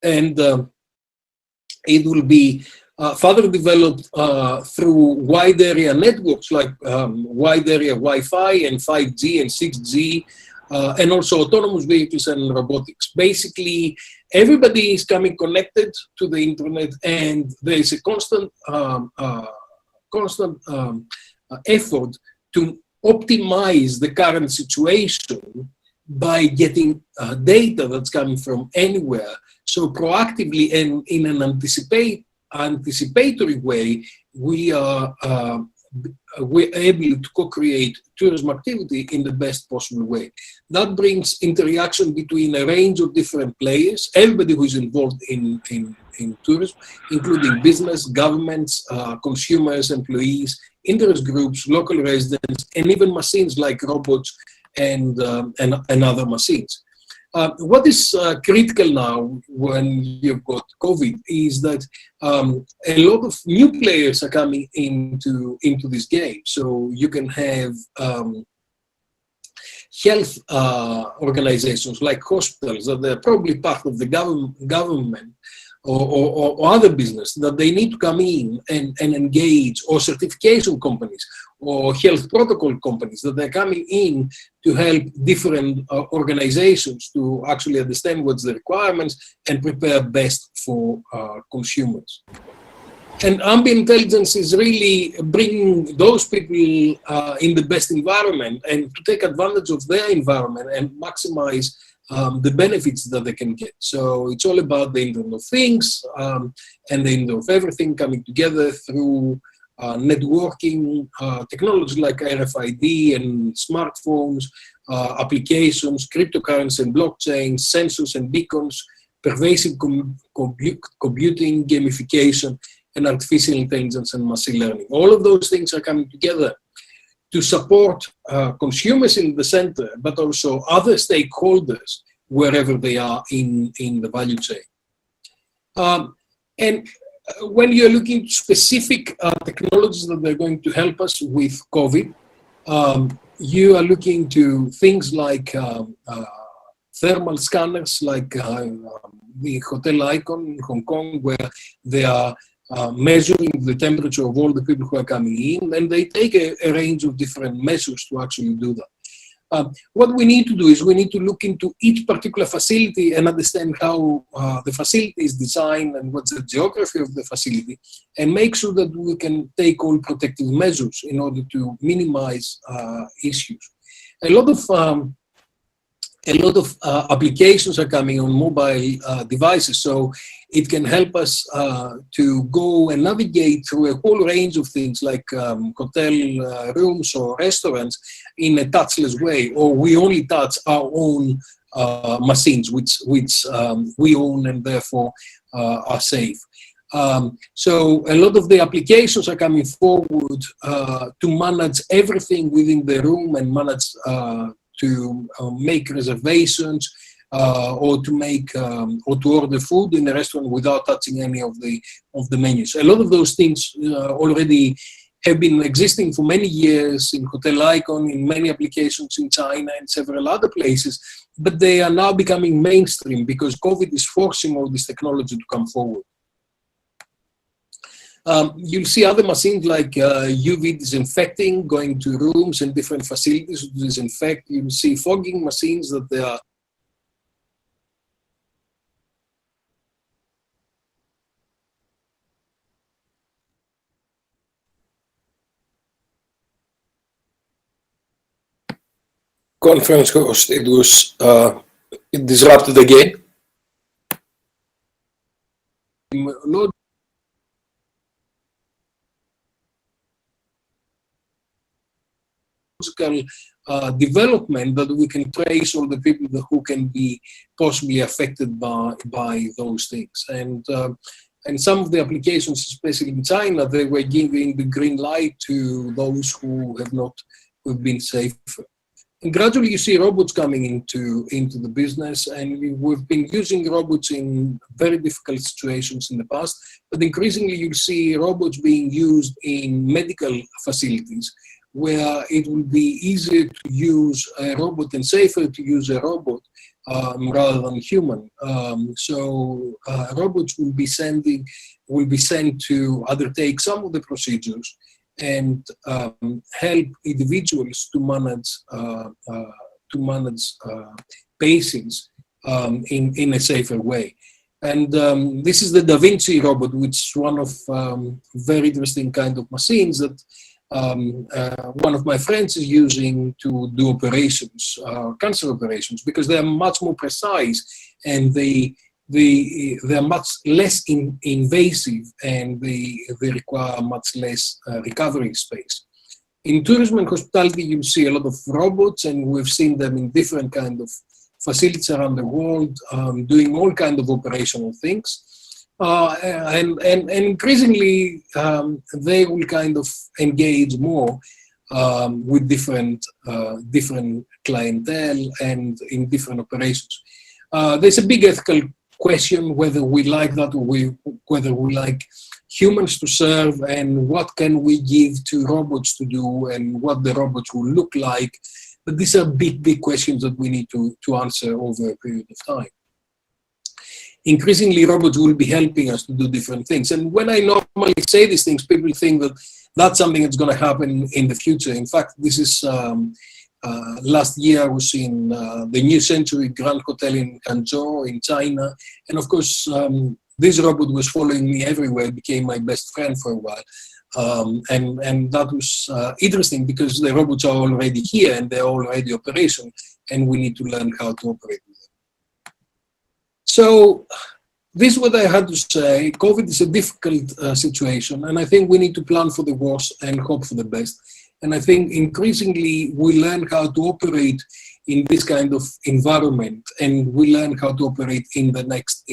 and it will be further developed through wide area networks like wide area Wi-Fi and 5G and 6G, and also autonomous vehicles and robotics. Basically, everybody is coming connected to the internet, and there is a constant effort to optimize the current situation by getting data that's coming from anywhere. So proactively and in an anticipatory way, we're able to co-create tourism activity in the best possible way. That brings interaction between a range of different players, everybody who is involved in tourism, including business, governments, consumers, employees, interest groups, local residents, and even machines like robots and other machines. What is critical now when you've got COVID is that a lot of new players are coming into this game. So you can have health organizations like hospitals that they're probably part of the government or other business, that they need to come in and engage, or certification companies or health protocol companies, that they're coming in to help different organizations to actually understand what's the requirements and prepare best for consumers. And ambient intelligence is really bringing those people in the best environment and to take advantage of their environment and maximize the benefits that they can get. So it's all about the Internet of Things and the Internet of Everything coming together through networking technology like RFID and smartphones, applications, cryptocurrency and blockchain, sensors and beacons, pervasive computing, gamification, and artificial intelligence and machine learning. All of those things are coming together to support consumers in the center, but also other stakeholders wherever they are in the value chain. And when you're looking at specific technologies that are going to help us with COVID, you are looking to things like thermal scanners, like the Hotel Icon in Hong Kong, where they are measuring the temperature of all the people who are coming in, and they take a range of different measures to actually do that. What we need to do is we need to look into each particular facility and understand how the facility is designed and what's the geography of the facility, and make sure that we can take all protective measures in order to minimize issues. A lot of applications are coming on mobile devices, so it can help us to go and navigate through a whole range of things like hotel rooms or restaurants in a touchless way, or we only touch our own machines, which we own and therefore are safe. So a lot of the applications are coming forward to manage everything within the room and manage to make reservations or to make or to order food in a restaurant without touching any of the menus. A lot of those things already have been existing for many years in Hotel Icon, in many applications in China and several other places, but they are now becoming mainstream because COVID is forcing all this technology to come forward. You'll see other machines like UV disinfecting, going to rooms and different facilities to disinfect. You'll see fogging machines that they are conference host, it was disrupted again. Development that we can trace all the people who can be possibly affected by those things. And some of the applications, especially in China, they were giving the green light to those who have been safer. And gradually you see robots coming into the business, and we've been using robots in very difficult situations in the past, but increasingly you'll see robots being used in medical facilities, where it will be easier to use a robot and safer to use a robot rather than human. So robots will be sent to undertake some of the procedures and help individuals to manage patients in a safer way. And this is the Da Vinci robot, which is one of very interesting kind of machines that one of my friends is using to do operations, cancer operations, because they are much more precise and they they are much less invasive, and they require much less recovery space. In tourism and hospitality, you see a lot of robots, and we've seen them in different kind of facilities around the world, doing all kind of operational things. And increasingly, they will kind of engage more with different clientele and in different operations. There's a big ethical question whether we like that, or whether we like humans to serve, and what can we give to robots to do, and what the robots will look like. But these are big questions that we need to answer over a period of time. Increasingly, robots will be helping us to do different things. And when I normally say these things, people think that that's something that's going to happen in the future. In fact, this is last year I was in the New Century Grand Hotel in Hangzhou in China. And of course, this robot was following me everywhere, became my best friend for a while. And that was interesting, because the robots are already here and they're already operational, and we need to learn how to operate with them. So this is what I had to say. COVID is a difficult situation, and I think we need to plan for the worst and hope for the best. And I think increasingly we learn how to operate in this kind of environment, and we learn how to operate in the next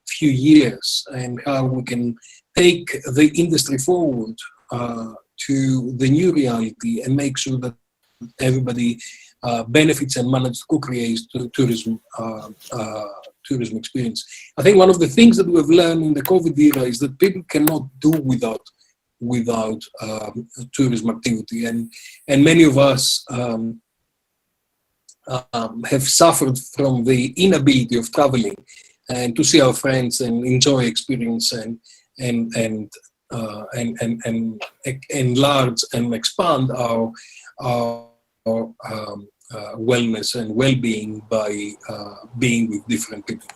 few years, and how we can take the industry forward to the new reality and make sure that everybody benefits and manages to co-create tourism experience. I think one of the things that we've learned in the COVID era is that people cannot do without tourism activity, and many of us have suffered from the inability of traveling and to see our friends and enjoy experience and enlarge and expand our wellness and well-being by being with different people.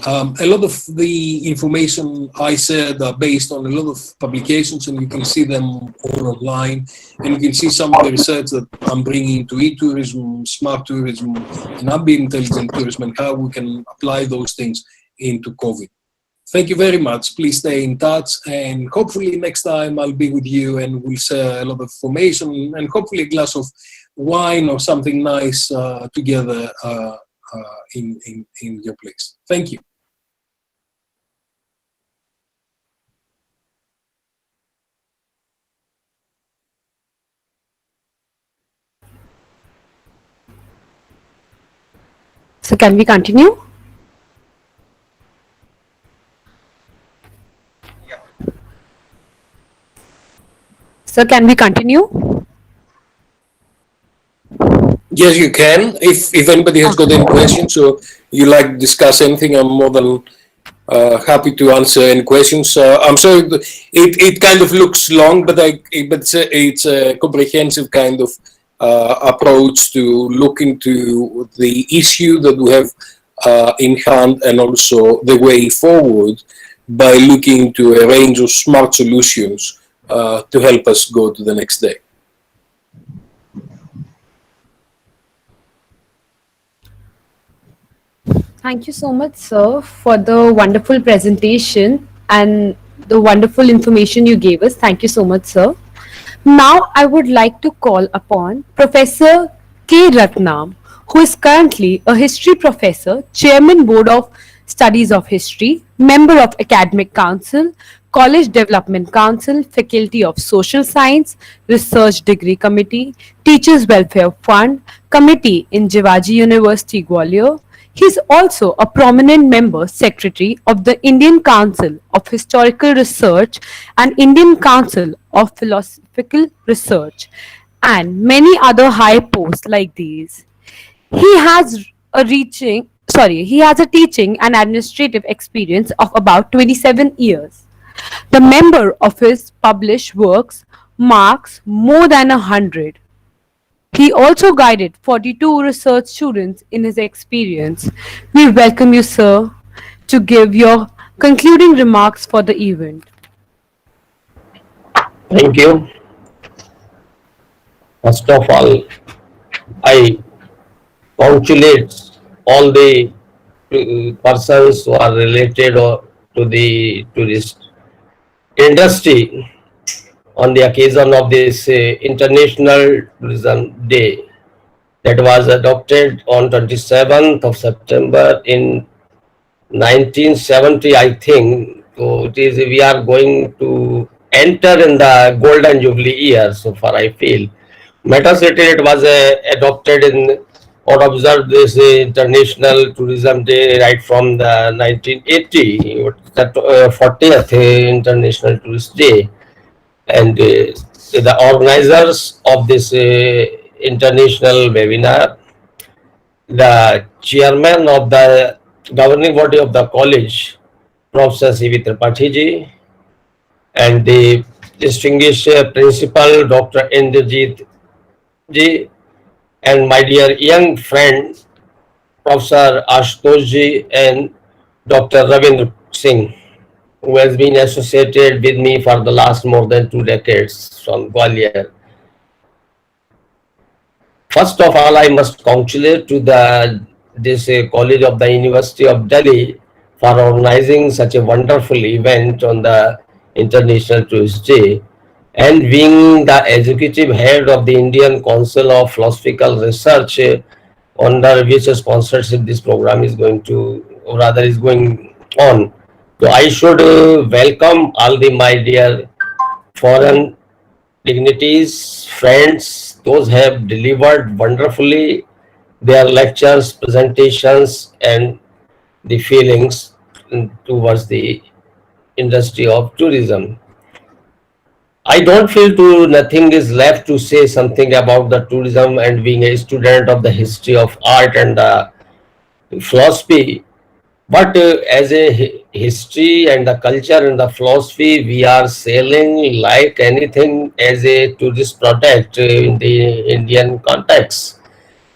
A lot of the information I said are based on a lot of publications, and you can see them all online, and you can see some of the research that I'm bringing to e-tourism, smart tourism, and ambient intelligent tourism, and how we can apply those things into COVID. Thank you very much. Please stay in touch, and hopefully next time I'll be with you and we'll share a lot of information, and hopefully a glass of wine or something nice together in your place. Thank you. So can we continue? So can we continue? Yes, you can. If anybody has got any questions, or you like to discuss anything, I'm more than happy to answer any questions. I'm sorry, it kind of looks long, but it's a comprehensive kind of approach to look into the issue that we have in hand, and also the way forward by looking to a range of smart solutions to help us go to the next day. Thank you so much, sir, for the wonderful presentation and the wonderful information you gave us. Thank you so much, sir. Now, I would like to call upon Professor K. Ratnam, who is currently a history professor, chairman board of Studies of History, member of Academic Council, College Development Council, Faculty of Social Science, Research Degree Committee, Teachers Welfare Fund, Committee in Jivaji University, Gwalior. He is also a prominent member secretary of the Indian Council of Historical Research and Indian Council of Philosophical Research, and many other high posts like these. He has a teaching and administrative experience of about 27 years. The number of his published works marks more than 100. He also guided 42 research students in his experience. We welcome you, sir, to give your concluding remarks for the event. Thank you. First of all, I congratulate all the persons who are related or to the tourist industry on the occasion of this International Tourism Day that was adopted on 27th of September in 1970, I think. So it is, we are going to enter in the golden jubilee year, so far I feel. Matter stated it was adopted in or observed this International Tourism Day right from the 1980, the 40th International Tourist Day. And the organizers of this international webinar, the chairman of the governing body of the college, Professor C.V. Tripathi ji, and the distinguished principal, Dr. Indrajit ji, and my dear young friend, Professor Ashutosh ji and Dr. Ravindra Singh, who has been associated with me for the last more than 2 decades from Gwalior. First of all, I must congratulate to this College of the University of Delhi for organizing such a wonderful event on the International Tourist Day, and being the executive head of the Indian Council of Philosophical Research, under which sponsorship this program is going to, or rather is going on. So I should welcome all the my dear foreign dignitaries, friends, those have delivered wonderfully their lectures, presentations, and the feelings towards the industry of tourism. I don't feel to nothing is left to say something about the tourism, and being a student of the history of art and philosophy. But as a history and the culture and the philosophy, we are selling like anything as a tourist product in the Indian context.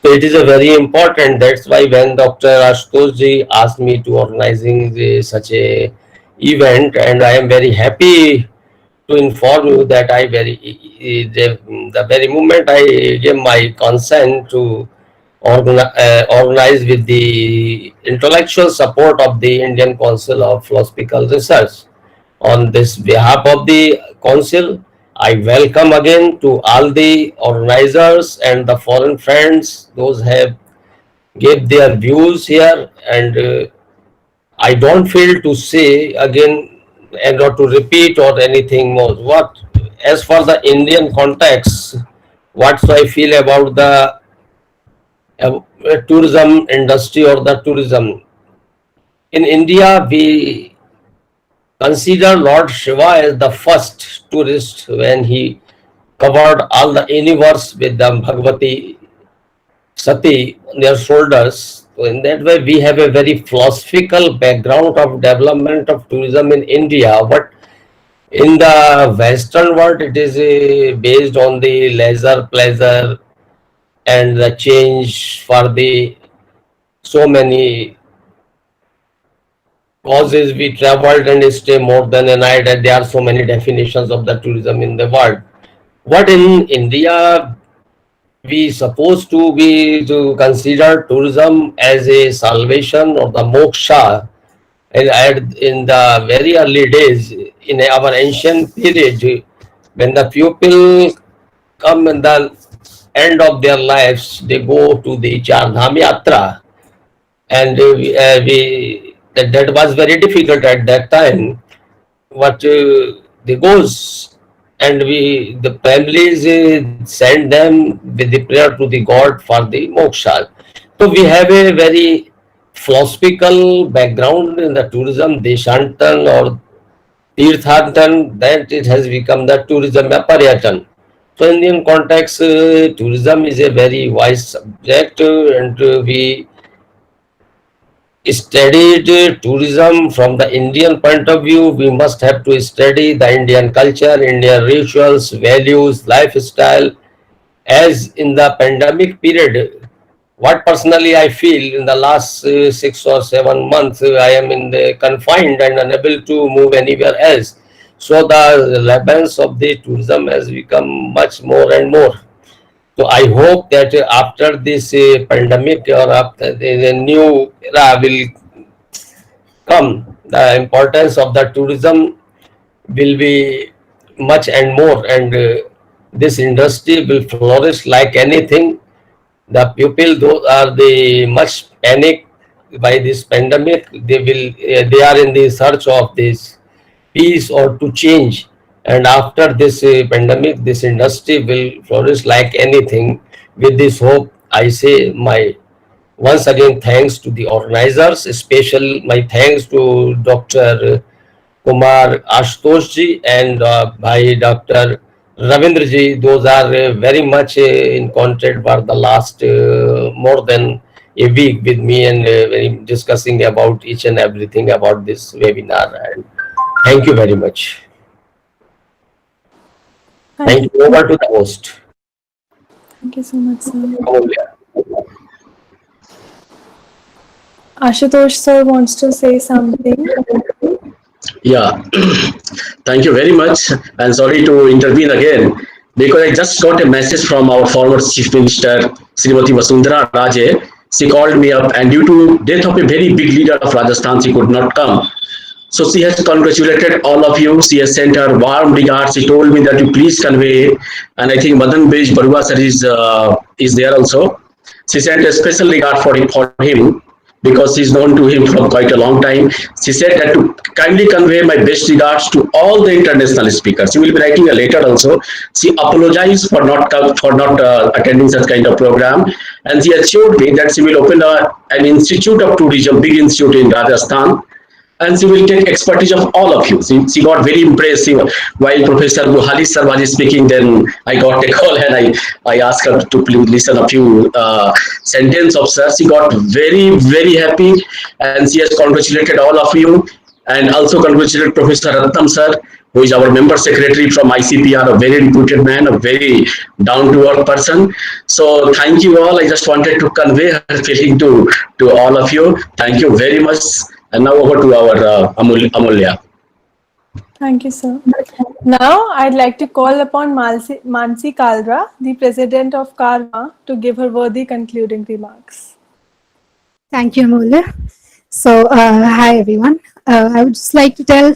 So it is a very important. That's why when Dr. Ashutosh ji asked me to organizing such a event, and I am very happy to inform you that the very moment I gave my consent to organize with the intellectual support of the Indian Council of Philosophical Research. On this behalf of the council, I welcome again to all the organizers and the foreign friends, those have gave their views here, and I don't feel to say again and not to repeat or anything more. What as for the Indian context, what I feel about the tourism industry or the tourism in India, we consider Lord Shiva as the first tourist when he covered all the universe with the Bhagavati Sati on their shoulders. So in that way, we have a very philosophical background of development of tourism in India. But in the Western world, it is based on the leisure, pleasure, and the change for the so many causes. We traveled and stay more than a night, and there are so many definitions of the tourism in the world. What in India we supposed to be to consider tourism as a salvation or the moksha, and in the very early days in our ancient period, when the people come in the end of their lives, they go to the Char Dham Yatra, and that was very difficult at that time. What they goes, and the families send them with the prayer to the God for the moksha. So we have a very philosophical background in the tourism, Deshantan or Tirthantan, that it has become the tourism Paryatan. So in Indian context, tourism is a very wide subject, and we studied tourism from the Indian point of view. We must have to study the Indian culture, Indian rituals, values, lifestyle. As in the pandemic period, what personally I feel in the last 6 or 7 months, I am in the confined and unable to move anywhere else. So the relevance of the tourism has become much more and more. So I hope that after this pandemic or after the new era will come, the importance of the tourism will be much and more, and this industry will flourish like anything. The people, those are the much panic by this pandemic. They are in the search of this peace or to change. And after this pandemic, this industry will flourish like anything. With this hope, I say my once again thanks to the organizers. Special my thanks to Dr. Kumar Ashutosh ji and by Dr. Ravindra ji. Those are very much in contact for the last more than a week with me, and discussing about each and everything about this webinar. And thank you very much. Thank you. Over to the host. Thank you so much, sir. Amulya. Ashutosh sir wants to say something. Yeah, thank you very much, and sorry to intervene again because I just got a message from our former Chief Minister, Srimati Vasundhara Raje. She called me up, and due to death of a very big leader of Rajasthan, she could not come. So she has congratulated all of you. She has sent her warm regards. She told me that you please convey it. And I think Madan Bej Barua sir is there also. She sent a special regard for him because she's known to him for quite a long time. She said that to kindly convey my best regards to all the international speakers. She will be writing a letter also. She apologized for not attending such kind of program, and she assured me that she will open an institute of tourism, big institute in Rajasthan, and she will take expertise of all of you. She got very impressed while Professor Buhali sir was speaking. Then I got a call and I asked her to please listen a few sentences of sir. She got very, very happy, and she has congratulated all of you, and also congratulated Professor Rattam sir, who is our member secretary from ICPR, a very reputed man, a very down-to-earth person. So thank you all. I just wanted to convey her feeling to all of you. Thank you very much. And now over to our Amulya. Thank you, sir. Now, I'd like to call upon Mansi Kalra, the president of Karma, to give her worthy concluding remarks. Thank you, Amulya. So, hi everyone. I would just like to tell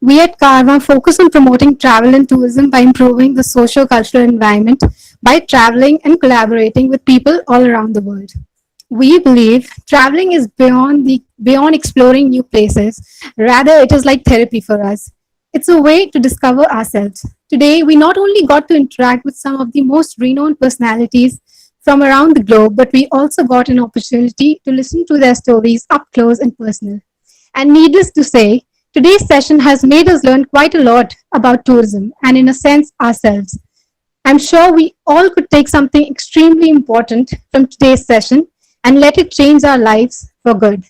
we at Karma focus on promoting travel and tourism by improving the socio-cultural environment by traveling and collaborating with people all around the world. We believe traveling is beyond exploring new places. Rather, it is like therapy for us. It's a way to discover ourselves. Today, we not only got to interact with some of the most renowned personalities from around the globe, but we also got an opportunity to listen to their stories up close and personal. And needless to say, today's session has made us learn quite a lot about tourism and, in a sense, ourselves. I'm sure we all could take something extremely important from today's session and let it change our lives for good.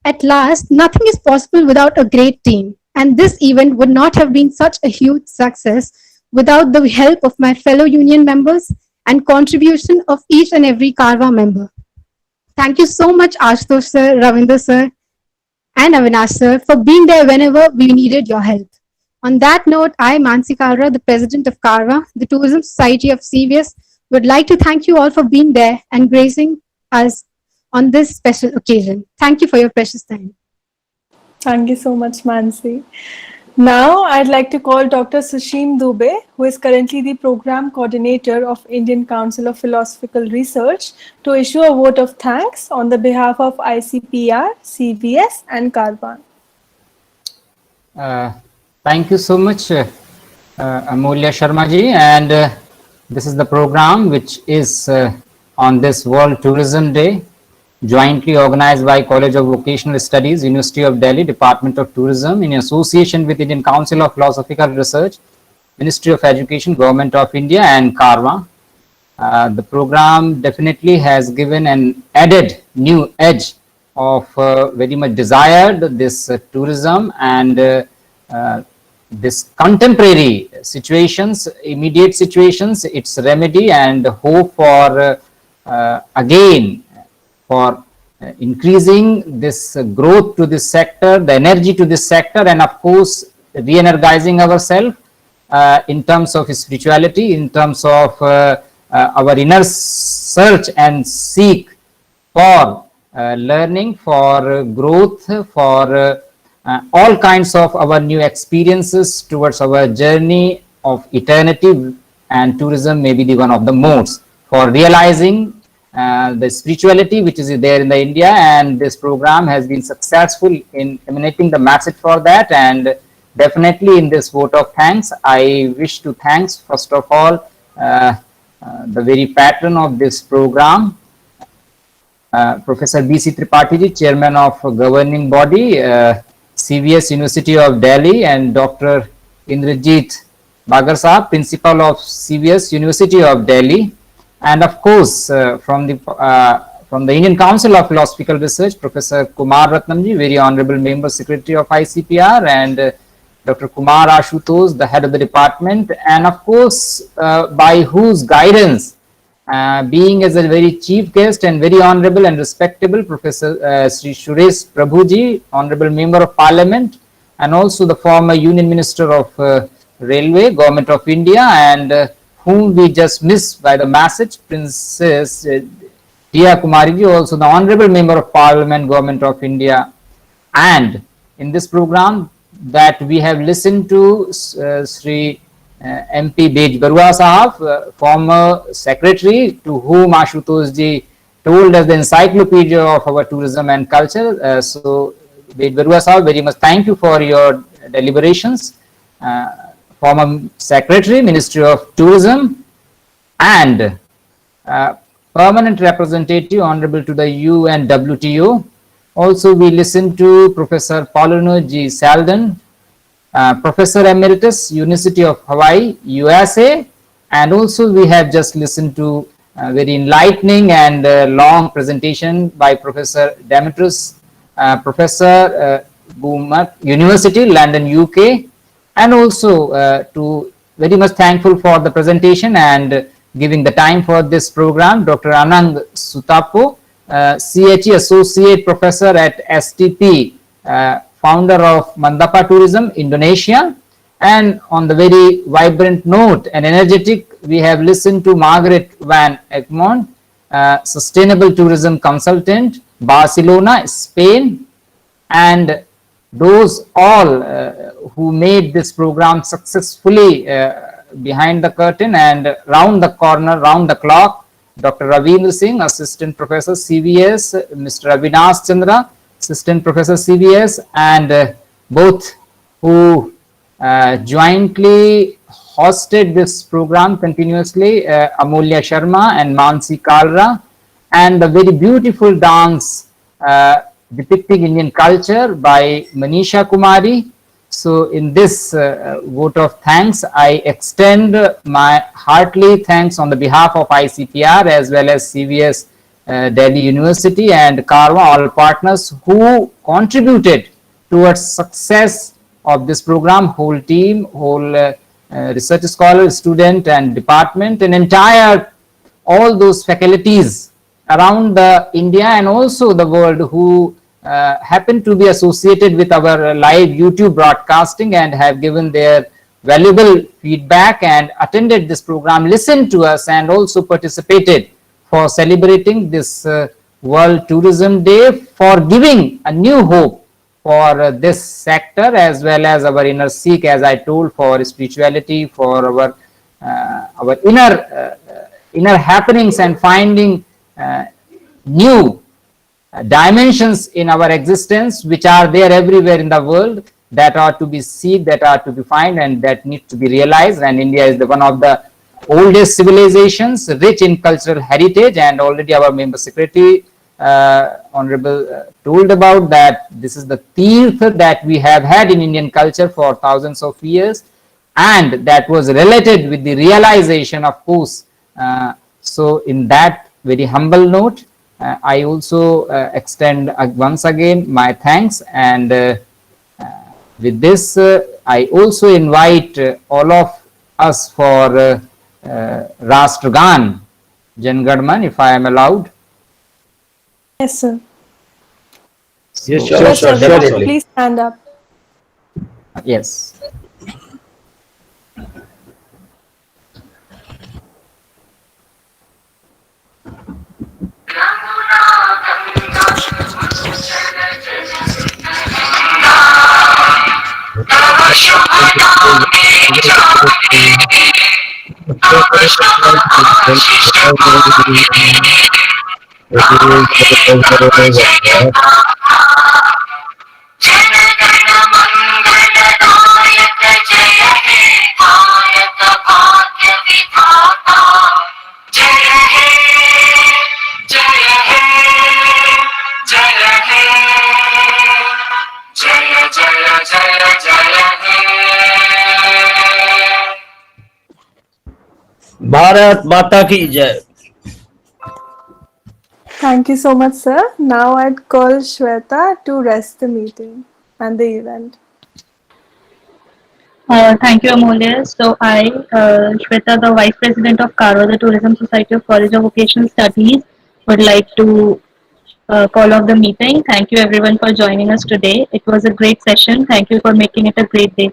At last, nothing is possible without a great team, and this event would not have been such a huge success without the help of my fellow union members and contribution of each and every Karma member. Thank you so much, Ashutosh sir, Ravindra sir, and Avinash sir, for being there whenever we needed your help. On that note, I, Mansi Kalra, the president of Karma, the Tourism Society of CVS, would like to thank you all for being there and gracing us on this special occasion. Thank you for your precious time. Thank you so much, Mansi. Now, I'd like to call Dr. Sushim Dubey, who is currently the Program Coordinator of Indian Council of Philosophical Research, to issue a vote of thanks on the behalf of ICPR, CVS, and Karvan. Thank you so much, Amulya Sharma ji, and this is the program which is on this World Tourism Day, jointly organized by College of Vocational Studies, University of Delhi, Department of Tourism, in association with Indian Council of Philosophical Research, Ministry of Education, Government of India, and Karma. The program definitely has given an added new edge of very much desired this tourism and this contemporary situations, immediate situations, its remedy and hope for again for increasing this growth to this sector, the energy to this sector, and of course re-energizing ourselves in terms of spirituality, in terms of our inner search and seek for learning, for growth, for all kinds of our new experiences towards our journey of eternity, and tourism may be the one of the modes for realizing the spirituality which is there in the India, and this program has been successful in emanating the message for that. And definitely in this vote of thanks, I wish to thanks first of all the very patron of this program, Professor B.C. Tripathi ji, Chairman of Governing Body, CVS University of Delhi, and Dr. Indrajit Bagar Sahab, Principal of CVS University of Delhi, and of course from the Indian Council of Philosophical Research, Professor Kumar Ratnam ji, very honorable member secretary of ICPR, and Dr. Kumar Ashutosh, the head of the department, and of course by whose guidance, being as a very chief guest and very honorable and respectable Professor Sri Suresh Prabhuji, honorable member of parliament, and also the former Union Minister of Railway, Government of India, and whom we just missed by the message, Princess Tia Kumariji, also the honorable member of parliament, Government of India. And in this program that we have listened to Sri MP Bej Barua Sahab, former secretary, to whom Ashutosh ji told us the encyclopedia of our tourism and culture. So Bej Barua Sahab, very much thank you for your deliberations. Former secretary, Ministry of Tourism, and permanent representative, honorable to the UN WTO. Also we listened to Professor Paulino G. Salden, Professor Emeritus, University of Hawaii, USA, and also we have just listened to a very enlightening and long presentation by Professor Demetrius, Professor Boomer, University, London, UK, and also to very much thankful for the presentation and giving the time for this program, Dr. Anang Sutapo, CHE Associate Professor at STP, founder of Mandapa Tourism, Indonesia. And on the very vibrant note and energetic, we have listened to Margaret Van Egmond, Sustainable Tourism Consultant, Barcelona, Spain, and those all who made this program successfully behind the curtain and round the corner, round the clock, Dr. Ravindra Singh, Assistant Professor CVS, Mr. Avinash Chandra, Assistant Professor CVS, and both who jointly hosted this program continuously, Amulya Sharma and Mansi Kalra, and the very beautiful dance depicting Indian culture by Manisha Kumari. So in this vote of thanks, I extend my heartily thanks on the behalf of ICPR as well as CVS Delhi University and Karma, all partners who contributed towards success of this program, whole team, whole research scholar, student and department, and entire all those faculties around India and also the world who happen to be associated with our live YouTube broadcasting and have given their valuable feedback and attended this program, listened to us, and also participated for celebrating this World Tourism Day, for giving a new hope for this sector as well as our inner seek, as I told, for spirituality, for our inner happenings and finding new dimensions in our existence which are there everywhere in the world, that are to be seen, that are to be found, and that need to be realized. And India is one of the oldest civilizations rich in cultural heritage, and already our member secretary honorable told about that. This is the tirth that we have had in Indian culture for thousands of years, and that was related with the realization, of course. So in that very humble note, I also extend once again my thanks, and with this I also invite all of us for Rashtragan Jangadman, if I am allowed. Yes, sir. Yes, So, sure, yes, sir. definitely. Please stand up. Yes. Bharat माता की जय. Thank you so much, sir. Now I'd call Shweta to rest the meeting and the event. Thank you, Amolya. So I, Shweta, the Vice President of Karwa, the Tourism Society of College of Vocational Studies, would like to call off the meeting. Thank you everyone for joining us today. It was a great session. Thank you for making it a great day.